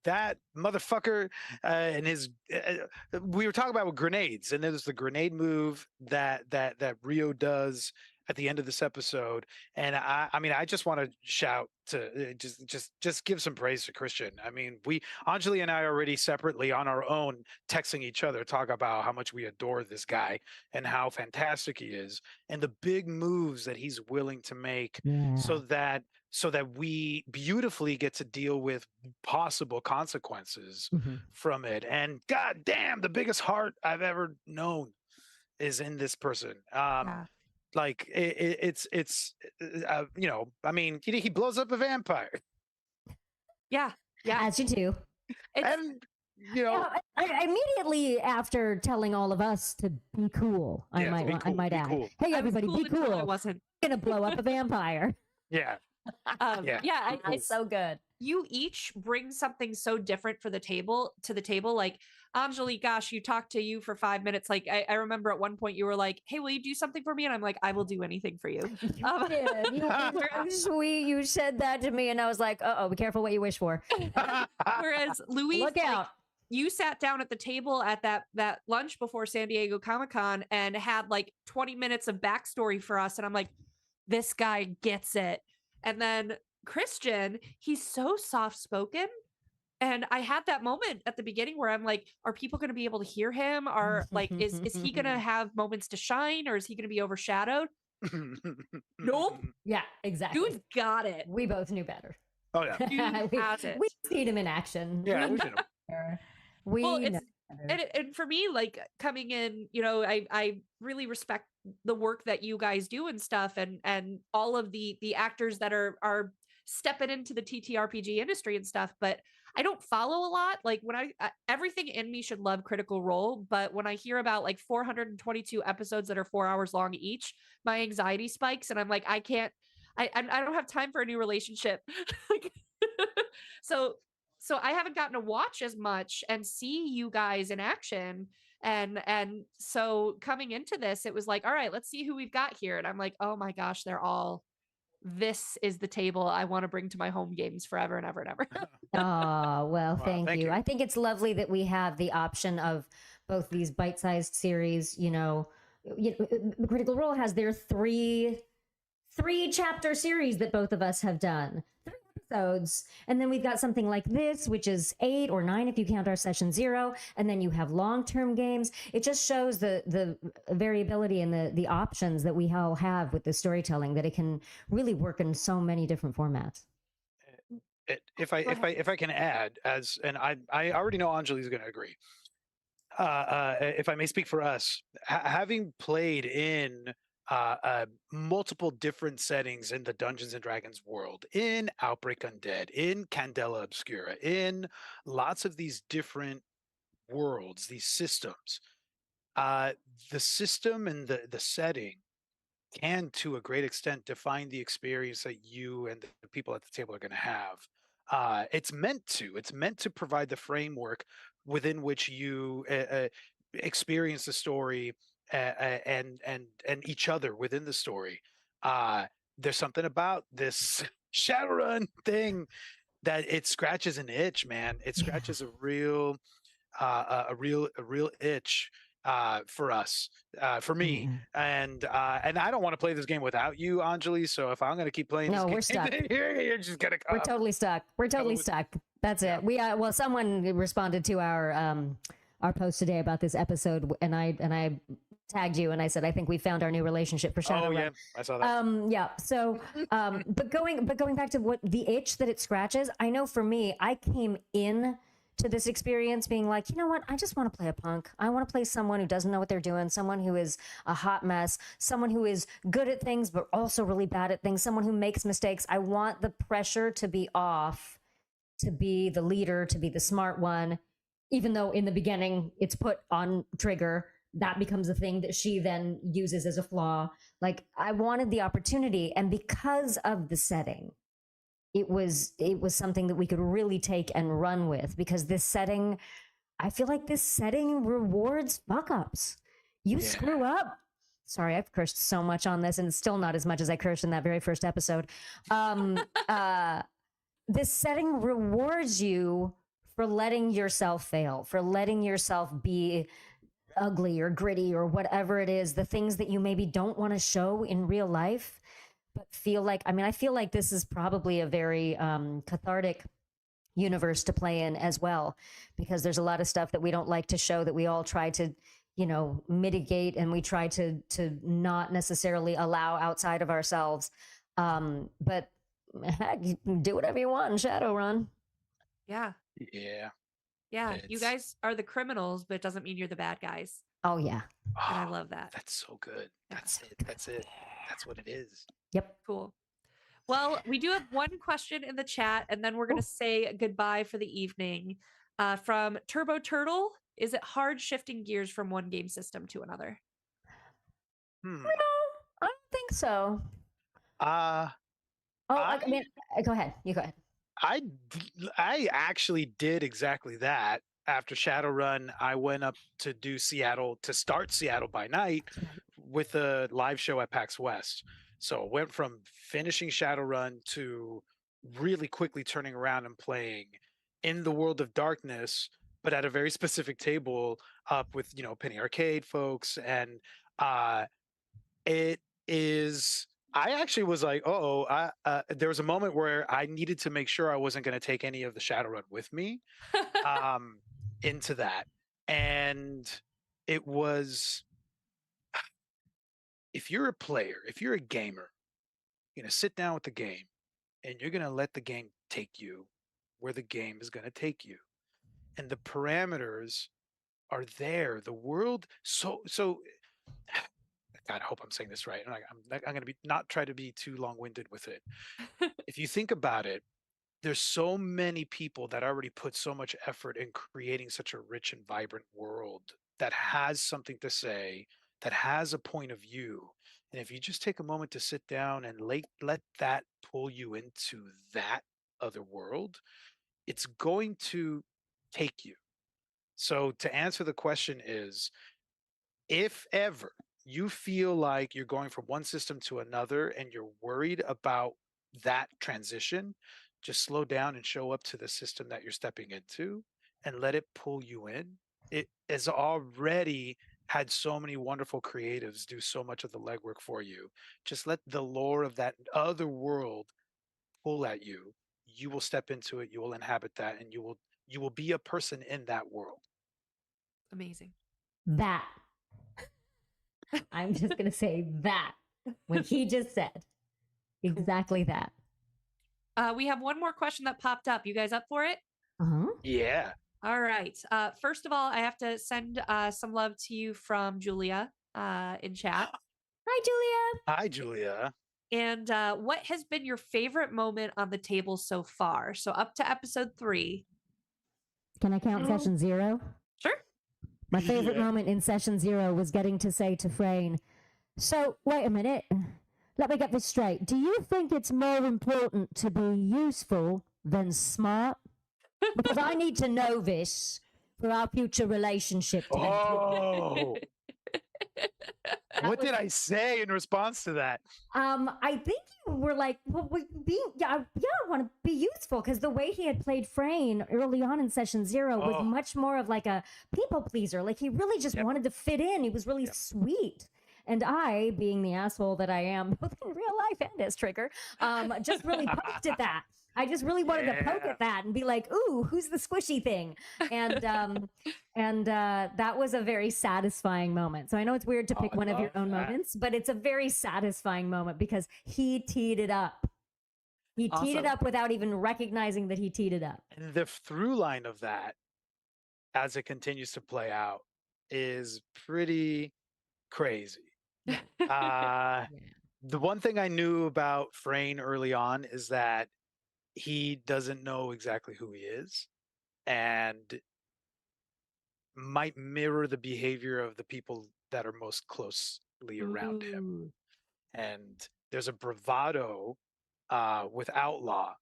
that motherfucker and his. We were talking about with grenades, and there's the grenade move that Rio does at the end of this episode, and I just want to shout to just give some praise to Christian. I mean, Anjali and I already separately on our own texting each other talk about how much we adore this guy and how fantastic he is, and the big moves that he's willing to make, so that we beautifully get to deal with possible consequences from it. And god damn, the biggest heart I've ever known is in this person. Like it's I mean, he blows up a vampire. Yeah. As you do. And you know, Immediately after telling all of us to be cool, I Yeah, be might cool, add, cool. hey I was everybody, be until I cool. wasn't. Gonna blow up a vampire. Yeah. Yeah. Yeah, be cool. It's so good. you each bring something so different for the table to the table. Like Anjali, gosh, you talked to you for 5 minutes. Like I remember at one point you were like, "Hey, will you do something for me?" And I'm like, "I will do anything for you." Yeah, you were so sweet. You said that to me, and I was like, "Uh oh, be careful what you wish for." Whereas Louise, Look out. you sat down at the table at that lunch before San Diego Comic-Con and had like 20 minutes of backstory for us, and I'm like, this guy gets it. And then Christian, he's so soft spoken. And I had that moment at the beginning where I'm like, are people going to be able to hear him? Are like, is he going to have moments to shine, or is he going to be overshadowed? Nope. Yeah, exactly. Dude's got it. We both knew better. Oh yeah. Dude has it. We've seen him in action. Yeah, we should. We Well, know it's better. and for me, like coming in, you know, I really respect the work that you guys do and stuff, and all of the actors that are stepping into the TTRPG industry and stuff. But I don't follow a lot. Like when everything in me should love Critical Role, but when I hear about like 422 episodes that are 4 hours long each, my anxiety spikes, and I'm like, I can't. I don't have time for a new relationship. Like, so I haven't gotten to watch as much and see you guys in action. And so coming into this, it was like, all right, let's see who we've got here. And I'm like, oh my gosh, this is the table I want to bring to my home games forever and ever and ever. Oh, well, Wow, thank thank you. you. I think it's lovely that we have the option of both these bite-sized series, Critical Role has their three chapter series that both of us have done. 3 episodes. And then we've got something like this, which is 8 or 9 if you count our session 0. And then you have long-term games. It just shows the variability and the options that we all have with the storytelling, that it can really work in so many different formats. If I can add, and I already know Anjali's going to agree. If I may speak for us, having played in multiple different settings in the Dungeons and Dragons world, in Outbreak Undead, in Candela Obscura, in lots of these different worlds, these systems, the system and the setting can, to a great extent, define the experience that you and the people at the table are going to have. It's meant to provide the framework within which you experience the story and each other within the story. There's something about this Shadowrun thing that it scratches an itch, man. It scratches a real itch for us, for me, and I don't want to play this game without you, Anjali. So if I'm going to keep playing, No, this we're game, stuck. you're just gonna come. We're totally stuck. That's it. We well, someone responded to our post today about this episode, and I tagged you and I said, I think we found our new relationship for Shadowrun. Oh yeah, I saw that. Yeah. So, but going back to what the itch that it scratches, I know for me, I came in to this experience being like, you know what? I just want to play a punk. I want to play someone who doesn't know what they're doing, someone who is a hot mess, someone who is good at things but also really bad at things, someone who makes mistakes. I want the pressure to be off, to be the leader, to be the smart one, even though in the beginning it's put on Trigger. That becomes a thing that she then uses as a flaw. Like, I wanted the opportunity, and because of the setting, it was something that we could really take and run with, because this setting, I feel like this setting rewards fuck ups. You screw up. Sorry, I've cursed so much on this, and it's still not as much as I cursed in that very first episode. This setting rewards you for letting yourself fail, for letting yourself be ugly or gritty or whatever it is, the things that you maybe don't want to show in real life, but feel like, I feel like this is probably a very cathartic universe to play in as well, because there's a lot of stuff that we don't like to show, that we all try to, mitigate, and we try to not necessarily allow outside of ourselves. But heck, you can do whatever you want in Shadowrun. Yeah. Yeah. You guys are the criminals, but it doesn't mean you're the bad guys. Oh yeah. And I love that. That's so good. That's it. That's what it is. Yep. Cool. Well, we do have one question in the chat, and then we're going to say goodbye for the evening. From Turbo Turtle, is it hard shifting gears from one game system to another? Hmm. No, I don't think so. Uh, Oh, I, I mean, go ahead. You go ahead. I actually did exactly that. After Shadowrun, I went up to do Seattle to start Seattle by Night with a live show at PAX West. So it went from finishing Shadowrun to really quickly turning around and playing in the World of Darkness, but at a very specific table up with Penny Arcade folks, and it is. I actually was like, oh, there was a moment where I needed to make sure I wasn't going to take any of the Shadowrun with me into that. And it was, if you're a player, if you're a gamer, you're going to sit down with the game and you're going to let the game take you where the game is going to take you. And the parameters are there. The world, so God, I hope I'm saying this right. I'm going to be not try to be too long-winded with it. If you think about it, there's so many people that already put so much effort in creating such a rich and vibrant world that has something to say, that has a point of view. And if you just take a moment to sit down and let that pull you into that other world, it's going to take you. So to answer the question is, if ever you feel like you're going from one system to another and you're worried about that transition, just slow down and show up to the system that you're stepping into and let it pull you in. It has already had so many wonderful creatives do so much of the legwork for you. Just let the lore of that other world pull at you. You will step into it, you will inhabit that, and you will be a person in that world. Amazing. That. I'm just going to say that. When he just said exactly that. We have one more question that popped up. You guys up for it? Uh-huh. Yeah. All right. First of all, I have to send some love to you from Julia in chat. Hi, Julia. Hi, Julia. And what has been your favorite moment on the table so far? So up to episode 3. Can I count session 0? Sure. My favorite moment in session 0 was getting to say to Frayne, so, wait a minute. Let me get this straight. Do you think it's more important to be useful than smart? Because I need to know this for our future relationship. Oh. What did I say in response to that? I think you were like, well, I want to be useful, because the way he had played Frayne early on in session 0 was much more of like a people pleaser. Like he really just wanted to fit in. He was really sweet. And I, being the asshole that I am, both in real life and as Trigger, just really poked at that. I just really wanted to poke at that and be like, ooh, who's the squishy thing? And that was a very satisfying moment. So I know it's weird to pick one of your own moments, but it's a very satisfying moment because he teed it up. He teed it up without even recognizing that he teed it up. And the through line of that, as it continues to play out, is pretty crazy. The one thing I knew about Frayne early on is that he doesn't know exactly who he is and might mirror the behavior of the people that are most closely around him. And there's a bravado with Outlaw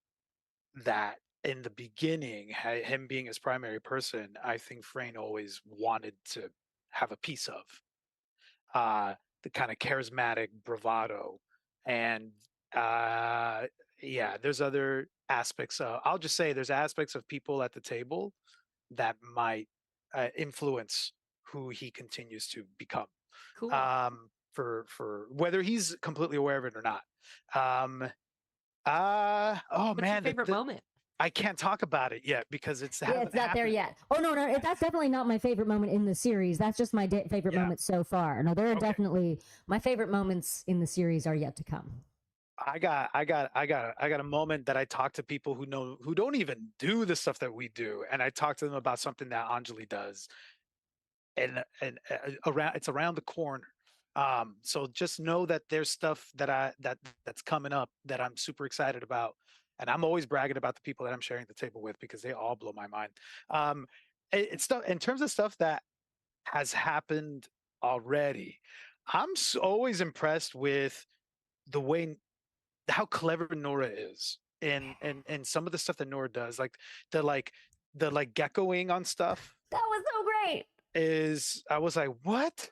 that in the beginning, him being his primary person, I think Frayne always wanted to have a piece of. The kind of charismatic bravado. And there's other aspects. I'll just say there's aspects of people at the table that might influence who he continues to become. Cool. For whether he's completely aware of it or not. What's your favorite moment? I can't talk about it yet because it's not there yet. Oh no, that's definitely not my favorite moment in the series. That's just my favorite moment so far. No, there are definitely my favorite moments in the series are yet to come. I got a moment that I talk to people who don't even do the stuff that we do, and I talk to them about something that Anjali does, and it's around the corner. So just know that there's stuff that's coming up that I'm super excited about. and I'm always bragging about the people that I'm sharing the table with because they all blow my mind. It's stuff in terms of stuff that has happened already. I'm always impressed with the way how clever Nora is in some of the stuff that Nora does, the geckoing on stuff That was so great. is I was like, what?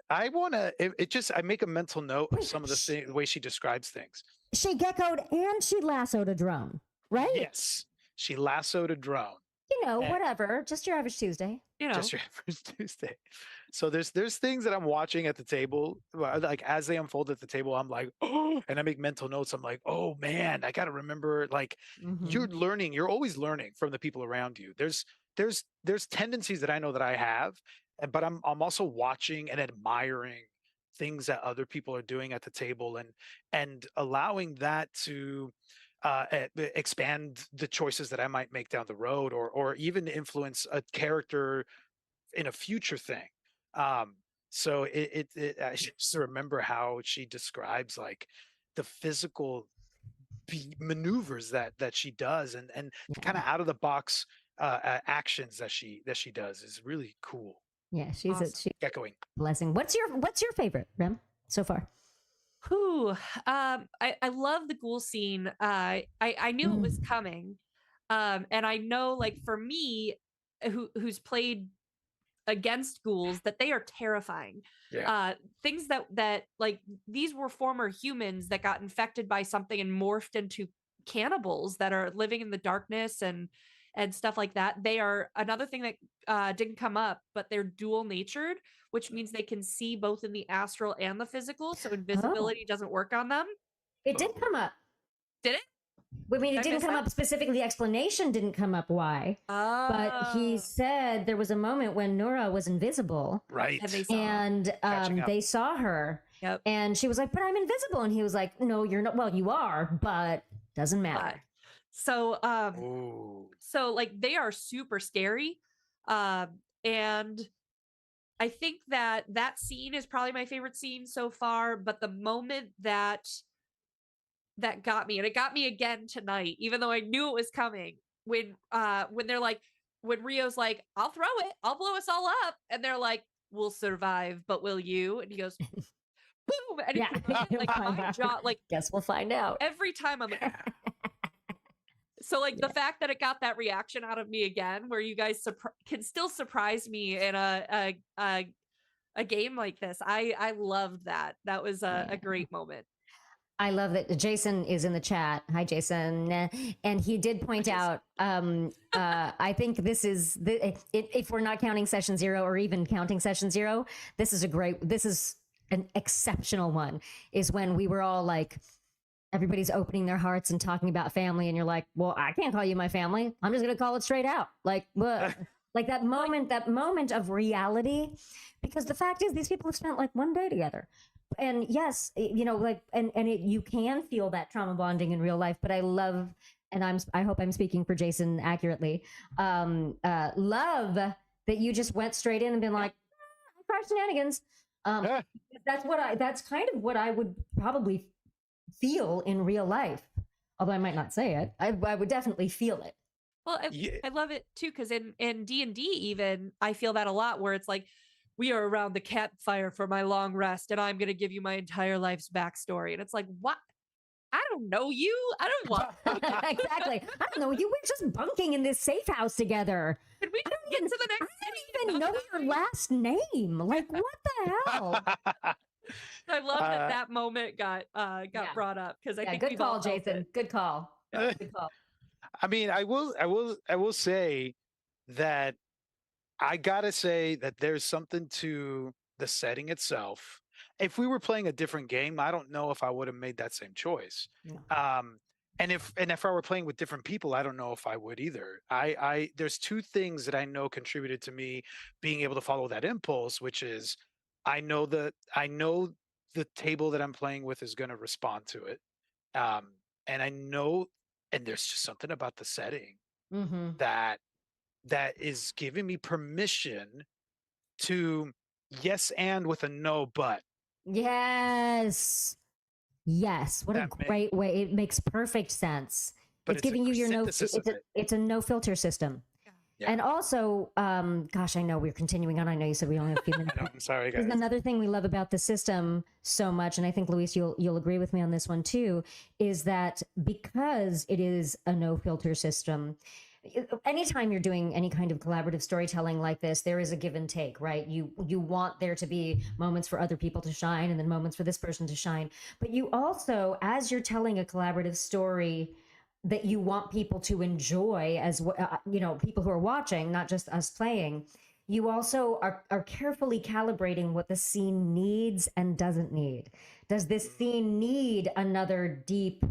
I wanna it just I make a mental note of some of the way she describes things. She geckoed and she lassoed a drone, right? Yes. She lassoed a drone. You know, And- whatever. Just your average Tuesday. You know, Just your average Tuesday. So there's things that I'm watching at the table, like as they unfold at the table, I'm like, oh, and I make mental notes. I'm like, oh man, I gotta remember. Like you're learning. You're always learning from the people around you. There's tendencies that I know that I have, but I'm also watching and admiring things that other people are doing at the table, and allowing that to expand the choices that I might make down the road, or even influence a character in a future thing. So I just remember how she describes like the physical maneuvers that she does, and kind of out of the box actions that she does is really cool. Yeah, she's Awesome. a Echoing. blessing. What's your favorite, Rem, so far? Whew. I love the ghoul scene. I knew it was coming. And I know, like, for me, who's played against ghouls, that they are terrifying. Yeah. Things that like, these were former humans that got infected by something and morphed into cannibals that are living in the darkness and stuff like that. They are another thing that didn't come up, but they're dual natured, which means they can see both in the astral and the physical. So invisibility doesn't work on them. It did come up. Did it? I mean, Did it I didn't miss come that? up specifically. The explanation didn't come up why. But he said there was a moment when Nora was invisible. Right. And they saw And Catching up. they saw her. Yep. And she was like, but I'm invisible. And he was like, no, you're not. Well, you are, but doesn't matter. So Ooh. so like, they are super scary. And I think that scene is probably my favorite scene so far, but the moment that got me, and it got me again tonight, even though I knew it was coming, when they're like, when Rio's like, I'll throw it, I'll blow us all up, and they're like, we'll survive, but will you? And he goes, boom, and Yeah. like my jaw, like, Guess we'll find out. every time I'm like, so like, the fact that it got that reaction out of me again, where you guys can still surprise me in a game like this, I loved that. That was a great moment. I love that Jason is in the chat. Hi, Jason. And he did point out, I think this is, if we're not counting session 0 or even counting session 0, this is an exceptional one, is when we were all like, everybody's opening their hearts and talking about family. And you're like, well, I can't call you my family. I'm just going to call it straight out. Like, like that moment of reality, because the fact is these people have spent like one day together. And yes, you know, like, and you can feel that trauma bonding in real life, but I love, and I hope I'm speaking for Jason accurately, love that you just went straight in and been like, crash shenanigans. That's kind of what I would probably feel in real life. Although I might not say it, I would definitely feel it. Well, I love it too, because in D&D even, I feel that a lot, where it's like, we are around the campfire for my long rest, and I'm going to give you my entire life's backstory. And it's like, what? I don't know you. I don't want Exactly. I don't know you. We're just bunking in this safe house together. Can we just get to the next city? I don't even know your last name. Like, what the hell? I love that moment got brought up, because I think good we've all call, felt Jason. it. Good call. Good call. I mean, I will say that I gotta say that there's something to the setting itself. If we were playing a different game, I don't know if I would have made that same choice. No. And if I were playing with different people, I don't know if I would either. I there's two things that I know contributed to me being able to follow that impulse, which is I know the table that I'm playing with is going to respond to it, and I know, and there's just something about the setting that is giving me permission to yes and with a no but. Yes. What a great way. It makes perfect sense. But it's giving you your no. synthesis of it. It's a no filter system. Yeah. And also, gosh, I know we're continuing on. I know you said we only have a few minutes. I know, I'm sorry, guys. There's another thing we love about the system so much, and I think Luis, you'll agree with me on this one too, is that because it is a no filter system, anytime you're doing any kind of collaborative storytelling like this, there is a give and take, right? You want there to be moments for other people to shine and then moments for this person to shine. But you also, as you're telling a collaborative story that you want people to enjoy as people who are watching, not just us playing, you also are carefully calibrating what the scene needs and doesn't need. Does this scene need another deep,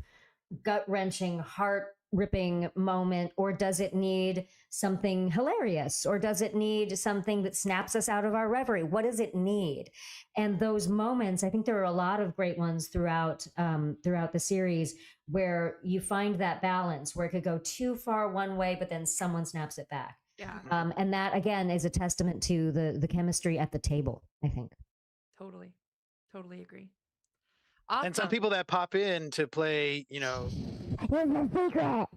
gut-wrenching, heart-ripping moment, or does it need something hilarious, or does it need something that snaps us out of our reverie? What does it need? And those moments, I think there are a lot of great ones throughout the series where you find that balance where it could go too far one way, but then someone snaps it back. Yeah. And that again is a testament to the chemistry at the table, I think. Totally agree. And some people that pop in to play, It's a secret.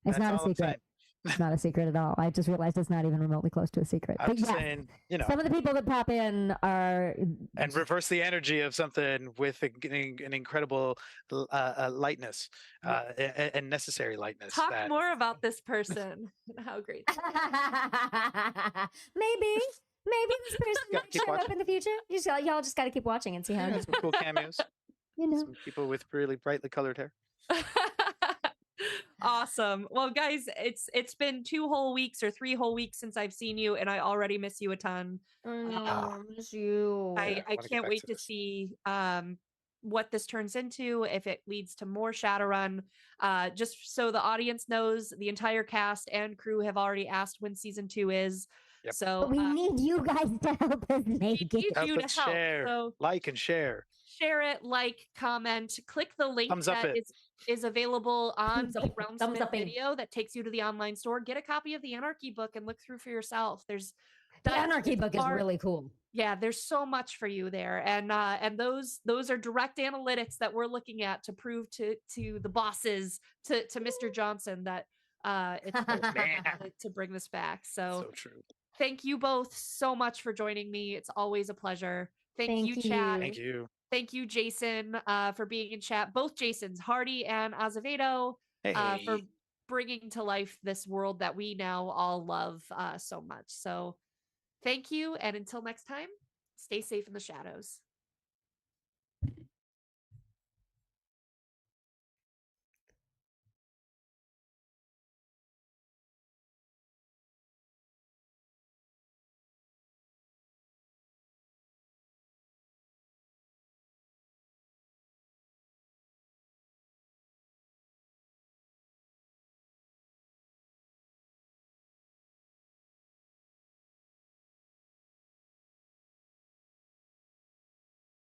It's not a secret. It's not a secret at all. I just realized it's not even remotely close to a secret. I'm just saying, some of the people that pop in are and reverse the energy of something with an incredible lightness and necessary lightness. Talk more about this person. How great. Maybe this person might show up in the future. Y'all just got to keep watching and see how it goes. Some cool cameos. Some people with really brightly colored hair. Awesome. Well, guys, it's been 2 whole weeks or 3 whole weeks since I've seen you, and I already miss you a ton. I miss you. I can't wait to see what this turns into, if it leads to more Shadowrun. Just so the audience knows, the entire cast and crew have already asked when season 2 is. Yep. So but we need you guys to help us make it. Need you to help. Share, So like and share. Share it, like, comment, click the link that is available on the Realmsmith video that takes you to the online store. Get a copy of the Anarchy book and look through for yourself. The Anarchy book is really cool. Yeah, there's so much for you there, and those are direct analytics that we're looking at to prove to the bosses, to Mr. Johnson, that it's to bring this back. So true. Thank you both so much for joining me. It's always a pleasure. Thank you, chat. Thank you. Thank you, Jason, for being in chat. Both Jasons, Hardy and Azevedo, for bringing to life this world that we now all love so much. So thank you. And until next time, stay safe in the shadows.